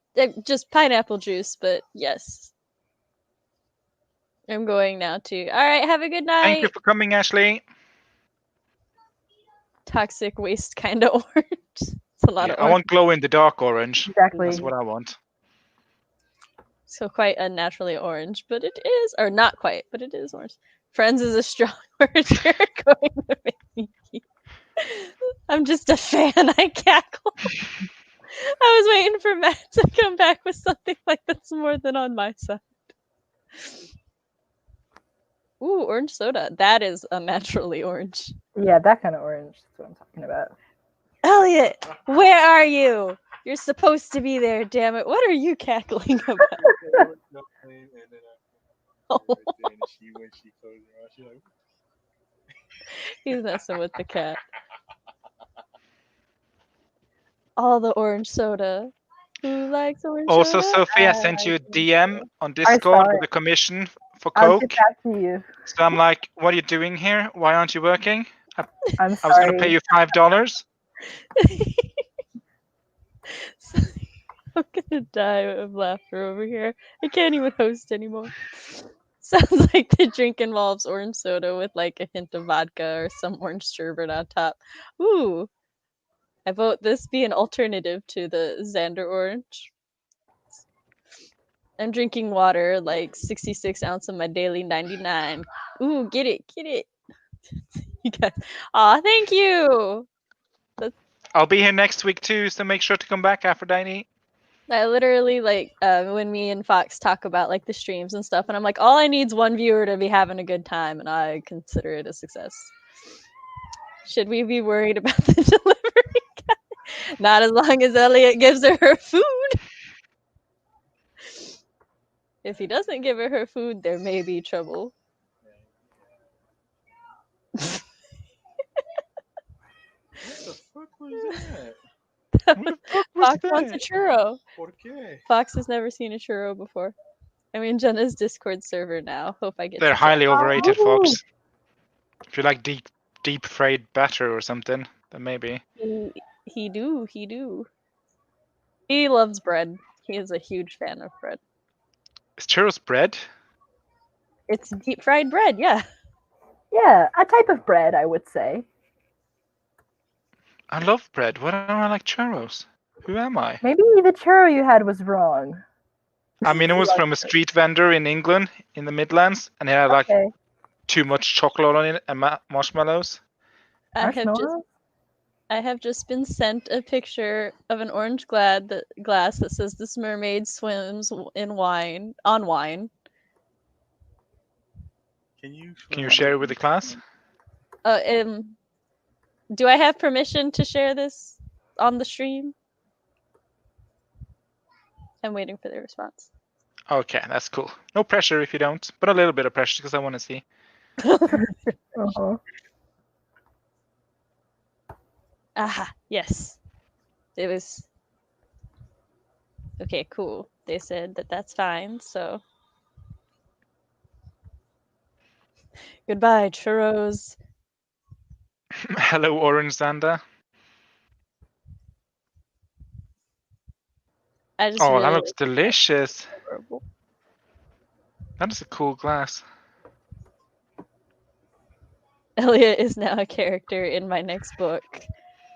Just pineapple juice, but yes. I'm going now too. Alright, have a good night. Thank you for coming, Ashley. Toxic waste kind of orange. It's a lot Yeah, of I orange. want glow in the dark orange. Exactly. That's what I want. So quite unnaturally orange, but it is, or not quite, but it is orange. Friends is a strong word. You're going to make me keep. I'm just a fan. I cackle. I was waiting for Matt to come back with something like this more than on my side. Ooh, orange soda. That is unnaturally orange. Yeah, that kind of orange. That's what I'm talking about. Elliot, where are you? You're supposed to be there, damn it. What are you cackling about? Oh. He's messing with the cat. All the orange soda. Who likes orange Also, soda? Sophie, I sent you a DM on I Discord saw with it. a commission for I'll Coke. get back to you. So I'm like, what are you doing here? Why aren't you working? I'm I was sorry. going to pay you $5. I'm gonna die of laughter over here. I can't even host anymore. Sounds like the drink involves orange soda with like a hint of vodka or some orange sherbet on top. Ooh. I vote this be an alternative to the Xander orange. I'm drinking water, like 66 ounce of my daily 99. Ooh, get it. You guys. Aw, thank you. I'll be here next week too, so make sure to come back, Aphrodite. I literally like when me and Fox talk about like the streams and stuff, and I'm like, all I need is one viewer to be having a good time, and I consider it a success. Should we be worried about the delivery guy? Not as long as Elliot gives her food. If he doesn't give her food, there may be trouble. What is that? What the fuck was Fox wants a that? churro. ¿Por qué? Fox has never seen a churro before. I'm in Jenna's Discord server now. Hope I get They're to highly join. overrated, Oh. Fox. If you like deep fried batter or something, then maybe. He do. He loves bread. He is a huge fan of bread. Is churros bread? It's deep fried bread, yeah. Yeah, a type of bread, I would say. I love bread. Why don't I like churros? Who am I? Maybe the churro you had was wrong. I mean, it was from a street vendor in England, in the Midlands, and it had like Okay. too much chocolate on it and marshmallows. Marshmallows? I have just been sent a picture of an orange glass that says this mermaid swims in wine on wine. Can you share it with the class? Do I have permission to share this on the stream? I'm waiting for the response. Okay, that's cool. No pressure if you don't, but a little bit of pressure because I want to see. Uh-huh. Aha, yes. It was... Okay, cool. They said that that's fine, so... Goodbye, churros. Hello, Orange Xander. I just Oh, really that looks delicious. adorable. That is a cool glass. Elliot is now a character in my next book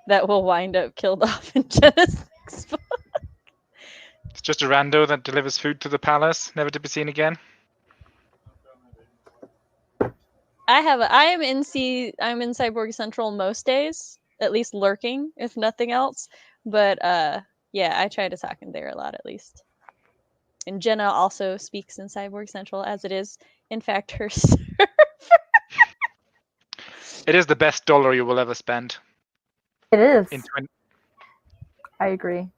that will wind up killed off in Jenna's next book. It's just a rando that delivers food to the palace, never to be seen again. I'm in Cyborg Central most days, at least lurking, if nothing else. But yeah, I try to talk in there a lot at least. And Jenna also speaks in Cyborg Central, as it is, in fact, her server. It is the best dollar you will ever spend. It is. In I agree.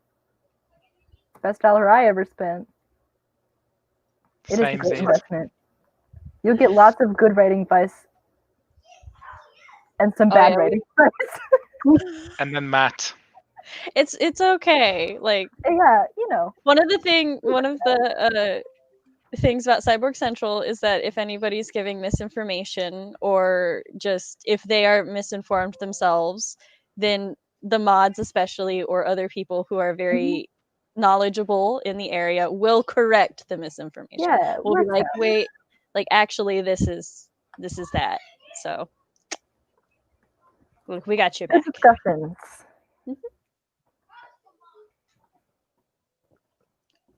Best dollar I ever spent. It is a great investment. You'll get lots of good writing advice and some bad yeah, writing advice. And then Matt. It's okay. Like, Yeah, you know. one of the things about Cyborg Central is that if anybody's giving misinformation or just if they are misinformed themselves, then the mods especially or other people who are very knowledgeable in the area will correct the misinformation. Yeah, We'll be works like, out. wait, like actually this is that. So look, we got your Good back. discussions.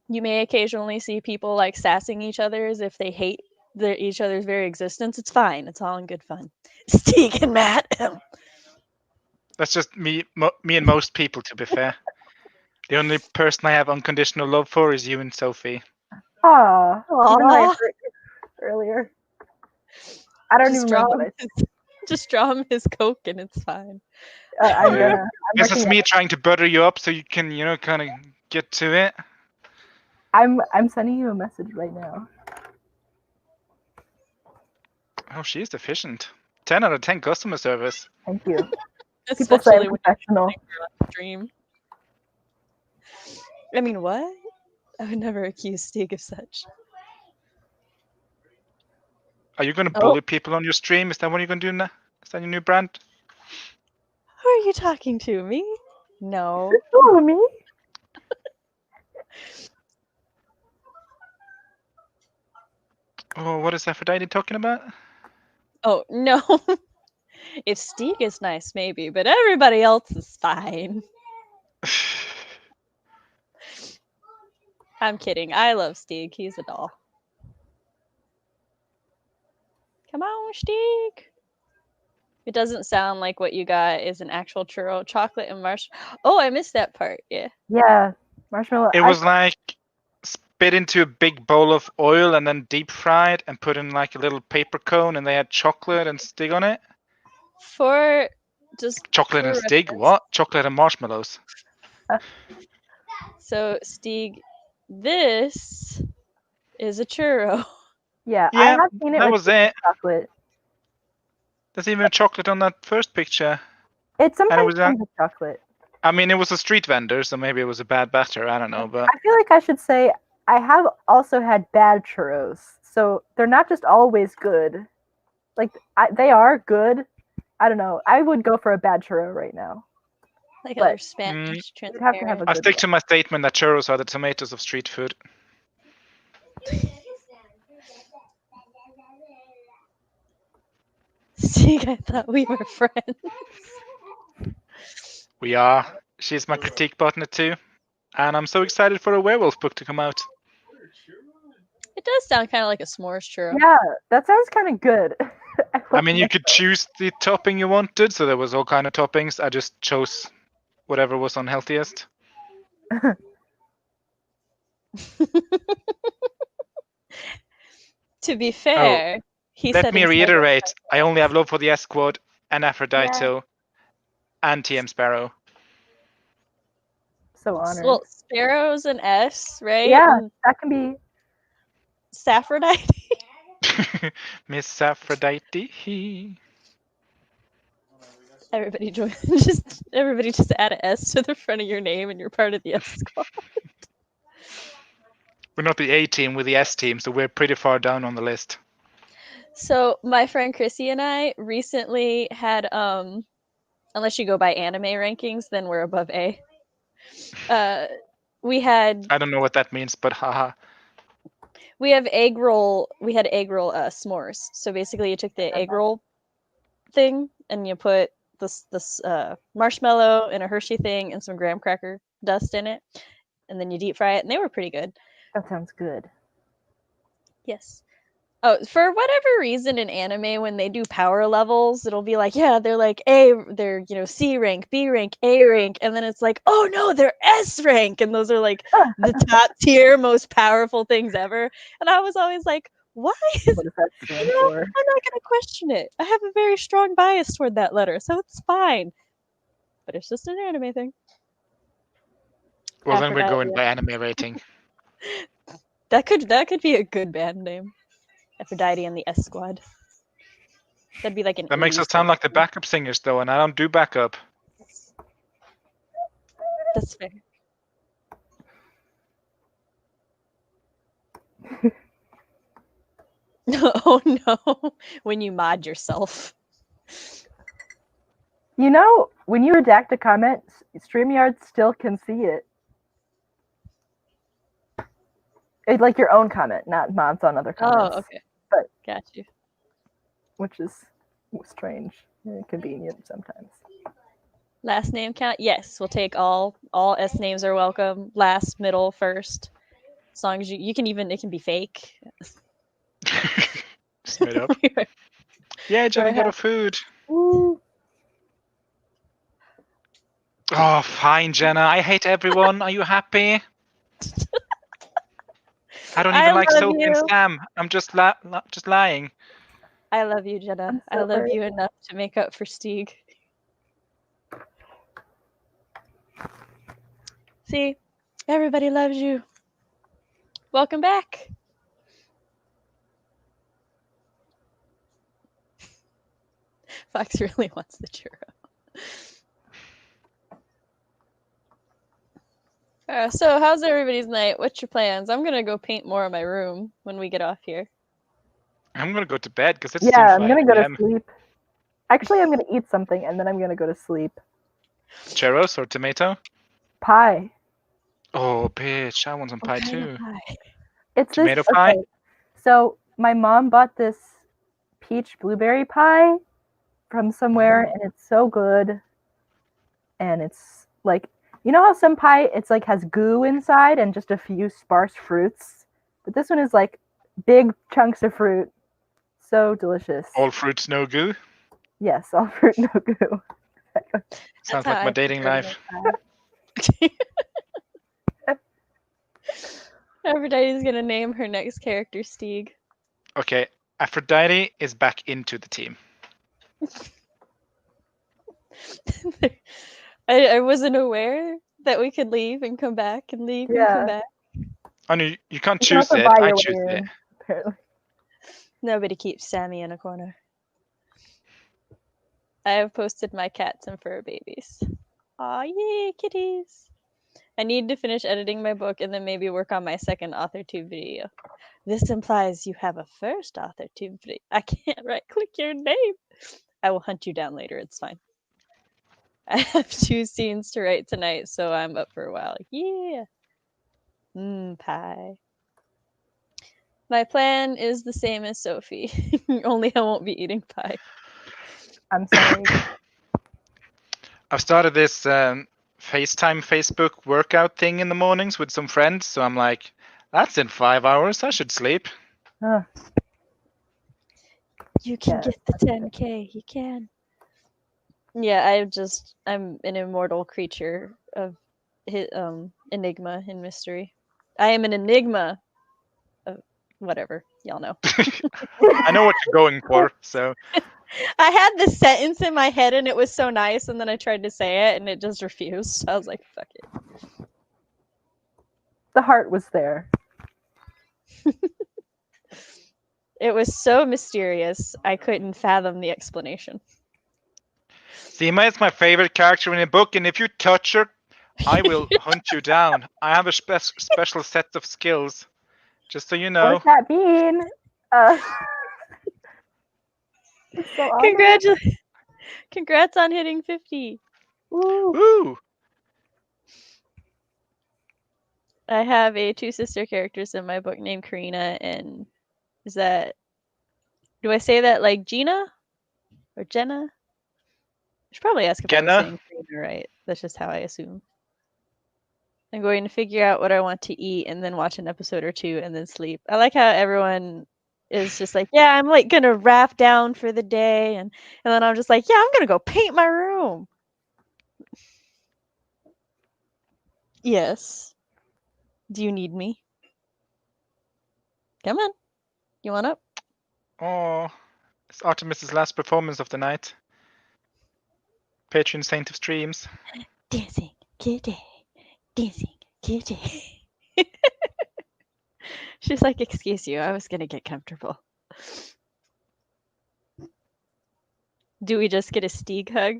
You may occasionally see people like sassing each other as if they hate each other's very existence. It's fine. It's all in good fun. Stig and Matt. That's just me and most people, to be fair. The only person I have unconditional love for is you and Sophie. Aw, even though I Aw. hurt you earlier. I don't even remember what I said. Just draw him his Coke and it's fine. I'm This is working me trying to butter you up so you can, kind of get to it. I'm sending you a message right now. Oh, she's efficient. 10 out of 10 customer service. Thank you. People say I'm professional. Stream. I mean, what? I would never accuse Stig of such. Are you going to bully people on your stream? Is that what you're going to do now? Is that your new brand? Who are you talking to? Me? No. Oh, me? Oh, what is Aphrodite talking about? Oh, no. If Stig is nice, maybe, but everybody else is fine. I'm kidding. I love Stig. He's a doll. Come on, Stig. It doesn't sound like what you got is an actual churro. Chocolate and marshmallow. Oh, I missed that part. Yeah. Yeah, marshmallow. It was like spit into a big bowl of oil and then deep fried and put in like a little paper cone and they had chocolate and Stig on it. For just chocolate for and Stig? reference. What? Chocolate and marshmallows. So, Stig, this is a churro. Yeah, I Yeah, have seen it that with was it. chocolate. There's even chocolate on that first picture. It it sometimes was comes with chocolate. I mean, it was a street vendor, so maybe it was a bad batter. I don't know, but I feel like I should say I have also had bad churros, so they're not just always good. Like they are good. I don't know. I would go for a bad churro right now. Like But- other Spanish You'd have to have transparent. a I good stick one. to my statement that churros are the tomatoes of street food. Stig, I thought we were friends. We are. She's my critique partner too, and I'm so excited for a werewolf book to come out. It does sound kind of like a s'mores churro. Yeah, that sounds kind of good. I mean, you could choose the topping you wanted, so there was all kind of toppings. I just chose whatever was unhealthiest. To be fair, he Let said me himself- reiterate: I only have love for the S Squad and Aphrodite and TM Sparrow. So honored. Well, Sparrow's an S, right? Yeah. And That can be. Saphrodite. Miss Aphrodite. Everybody join. Everybody just add an S to the front of your name, and you're part of the S squad. We're not the A team, we're the S team, so we're pretty far down on the list. So my friend Chrissy and I recently had unless you go by anime rankings, then we're above A. We had I don't know what that means, but haha. we have egg roll. We had egg roll s'mores. So basically, you took the egg roll thing and you put this marshmallow in a Hershey thing and some graham cracker dust in it, and then you deep fry it, and they were pretty good. That sounds good. Yes. Oh, for whatever reason in anime, when they do power levels, it'll be like, yeah, they're like they're C rank, B rank, A rank, and then it's like, oh no, they're S rank, and those are like the top tier, most powerful things ever. And I was always like, why is What does that stand you know, for? I'm not gonna question it. I have a very strong bias toward that letter, so it's fine. But it's just an anime thing. Well, then we're Aphrodite, going yeah. by anime rating. That could be a good band name. Aphrodite and the S Squad. That'd be like an. That makes 80s us sound like the thing. backup singers, though, and I don't do backup. That's fair. Oh no! When you mod yourself. You know, when you redact a comment, StreamYard still can see it. It's like your own comment, not mods on other comments. Oh, okay. But- Got you. Which is strange and inconvenient sometimes. Last name count? Yes, we'll take all S names are welcome. Last, middle, first. As long as you can even it can be fake. Just made up. Yeah, Jenna got her food. Ooh. Oh, fine, Jenna. I hate everyone. Are you happy? I don't even I like love Sophie and you. Sam. I'm just lying. I love you, Jenna. I so love sorry. you enough to make up for Stig. See, everybody loves you. Welcome back. Fox really wants the churro. So, how's everybody's night? What's your plans? I'm gonna go paint more of my room when we get off here. I'm gonna go to bed because it's Yeah, soon I'm 5 gonna go to p.m. sleep. Actually, I'm gonna eat something and then I'm gonna go to sleep. Churros or tomato? Pie. Oh, bitch! I want some pie too. It's Tomato this. pie? Okay. So my mom bought this peach blueberry pie from somewhere, and it's so good. And it's like, you know how some pie it's like has goo inside and just a few sparse fruits, but this one is like big chunks of fruit. So delicious. All fruits, no goo. Yes, all fruit, no goo. Sounds how like my I dating prefer life. Everybody's gonna name her next character Stig. Okay, Aphrodite is back into the team. I wasn't aware that we could leave and come back and leave and come Yeah. back. Oh no, you can't You can choose also it. buy I your choose way it. in, apparently. Nobody keeps Sammy in a corner. I have posted my cats and fur babies. Aw, yay, kitties! I need to finish editing my book and then maybe work on my second AuthorTube video. This implies you have a first AuthorTube video. I can't right-click your name. I will hunt you down later. It's fine. I have 2 scenes to write tonight, so I'm up for a while. Yeah. Pie. My plan is the same as Sophie, only I won't be eating pie. I'm sorry. I've started this FaceTime Facebook workout thing in the mornings with some friends, so I'm like, that's in 5 hours. I should sleep. Ugh. You can Yeah, get the 10K. You can. Yeah, I'm an immortal creature of enigma and mystery. I am an enigma of whatever. Y'all know. I know what you're going for, so I had this sentence in my head and it was so nice, and then I tried to say it and it just refused. I was like, fuck it. the heart was there. It was so mysterious, I couldn't fathom the explanation. Seema is my favorite character in the book, and if you touch her, I will hunt you down. I have a special set of skills, just so you know. What does that mean? It's so awesome. Congrats on hitting 50. Woo. Woo! I have 2 sister characters in my book named Karina and do I say that like Gina or Jenna? I should probably ask if I was Jenna? saying Karina right. That's just how I assume. I'm going to figure out what I want to eat and then watch an episode or 2 and then sleep. I like how everyone is just like, yeah, I'm like gonna wrap down for the day, and then I'm just like, yeah, I'm gonna go paint my room. Yes. Do you need me? Come on. You want up? Oh, it's Artemis's last performance of the night. Patron saint of streams. Dancing kitty. Dancing kitty. She's like, excuse you, I was gonna get comfortable. Do we just get a Stig hug?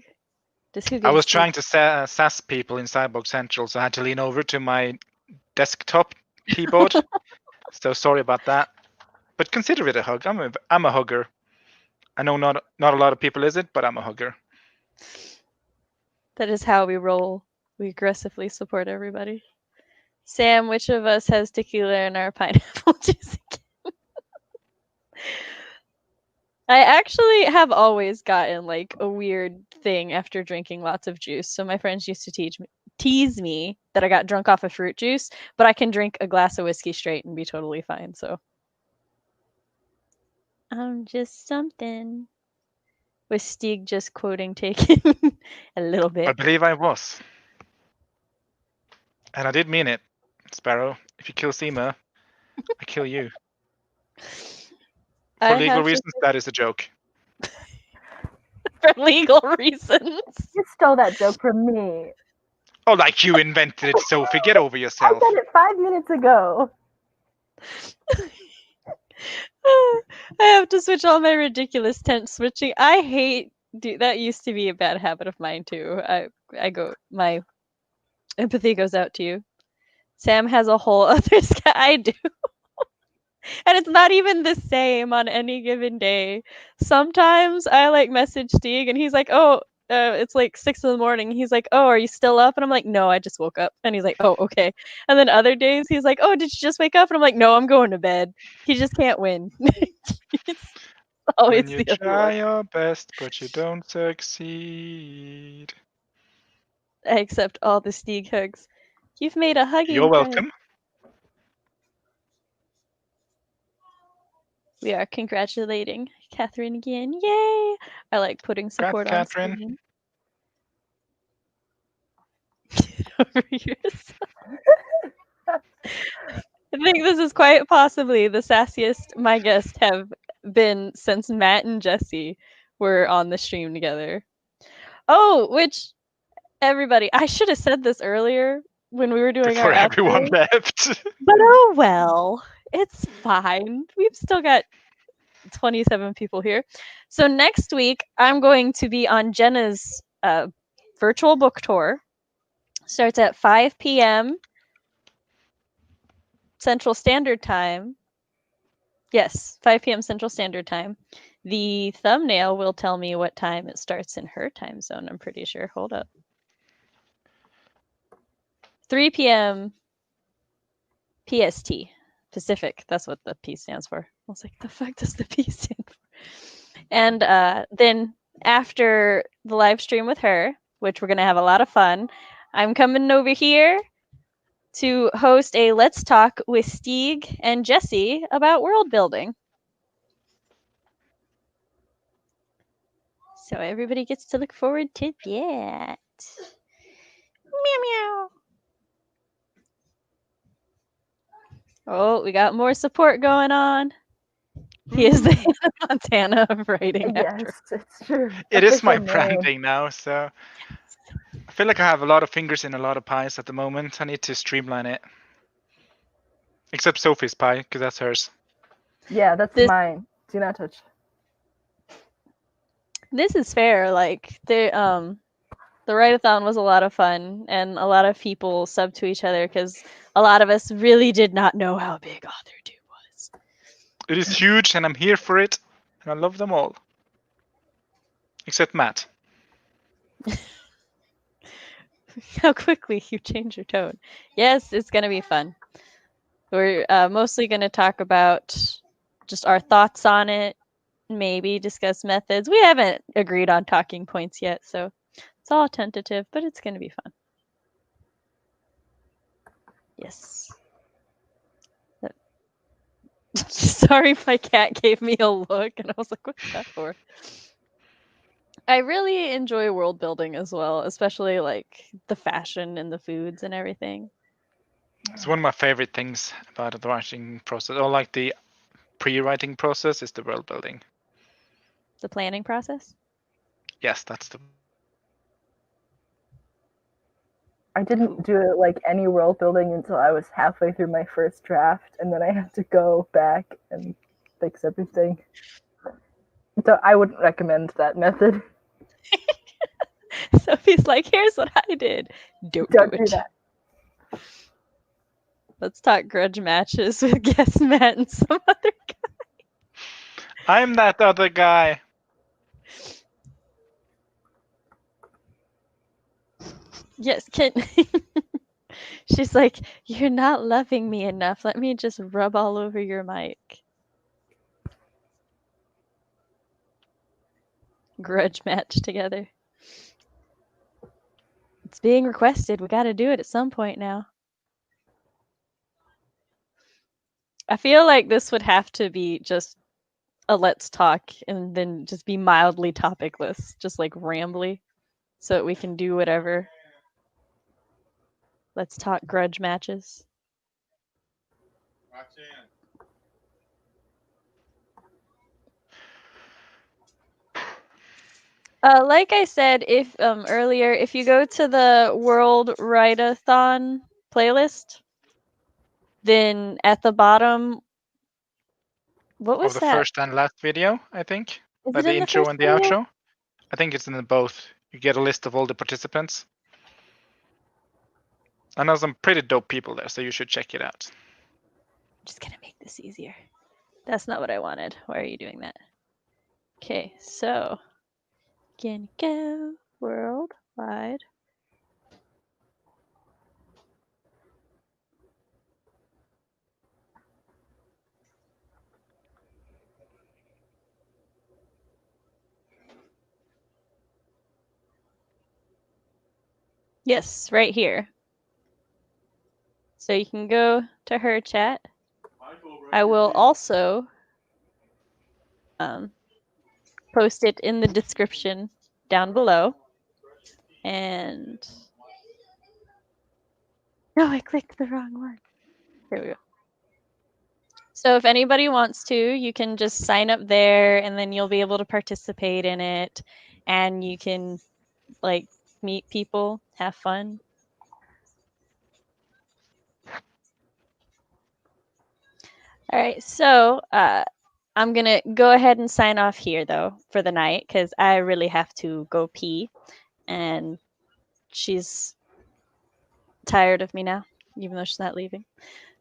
I was trying to sass people in Cyborg Central, so I had to lean over to my desktop keyboard. So sorry about that. But consider it a hug. I'm a hugger. I know not a lot of people is it, but I'm a hugger. That is how we roll. We aggressively support everybody. Sam, which of us has tequila in our pineapple juice again? I actually have always gotten like a weird thing after drinking lots of juice. So my friends used to tease me that I got drunk off of fruit juice, but I can drink a glass of whiskey straight and be totally fine. So I'm just something. Was Stig just quoting Taken a little bit? I believe I was. And I did mean it, Sparrow. If you kill Seema, I kill you. For legal reasons, that is a joke. For legal reasons. You stole that joke from me. Oh, like you invented it, Sophie. Get over I yourself. said it 5 minutes ago. I have to switch all my ridiculous tense switching. I hate that. Used to be a bad habit of mine too. My empathy goes out to you. Sam has a whole other sky. I do. And it's not even the same on any given day. Sometimes I like message Stig and he's like, oh, it's like 6 a.m. He's like, oh, are you still up? And I'm like, no, I just woke up. And he's like, oh, okay. And then other days he's like, oh, did you just wake up? And I'm like, no, I'm going to bed. He just can't win. It's always When you the other try way. your best, but you don't succeed. I accept all the Stig hugs. You've made a hugging You're friend. welcome. We are congratulating Catherine again. Yay! I like putting support on Catherine. screen. Over yourself. I think this is quite possibly the sassiest my guests have been since Matt and Jesse were on the stream together. Oh, which everybody, I should have said this earlier when we were doing Before our everyone outro, left. but oh well, it's fine. We've still got 27 people here. So next week, I'm going to be on Jenna's virtual book tour. Starts at 5 p.m. Central Standard Time. Yes, 5 p.m. Central Standard Time. The thumbnail will tell me what time it starts in her time zone, I'm pretty sure. Hold up. 3 p.m. PST. Pacific. That's what the P stands for. I was like, the fuck does the P stand for? And then after the live stream with her, which we're going to have a lot of fun, I'm coming over here to host a Let's Talk with Stig and Jesse about world building. So everybody gets to look forward to that. Meow meow. Oh, we got more support going on. He is the Hannah Montana of writing. Yes, it's true. It is my Official name. branding now, so I feel like I have a lot of fingers in a lot of pies at the moment. I need to streamline it. Except Sophie's pie, because that's hers. Yeah, that's This- mine. Do not touch. This is fair. Like the Writeathon was a lot of fun, and a lot of people subbed to each other because a lot of us really did not know how big Author 2 was. It is huge, and I'm here for it, and I love them all. Except Matt. How quickly you change your tone. Yes, it's going to be fun. We're mostly going to talk about just our thoughts on it, maybe discuss methods. We haven't agreed on talking points yet, so it's all tentative, but it's going to be fun. Yes. Sorry, my cat gave me a look, and I was like, what's that for? I really enjoy world building as well, especially like the fashion and the foods and everything. It's one of my favorite things about the writing process, or like the pre-writing process, is the world building. The planning process? Yes, that's the. I didn't do like any world building until I was halfway through my first draft, and then I had to go back and fix everything. So I wouldn't recommend that method. Sophie's like, here's what I did. Don't Don't do do it. that. Let's talk grudge matches with guest Matt and some other guy. I'm that other guy. Yes, can she's like, you're not loving me enough. Let me just rub all over your mic. Grudge match together. It's being requested. We got to do it at some point now. I feel like this would have to be just a let's talk and then just be mildly topicless, just like rambly, so that we can do whatever. Let's talk grudge matches. Watch in. Like I said, if earlier, if you go to the World Writeathon playlist, then at the bottom, what was Of the that? first and last video, I think. Is Like it the in the intro first and the video? outro. I think it's in the both. You get a list of all the participants. I know some pretty dope people there, so you should check it out. I'm just gonna make this easier. That's not what I wanted. Why are you doing that? Okay, so can go worldwide. Yes, right here. So you can go to her chat. Michael, I will also post it in the description down below. And no, I clicked the wrong one. There we go. So if anybody wants to, you can just sign up there and then you'll be able to participate in it and you can like meet people, have fun. All right, so I'm gonna go ahead and sign off here though for the night because I really have to go pee, and she's tired of me now, even though she's not leaving.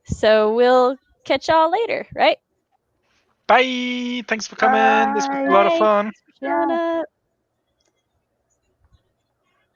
So we'll catch y'all later, right? Bye. Thanks for coming. This was a lot of Bye. fun. Showing up.